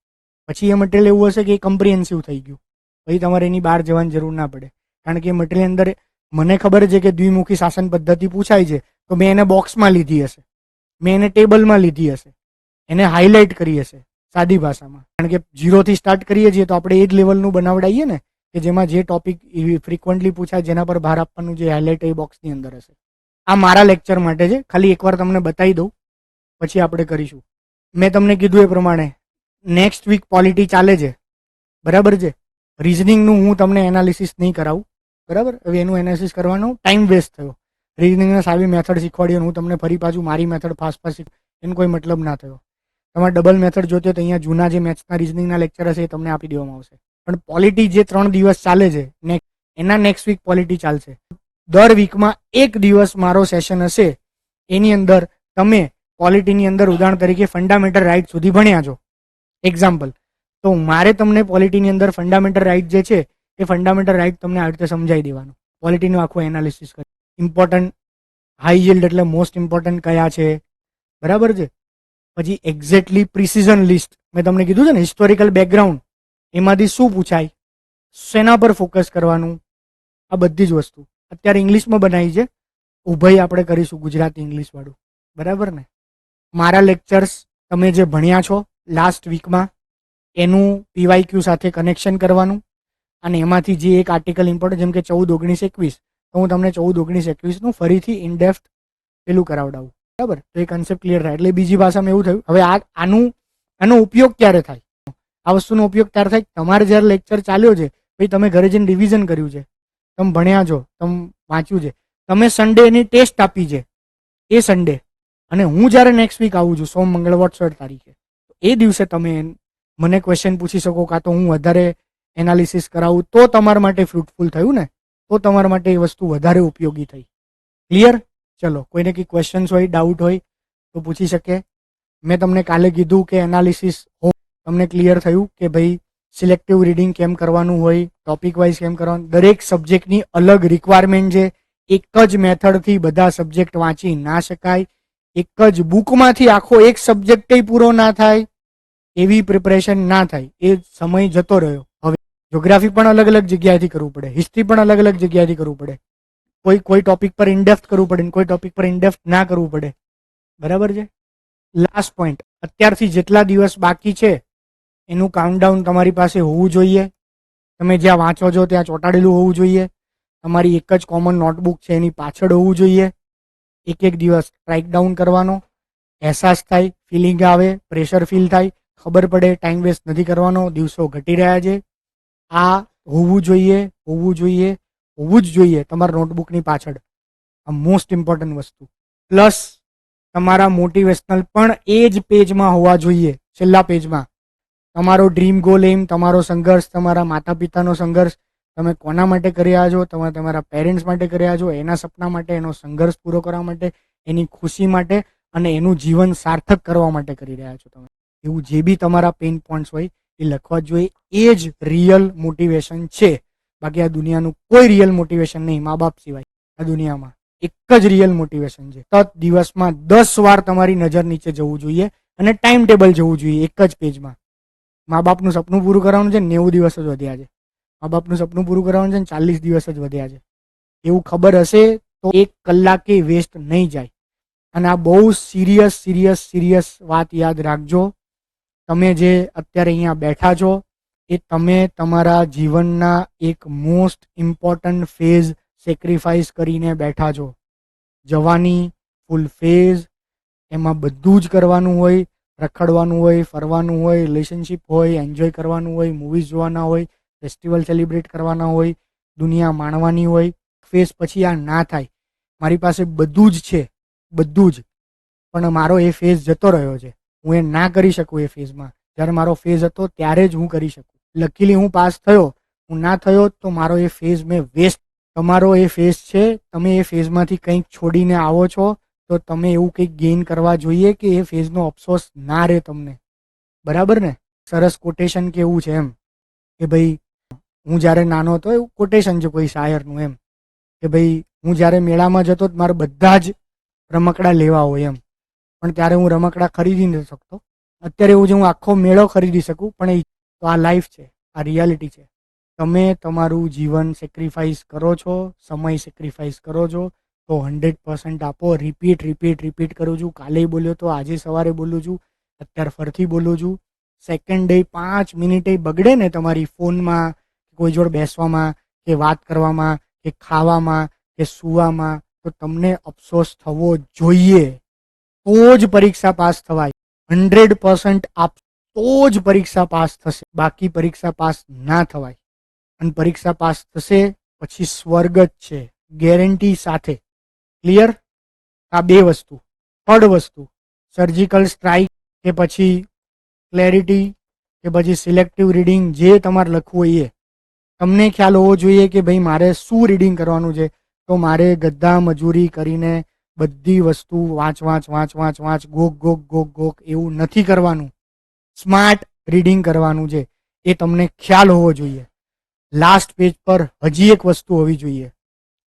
પછી એ મટીરિયલ એવું હશે કે એ કમ્પ્રિહેન્સિવ થઈ ગયું, પછી તમારે એની બહાર જવાની જરૂર ના પડે. કારણ કે એ મટીરિયલ અંદર મને ખબર છે કે દ્વિમુખી શાસન પદ્ધતિ પૂછાય છે, તો મેં એને બોક્સમાં લીધી હશે, મેં એને ટેબલમાં લીધી હશે, એને હાઇલાઇટ કરી હશે સાદી ભાષામાં. કારણ કે 0 થી સ્ટાર્ટ કરીએ છીએ તો આપણે એ જ લેવલનું બનાવડાવીએ ને, કે જેમાં જે ટોપિક ફ્રિકવન્ટલી પૂછાય, જેના પર ભાર આપવાનું, જે હાઇલાઇટ એ બોક્સની અંદર હશે. આ મારા લેક્ચર માટે છે, ખાલી એકવાર તમને બતાવી દઉં પછી આપણે કરીશું. મેં તમને કીધું એ પ્રમાણે નેક્સ્ટ વીક પોલિટી ચાલે છે, બરાબર છે. રિઝનિંગનું હું તમને એનાલિસિસ નહીં કરાવું, બરાબર. હવે એનું એનાલિસિસ કરવાનો ટાઈમ વેસ્ટ થયો. રિઝનિંગના સારી મેથડ શીખવાડી, હું તમને ફરી પાછું મારી મેથડ ફાસ્ટ શીખ, એનો કોઈ મતલબ ના થયો. તમારે ડબલ મેથડ જોતી હોય તો અહીંયા જૂના જે મેથ્સના રિઝનિંગના લેક્ચર હશે એ તમને આપી દેવામાં આવશે. પણ પોલિટી જે 3 દિવસ ચાલે છે, એના નેક્સ્ટ વીક પોલિટી ચાલશે. દર વીકમાં એક દિવસ મારો સેશન હશે, એની અંદર તમે પોલિટીની અંદર ઉદાહરણ તરીકે ફંડામેન્ટલ રાઇટ સુધી ભણ્યા છો, એક્ઝામ્પલ. તો મારે તમને પોલિટીની અંદર ફંડામેન્ટલ રાઇટ જે છે એ ફંડામેન્ટલ રાઇટ તમને આ રીતે સમજાવી દેવાનું, પોલિટીનું આખું એનાલિસિસ કરી. ઇમ્પોર્ટન્ટ હાઈ yielded એટલે મોસ્ટ ઇમ્પોર્ટન્ટ કયા છે, બરાબર છે. પછી એક્ઝેક્ટલી પ્રિસિઝન લિસ્ટ, મેં તમને કીધું છે ને હિસ્ટોરિકલ બેકગ્રાઉન્ડ, એમાંથી શું પૂછાય, શેના પર ફોકસ કરવાનું, આ બધી જ વસ્તુ અત્યારે ઇંગ્લિશમાં બનાવી છે. ઉભય આપણે કરીશું ગુજરાતી ઇંગ્લિશ વાળું, બરાબર ને. મારા લેક્ચર્સ તમે જે ભણ્યા છો લાસ્ટ વીકમાં એનું PYQ સાથે કનેક્શન કરવાનું, અને એમાંથી જે એક આર્ટિકલ ઇમ્પોર્ટન્ટ, જેમ કે 14, 19, 21, તો હું તમને 14, 19, 21નું ફરીથી ઇનડેપ્થ પેલું કરાવડાવું, બરાબર. તો એ કન્સેપ્ટ ક્લિયર થાય. એટલે બીજી ભાષામાં એવું થયું. હવે આનો ઉપયોગ ક્યારે થાય, આ વસ્તુનો ઉપયોગ ત્યારે થાય તમારે જ્યારે લેક્ચર ચાલ્યો છે, પછી તમે ઘરે જઈને રિવિઝન કર્યું છે, તમે ભણ્યા છો, તમે વાંચ્યું છે, તમે સન્ડેની ટેસ્ટ આપી છે એ સન્ડે, અને હું જ્યારે નેક્સ્ટ વીક આવું છું સોમ, મંગળ, 17 તારીખે, એ દિવસે તમે મને ક્વેશ્ચન પૂછી શકો, કાં તો હું વધારે એનાલિસિસ કરાવું, તો તમારા માટે ફ્રૂટફુલ થયું ને, તો તમારા માટે એ વસ્તુ વધારે ઉપયોગી થઈ. ક્લિયર? ચલો, કોઈને કંઈ ક્વેશ્ચન્સ હોય, ડાઉટ હોય તો પૂછી શકે. મેં તમને કાલે કીધું કે એનાલિસિસ તમને ક્લિયર થયું કે ભાઈ સિલેક્ટિવ રીડિંગ કેમ કરવાનું હોય, ટોપિક વાઇઝ કેમ કરવાનું. દરેક સબ્જેક્ટની અલગ રિક્વાયરમેન્ટ છે. એક જ મેથડથી બધા સબ્જેક્ટ વાંચી ના શકાય. એક જ બુકમાંથી આખો એક સબ્જેક્ટ પૂરો ના થાય, એવી પ્રિપરેશન ના થાય. એ સમય જતો રહ્યો. હવે જ્યોગ્રાફી પણ અલગ અલગ જગ્યાએથી કરવું પડે, હિસ્ટ્રી પણ અલગ અલગ જગ્યાએથી કરવું પડે. કોઈ ટોપિક પર ઇનડેપ્થ કરવું પડે, કોઈ ટોપિક પર ઇનડેપ્થ ના કરવું પડે, બરાબર છે. લાસ્ટ પોઈન્ટ, અત્યારથી જેટલા દિવસ બાકી છે એનું કાઉન્ટડાઉન તમારી પાસે હોવું જોઈએ. તમે જ્યાં વાંચો છો ત્યાં ચોંટાડેલું હોવું જોઈએ. તમારી એક જ કોમન નોટબુક છે એની પાછળ હોવું જોઈએ. એક દિવસ ટ્રાઇક ડાઉન કરવાનો, અહેસાસ થાય, ફિલિંગ આવે, પ્રેશર ફીલ થાય, ખબર પડે ટાઈમ વેસ્ટ નથી કરવાનો, દિવસો ઘટી રહ્યા છે. આ હોવું જોઈએ, હોવું જોઈએ, હોવું જ જોઈએ તમારા નોટબુકની પાછળ. આ મોસ્ટ ઇમ્પોર્ટન્ટ વસ્તુ. પ્લસ તમારા મોટિવેશનલ પણ એ જ પેજમાં હોવા જોઈએ, છેલ્લા પેજમાં. તમારો ડ્રીમ ગોલ એમ, તમારો સંઘર્ષ, તમારા માતા પિતાનો સંઘર્ષ, તમે કોના માટે કરી રહ્યા છો, તમે તમારા પેરેન્ટ્સ માટે કરી રહ્યા છો, એના સપના માટે, એનો સંઘર્ષ પૂરો કરવા માટે, એની ખુશી માટે, અને એનું જીવન સાર્થક કરવા માટે કરી રહ્યા છો તમે. એવું જે બી તમારા પેઇન પોઈન્ટ્સ હોય એ લખવા જોઈએ. એ જ રિયલ મોટિવેશન છે. બાકી આ દુનિયાનું કોઈ રિયલ મોટિવેશન નહીં, મા બાપ સિવાય. આ દુનિયામાં એક જ રિયલ મોટિવેશન છે. તત દિવસમાં 10 વાર તમારી નજર નીચે જવું જોઈએ, અને ટાઈમ ટેબલ જવું જોઈએ એક જ પેજમાં. મા બાપનું સપનું પૂરું કરવાનું છે, 90 દિવસ જ વધ્યા છે. મા બાપનું સપનું પૂરું કરવાનું છે, 40 દિવસ જ વધ્યા છે. એવું ખબર હશે તો 1 કલાકે વેસ્ટ નહીં જાય. અને આ બહુ સિરિયસ વાત યાદ રાખજો. તમે જે અત્યારે અહીંયા બેઠા છો એ તમે તમારા જીવનના એક મોસ્ટ ઇમ્પોર્ટન્ટ ફેઝ સેક્રિફાઈસ કરીને બેઠા છો. જવાની ફૂલ ફેઝ, એમાં બધું જ કરવાનું હોય. રખડવાનું હોય, ફરવાનું હોય, રિલેશનશિપ હોય, એન્જોય કરવાનું હોય, મૂવીઝ જોવાના હોય, ફેસ્ટિવલ સેલિબ્રેટ કરવાના હોય, દુનિયા માણવાની હોય. ફેઝ પછી આ ના થાય. મારી પાસે બધું જ છે, બધું જ, પણ મારો એ ફેઝ જતો રહ્યો છે. હું એ ના કરી શકું. એ ફેઝમાં જ્યારે મારો ફેઝ હતો ત્યારે જ હું કરી શકું. લકીલી હું પાસ થયો, હું ના થયો તો મારો એ ફેઝ મેં વેસ્ટ. તમારો એ ફેઝ છે, તમે એ ફેઝમાંથી કંઈક છોડીને આવો છો તો તમે એવું કંઈક ગેઇન કરવા જોઈએ કે એ ફેઝનો અફસોસ ના રહે તમને, બરાબર ને. સરસ કોટેશન કેવું છે એમ કે ભાઈ, હું જ્યારે નાનો હતો, એવું કોટેશન છે કોઈ શાયરનું એમ કે ભાઈ હું જ્યારે મેળામાં જતો તો મારે બધા જ રમકડા લેવા હોય એમ, પણ ત્યારે હું રમકડા ખરીદી નથી શકતો. અત્યારે એવું છે હું આખો મેળો ખરીદી શકું, પણ એ તો આ લાઈફ છે, આ રિયાલિટી છે. તમે તમારું જીવન સેક્રિફાઈસ કરો છો, સમય સેક્રિફાઈસ કરો છો તો 100% આપો. રિપીટ રિપીટ રિપીટ કરું છું. કાલે બોલ્યો તો, આજે સવારે બોલું છું, અત્યારે ફરથી બોલું છું. સેકન્ડે 5 મિનિટે બગડે ને તમારી ફોનમાં, કોઈ જોડે બેસવામાં, કે વાત કરવામાં, કે ખાવામાં, કે સૂવામાં, તો તમને અફસોસ થવો જોઈએ. તો જ પરીક્ષા પાસ થવાય. 100% આપ તો જ પરીક્ષા પાસ થશે, બાકી પરીક્ષા પાસ ના થવાય. અને પરીક્ષા પાસ થશે પછી સ્વર્ગ જ છે, ગેરંટી સાથે. ક્લિયર? આ બે વસ્તુ. થર્ડ વસ્તુ, સર્જિકલ સ્ટ્રાઇક કે પછી ક્લેરિટી કે પછી સિલેક્ટિવ રીડિંગ, જે તમારે લખવું હોય એ તમને ખ્યાલ હોવો જોઈએ કે ભાઈ મારે શું રીડિંગ કરવાનું છે. તો મારે ગધા મજૂરી કરીને બધી વસ્તુ વાંચ વાંચ વાંચ વાંચ વાંચ ગોક ગોક ગોક ગોક એવું નથી કરવાનું. સ્માર્ટ રીડિંગ કરવાનું છે, એ તમને ખ્યાલ હોવો જોઈએ. લાસ્ટ પેજ પર હજી એક વસ્તુ હોવી જોઈએ.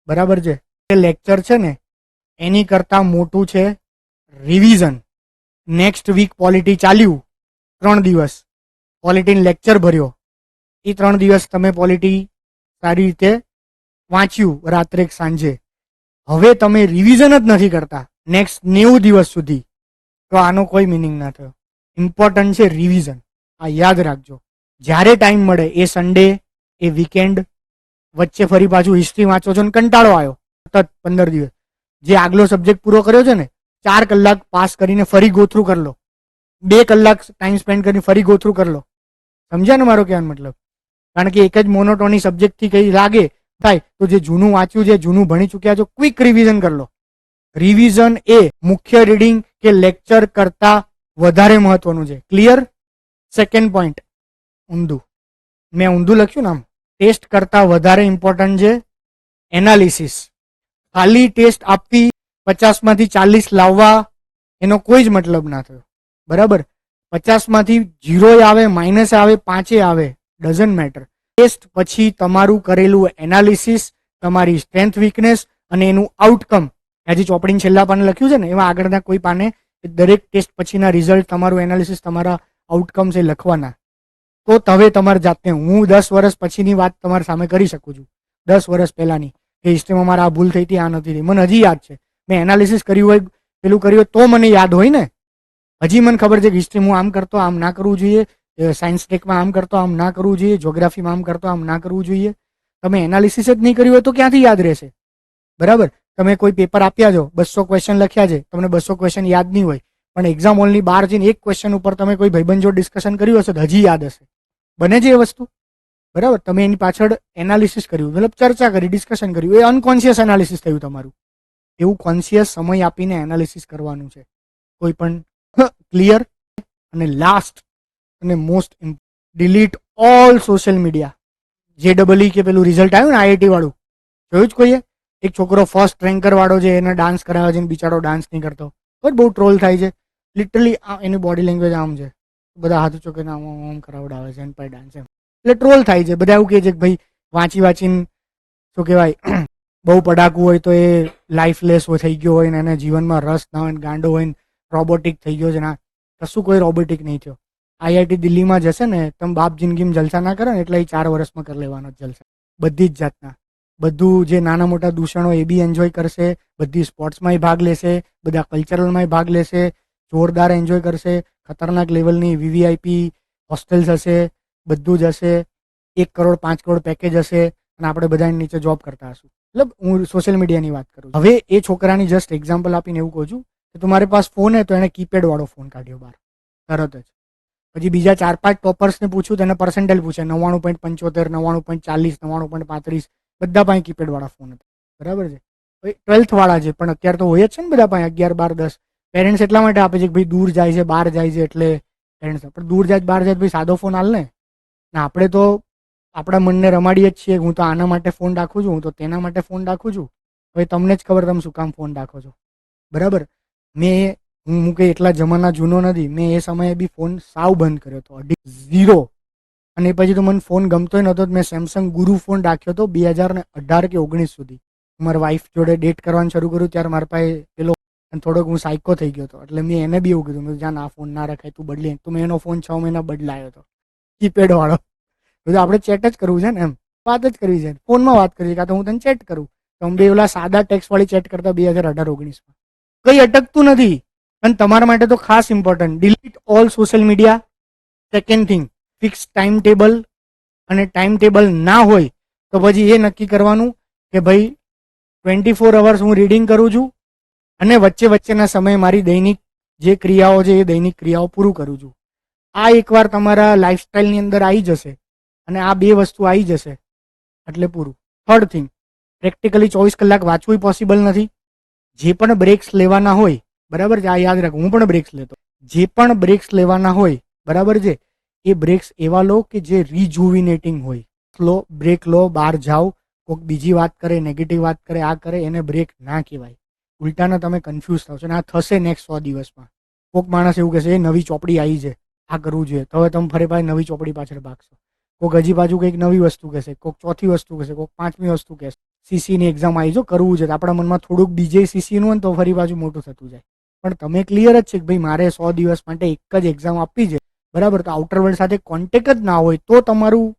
બરાબર છે? એ લેક્ચર છે ને એની કરતાં મોટું છે રિવિઝન. નેક્સ્ટ વીક પોલિટી ચાલ્યું 3 દિવસ, પોલિટીન લેક્ચર ભર્યો, એ 3 દિવસ તમે પોલિટી સારી રીતે વાંચ્યું રાત્રે સાંજે. હવે તમે રિવિઝન જ નથી કરતા નેક્સ્ટ 90 દિવસ સુધી, તો આનો કોઈ મિનિંગ ના થયો. ઇમ્પોર્ટન્ટ છે રિવિઝન, આ યાદ રાખજો. જ્યારે ટાઈમ મળે એ સન્ડે, એ વીકેન્ડ, વચ્ચે ફરી પાછું હિસ્ટ્રી વાંચો છો ને કંટાળો આવ્યો, સતત 15 દિવસ જે આગલો સબ્જેક્ટ પૂરો કર્યો છે ને, 4 કલાક પાસ કરીને ફરી ગોથ્રુ કરી લો, 2 કલાક ટાઈમ સ્પેન્ડ કરીને ફરી ગોથ્રુ કરી લો. સમજ્યા ને મારો કહેવાનો મતલબ? કારણ કે એક જ મોનોટોની સબ્જેક્ટથી કઈ લાગે થાય તો જે જૂનું વાંચ્યું છે, જૂનું ભણી ચૂક્યા છો, ક્વિક રિવિઝન કરી લો. રિવિઝન એ મુખ્ય રીડિંગ કે લેક્ચર કરતા વધારે મહત્વનું છે. ક્લિયર? સેકન્ડ પોઈન્ટ, ઊંધું. મેં ઊંધું લખ્યું ને, આમ ટેસ્ટ કરતા વધારે ઇમ્પોર્ટન્ટ છે એનાલિસિસ. ખાલી ટેસ્ટ આપવી, 50 માંથી 40 લાવવા, એનો કોઈ જ મતલબ ના થયો. બરાબર? 50 માંથી 0 આવે, માઇનસ આવે, 5 આવે, ડઝન્ટ મેટર. ટેસ્ટ પછી તમારું કરેલું એનાલિસિસ, તમારી સ્ટ્રેન્થ વીકનેસ અને એનું આઉટકમ, હજી ચોપડીને છેલ્લા પાને લખ્યું છે ને, એમાં આગળના કોઈ પાને દરેક ટેસ્ટ પછીના રિઝલ્ટ, તમારું એનાલિસિસ, તમારા આઉટકમ છે લખવાના. તો હવે તમારી જાતને, હું 10 વર્ષ પછીની વાત તમારી સામે કરી શકું છું, 10 વર્ષ પહેલાની, કે હિસ્ટ્રીમાં મારા આ ભૂલ થઈ હતી, આ નથી થઈ. મને હજી યાદ છે, મેં એનાલિસિસ કર્યું હોય, પેલું કર્યું હોય તો મને યાદ હોય ને. હજી મને ખબર છે કે હિસ્ટ્રી હું આમ કરતો, આમ ના કરવું જોઈએ, સાયન્સ ટેકમાં આમ કરતો, આમ ના કરવું જોઈએ, જ્યોગ્રાફીમાં આમ કરતો, આમ ના કરવું જોઈએ. તમે એનાલિસિસ જ નહીં કર્યું હોય તો ક્યાંથી યાદ રહેશે? બરાબર? તમે કોઈ પેપર આપ્યા છો, 200 ક્વેશ્ચન લખ્યા છે, તમને 200 ક્વેશ્ચન યાદ નહીં હોય, પણ એક્ઝામ હોલની બહાર જઈને એક ક્વેશ્ચન ઉપર તમે કોઈ ભાઈબંધ જોડે ડિસ્કશન કર્યું હશે તો હજી યાદ હશે. બને છે એ વસ્તુ? બરાબર? તમે એની પાછળ એનાલિસિસ કર્યું, મતલબ ચર્ચા કરી, ડિસ્કશન કર્યું, એ અનકોન્શિયસ એનાલિસિસ થયું તમારું. એવું કોન્શિયસ સમય આપીને એનાલિસિસ કરવાનું છે કોઈ પણ. ક્લિયર? અને લાસ્ટ અને most, delete all social media. JEE કે પેલું રિઝલ્ટ આવ્યું ને IIT વાળું, જોયું જ કોઈએ? એક છોકરો ફર્સ્ટ રેન્કર વાળો છે, એને ડાન્સ કરાવે છે, બિચારો ડાન્સ નહીં કરતો, બટ બહુ ટ્રોલ થાય છે. લિટરલી એની બોડી લેંગ્વેજ આમ છે, બધા હાથ ચોકે આમ કરાવડાવે છે, એન પર ડાન્સ એમ, એટલે ટ્રોલ થાય છે. બધા એવું કહે છે કે ભાઈ વાંચી વાંચીને શું કહેવાય બહુ પડાકું હોય તો એ લાઈફલેસ થઈ ગયો હોય ને એને જીવનમાં રસ ના હોય ને ગાંડો હોય ને રોબોટિક થઈ ગયો છે. ના, કશું કોઈ રોબોટિક નહીં થયો. IIT દિલ્હીમાં જશે ને, તમે બાપ જિંદગીમાં જલસા ના કરો ને એટલે એ 4 વર્ષમાં કરી લેવાનો જલસા, બધી જ જાતના. બધું જે નાના મોટા દૂષણો એ બી એન્જોય કરશે, બધી સ્પોર્ટ્સમાંય ભાગ લેશે, બધા કલ્ચરલમાંય ભાગ લેશે, જોરદાર એન્જોય કરશે. ખતરનાક લેવલની VVIP હોસ્ટેલ્સ હશે, બધું જ હશે. 1 કરોડ 5 કરોડ પેકેજ હશે અને આપણે બધા નીચે જોબ કરતા હશું. મતલબ હું સોશિયલ મીડિયાની વાત કરું. હવે એ છોકરાની જસ્ટ એક્ઝામ્પલ આપીને એવું કહું છું કે તમારી પાસે ફોન હે તો એને કીપેડ વાળો ફોન કાઢ્યો બહાર તરત જ. પછી બીજા 4-5 ટોપર્સને પૂછ્યું, તેને પર્સન્ટેજ પૂછે 99.75, 99.40, 99.35, બધા પાસે કીપેડ વાળા ફોન હતા. બરાબર છે? 12th વાળા છે, પણ અત્યારે તો હોય જ છે ને બધા પાસે 11, 12, 10. પેરેન્ટ્સ એટલા માટે આપે છે કે ભાઈ દૂર જાય છે, બહાર જાય છે એટલે પેરેન્ટ્સ, પણ દૂર જાય બહાર જાય ભાઈ સાદો ફોન હાલ ને. આપણે તો આપણા મનને રમાડીએ જ છીએ. હું તો આના માટે ફોન રાખું છું, હું તો તેના માટે ફોન રાખું છું. હવે તમને જ ખબર તમે શું કામ ફોન રાખો છો. બરાબર? હું કંઈ એટલા જમાના જૂનો નથી, મેં એ સમયે બી ફોન સાવ બંધ કર્યો હતો, 0. અને પછી તો મને ફોન ગમતો નહોતો, મેં સેમસંગ ગુરુ ફોન રાખ્યો હતો 2018 કે 19 સુધી. મારા વાઈફ જોડે ડેટ કરવાનું શરૂ કર્યું ત્યારે મારા પાસે પેલો થોડોક હું સાયકો થઈ ગયો હતો, એટલે મેં એને બી એવું કીધું, મેં જાન આ ફોન ના રખાય, તું બદલી. તો મેં એનો ફોન 6 મહિના બદલાયો હતો, કીપેડ વાળો. બધું આપણે ચેટ જ કરવું છે ને, એમ વાત જ કરવી છે, ફોનમાં વાત કરવી છે, કાં તો હું તને ચેટ કરું. તો અમે બે ઓલા સાદા ટેક્સ વાળી ચેટ કરતા 2018-19માં. કઈ અટકતું નથી. અને તમારા માટે તો ખાસ important, delete all social media. Second thing, fix time table. અને ટાઈમ ટેબલ ના હોય તો પછી એ નક્કી કરવાનું કે ભાઈ 24 અવર્સ હું રીડિંગ કરું છું અને વચ્ચે વચ્ચેના સમયે મારી દૈનિક જે ક્રિયાઓ છે એ દૈનિક ક્રિયાઓ પૂરું કરું છું. આ એકવાર તમારા લાઈફસ્ટાઈલની અંદર આવી જશે અને આ બે વસ્તુ આવી જશે એટલે પૂરું. થર્ડ થિંગ, પ્રેક્ટિકલી 24 કલાક વાંચવું પોસિબલ નથી. જે પણ બ્રેક્સ લેવાના હોય, બરાબર છે, આ યાદ રાખો, હું પણ બ્રેક્સ લેતો. જે પણ બ્રેક્સ લેવાના હોય, બરાબર છે, એ બ્રેક્સ એવા લો કે જે રિજુવિનેટિંગ હોય. લો બ્રેક લો, બહાર જાઓ, કોઈક બીજી વાત કરે, નેગેટિવ વાત કરે, આ કરે, એને બ્રેક ના કહેવાય. ઉલટાના તમે કન્ફ્યુઝ થશો અને આ થશે નેક્સ્ટ 100 દિવસમાં. કોઈક માણસ એવું કહેશે એ નવી ચોપડી આવી છે, આ કરવું જોઈએ, તો હવે તમે ફરી પાછી નવી ચોપડી પાછળ ભાગશો. કોઈક હજી પાછું કંઈક નવી વસ્તુ કહેશે, કોઈક ચોથી વસ્તુ કહેશે, કોઈક પાંચમી વસ્તુ કહેશે. સીસીની એક્ઝામ આવી જો કરવું છે, આપણા મનમાં થોડુંક બીજે સીસીનું હોય ને તો ફરી પાછું મોટું થતું જાય. પણ તમે ક્લિયર જ છે કે ભાઈ મારે 100 દિવસ માટે એક જ એક્ઝામ આપવી છે, બરાબર. તો આઉટર વર્લ્ડ સાથે કોન્ટેક્ટ જ ના હોય તો તમારું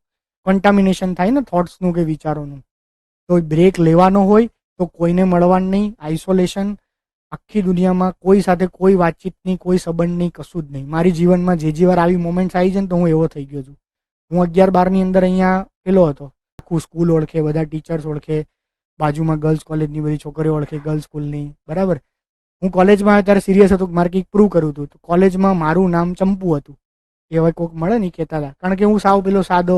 કન્ટામિનેશન થાય ને થોટ્સનું કે વિચારોનું. તો બ્રેક લેવાનો હોય તો કોઈને મળવાનું નહીં, આઇસોલેશન. આખી દુનિયામાં કોઈ સાથે કોઈ વાતચીત નહીં, કોઈ સંબંધ નહીં, કશું જ નહીં. મારી જીવનમાં જે વાર આવી મોમેન્ટ્સ આવી છે ને તો હું એવો થઈ ગયો છું. હું 11-12 અંદર અહીંયા પેલો હતો, આખું સ્કૂલ ઓળખે, બધા ટીચર્સ ઓળખે, બાજુમાં ગર્લ્સ કોલેજની બધી છોકરીઓ ઓળખે, ગર્લ્સ સ્કૂલની, બરાબર. હું કોલેજમાં આવ્યો ત્યારે સિરિયસ હતું, મારે કંઈક પ્રૂવ કરવું હતું. તો કોલેજમાં મારું નામ ચંપુ હતું. એ હવે કોઈક મળે નહીં કહેતા હતા, કારણ કે હું સાવ પેલો સાદો,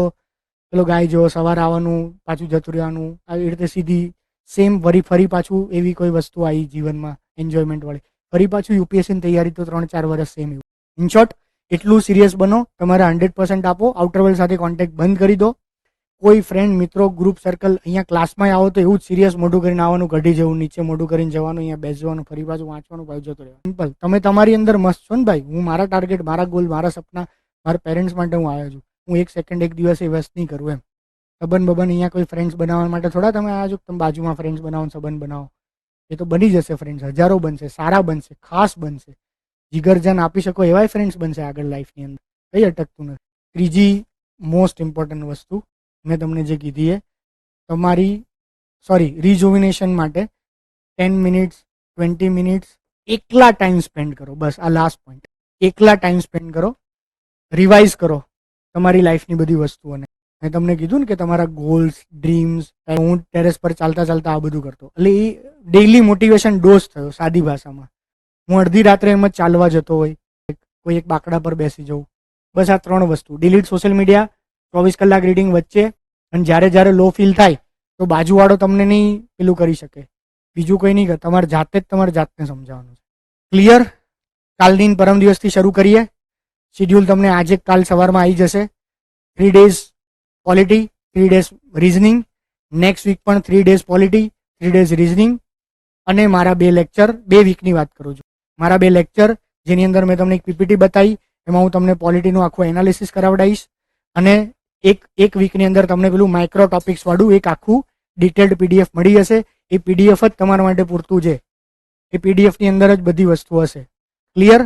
પેલો ગાય જેવો, સવારે આવવાનું પાછું જતું રહેવાનું, આવી રીતે સીધી સેમ ફરી પાછું એવી કોઈ વસ્તુ આવી જીવનમાં એન્જોયમેન્ટ વાળી, ફરી પાછું યુપીએસસીની તૈયારી તો 3-4 વર્ષ સેમ એવું. ઇન શોર્ટ, એટલું સિરિયસ બનો, તમારા 100% આપો, આઉટર વર્લ્ડ સાથે કોન્ટેક્ટ બંધ કરી દો. કોઈ ફ્રેન્ડ, મિત્રો, ગ્રુપ સર્કલ, અહીંયા ક્લાસમાં આવો તો એવું જ સિરિયસ મોઢું કરીને આવવાનું, ગઢી જવું, નીચે મોઢું કરીને જવાનું, અહીંયા બેસવાનું, ફરી પાછું વાંચવાનું, પાછું જતું રહેવાનું. સિમ્પલ. તમે તમારી અંદર મસ્ત છો ને ભાઈ. હું મારા ટાર્ગેટ, મારા ગોલ, મારા સપના, મારા પેરેન્ટ્સ માટે હું આવ્યો છું. હું એક સેકન્ડ, એક દિવસ એ વેસ્ટ નહીં કરું એમ. સંબંધ અહીંયા કોઈ ફ્રેન્ડ્સ બનાવવા માટે થોડા તમે આવ્યા છો, તમે બાજુમાં ફ્રેન્ડ્સ બનાવો, સંબંધ બનાવો. એ તો બની જશે ફ્રેન્ડ્સ, હજારો બનશે, સારા બનશે, ખાસ બનશે, જીગરજાન આપી શકો એવાય ફ્રેન્ડ્સ બનશે આગળ લાઈફની અંદર. કઈ અટકતું નથી. ત્રીજી મોસ્ટ ઇમ્પોર્ટન્ટ વસ્તુ મેં તમને જે કીધી એ તમારી રિજુવિનેશન માટે 10 મિનિટ્સ 20 મિનિટ્સ એકલા ટાઈમ સ્પેન્ડ કરો. બસ આ લાસ્ટ પોઈન્ટ, એકલા ટાઈમ સ્પેન્ડ કરો, રિવાઇઝ કરો તમારી લાઈફની બધી વસ્તુઓને. મેં તમને કીધું ને કે તમારા ગોલ્સ, ડ્રીમ્સ, હું ટેરેસ પર ચાલતા ચાલતા આ બધું કરતો, એટલે એ ડેઇલી મોટિવેશન ડોઝ થયો સાદી ભાષામાં. હું અડધી રાત્રે એમ જ ચાલવા જતો હોય, કોઈ એક બાકડા પર બેસી જવું. બસ આ 3 વસ્તુ, ડિલીટ સોશિયલ મીડિયા, 24 કલાક રીડિંગ વચ્ચે, અને જ્યારે લો ફીલ થાય તો બાજુવાળો તમને નહીં પેલું કરી શકે, બીજું કંઈ નહીં કરે, તમારે જાતે જ તમારે જાતને સમજાવવાનું છે. ક્લિયર? કાલની પરમ દિવસથી શરૂ કરીએ. શિડ્યુલ તમને આજે કાલ સવારમાં આવી જશે. 3 days polity, 3 days reasoning, next week પણ 3 days પોલિટી, 3 days રિઝનિંગ, અને મારા 2 લેક્ચર, 2 વીકની વાત કરું છું. મારા 2 લેક્ચર જેની અંદર મેં તમને એક પીપીટી બતાવી, એમાં હું તમને પોલિટીનું આખું એનાલિસિસ કરાવડાવીશ, અને એક વીકની અંદર તમને પેલું માઇક્રો ટોપિક્સ વાળું એક આખું ડિટેલ્ડ પીડીએફ મળી જશે. એ પીડીએફ જ તમારા માટે પૂરતું છે. એ પીડીએફની અંદર જ બધી વસ્તુ હશે. ક્લિયર?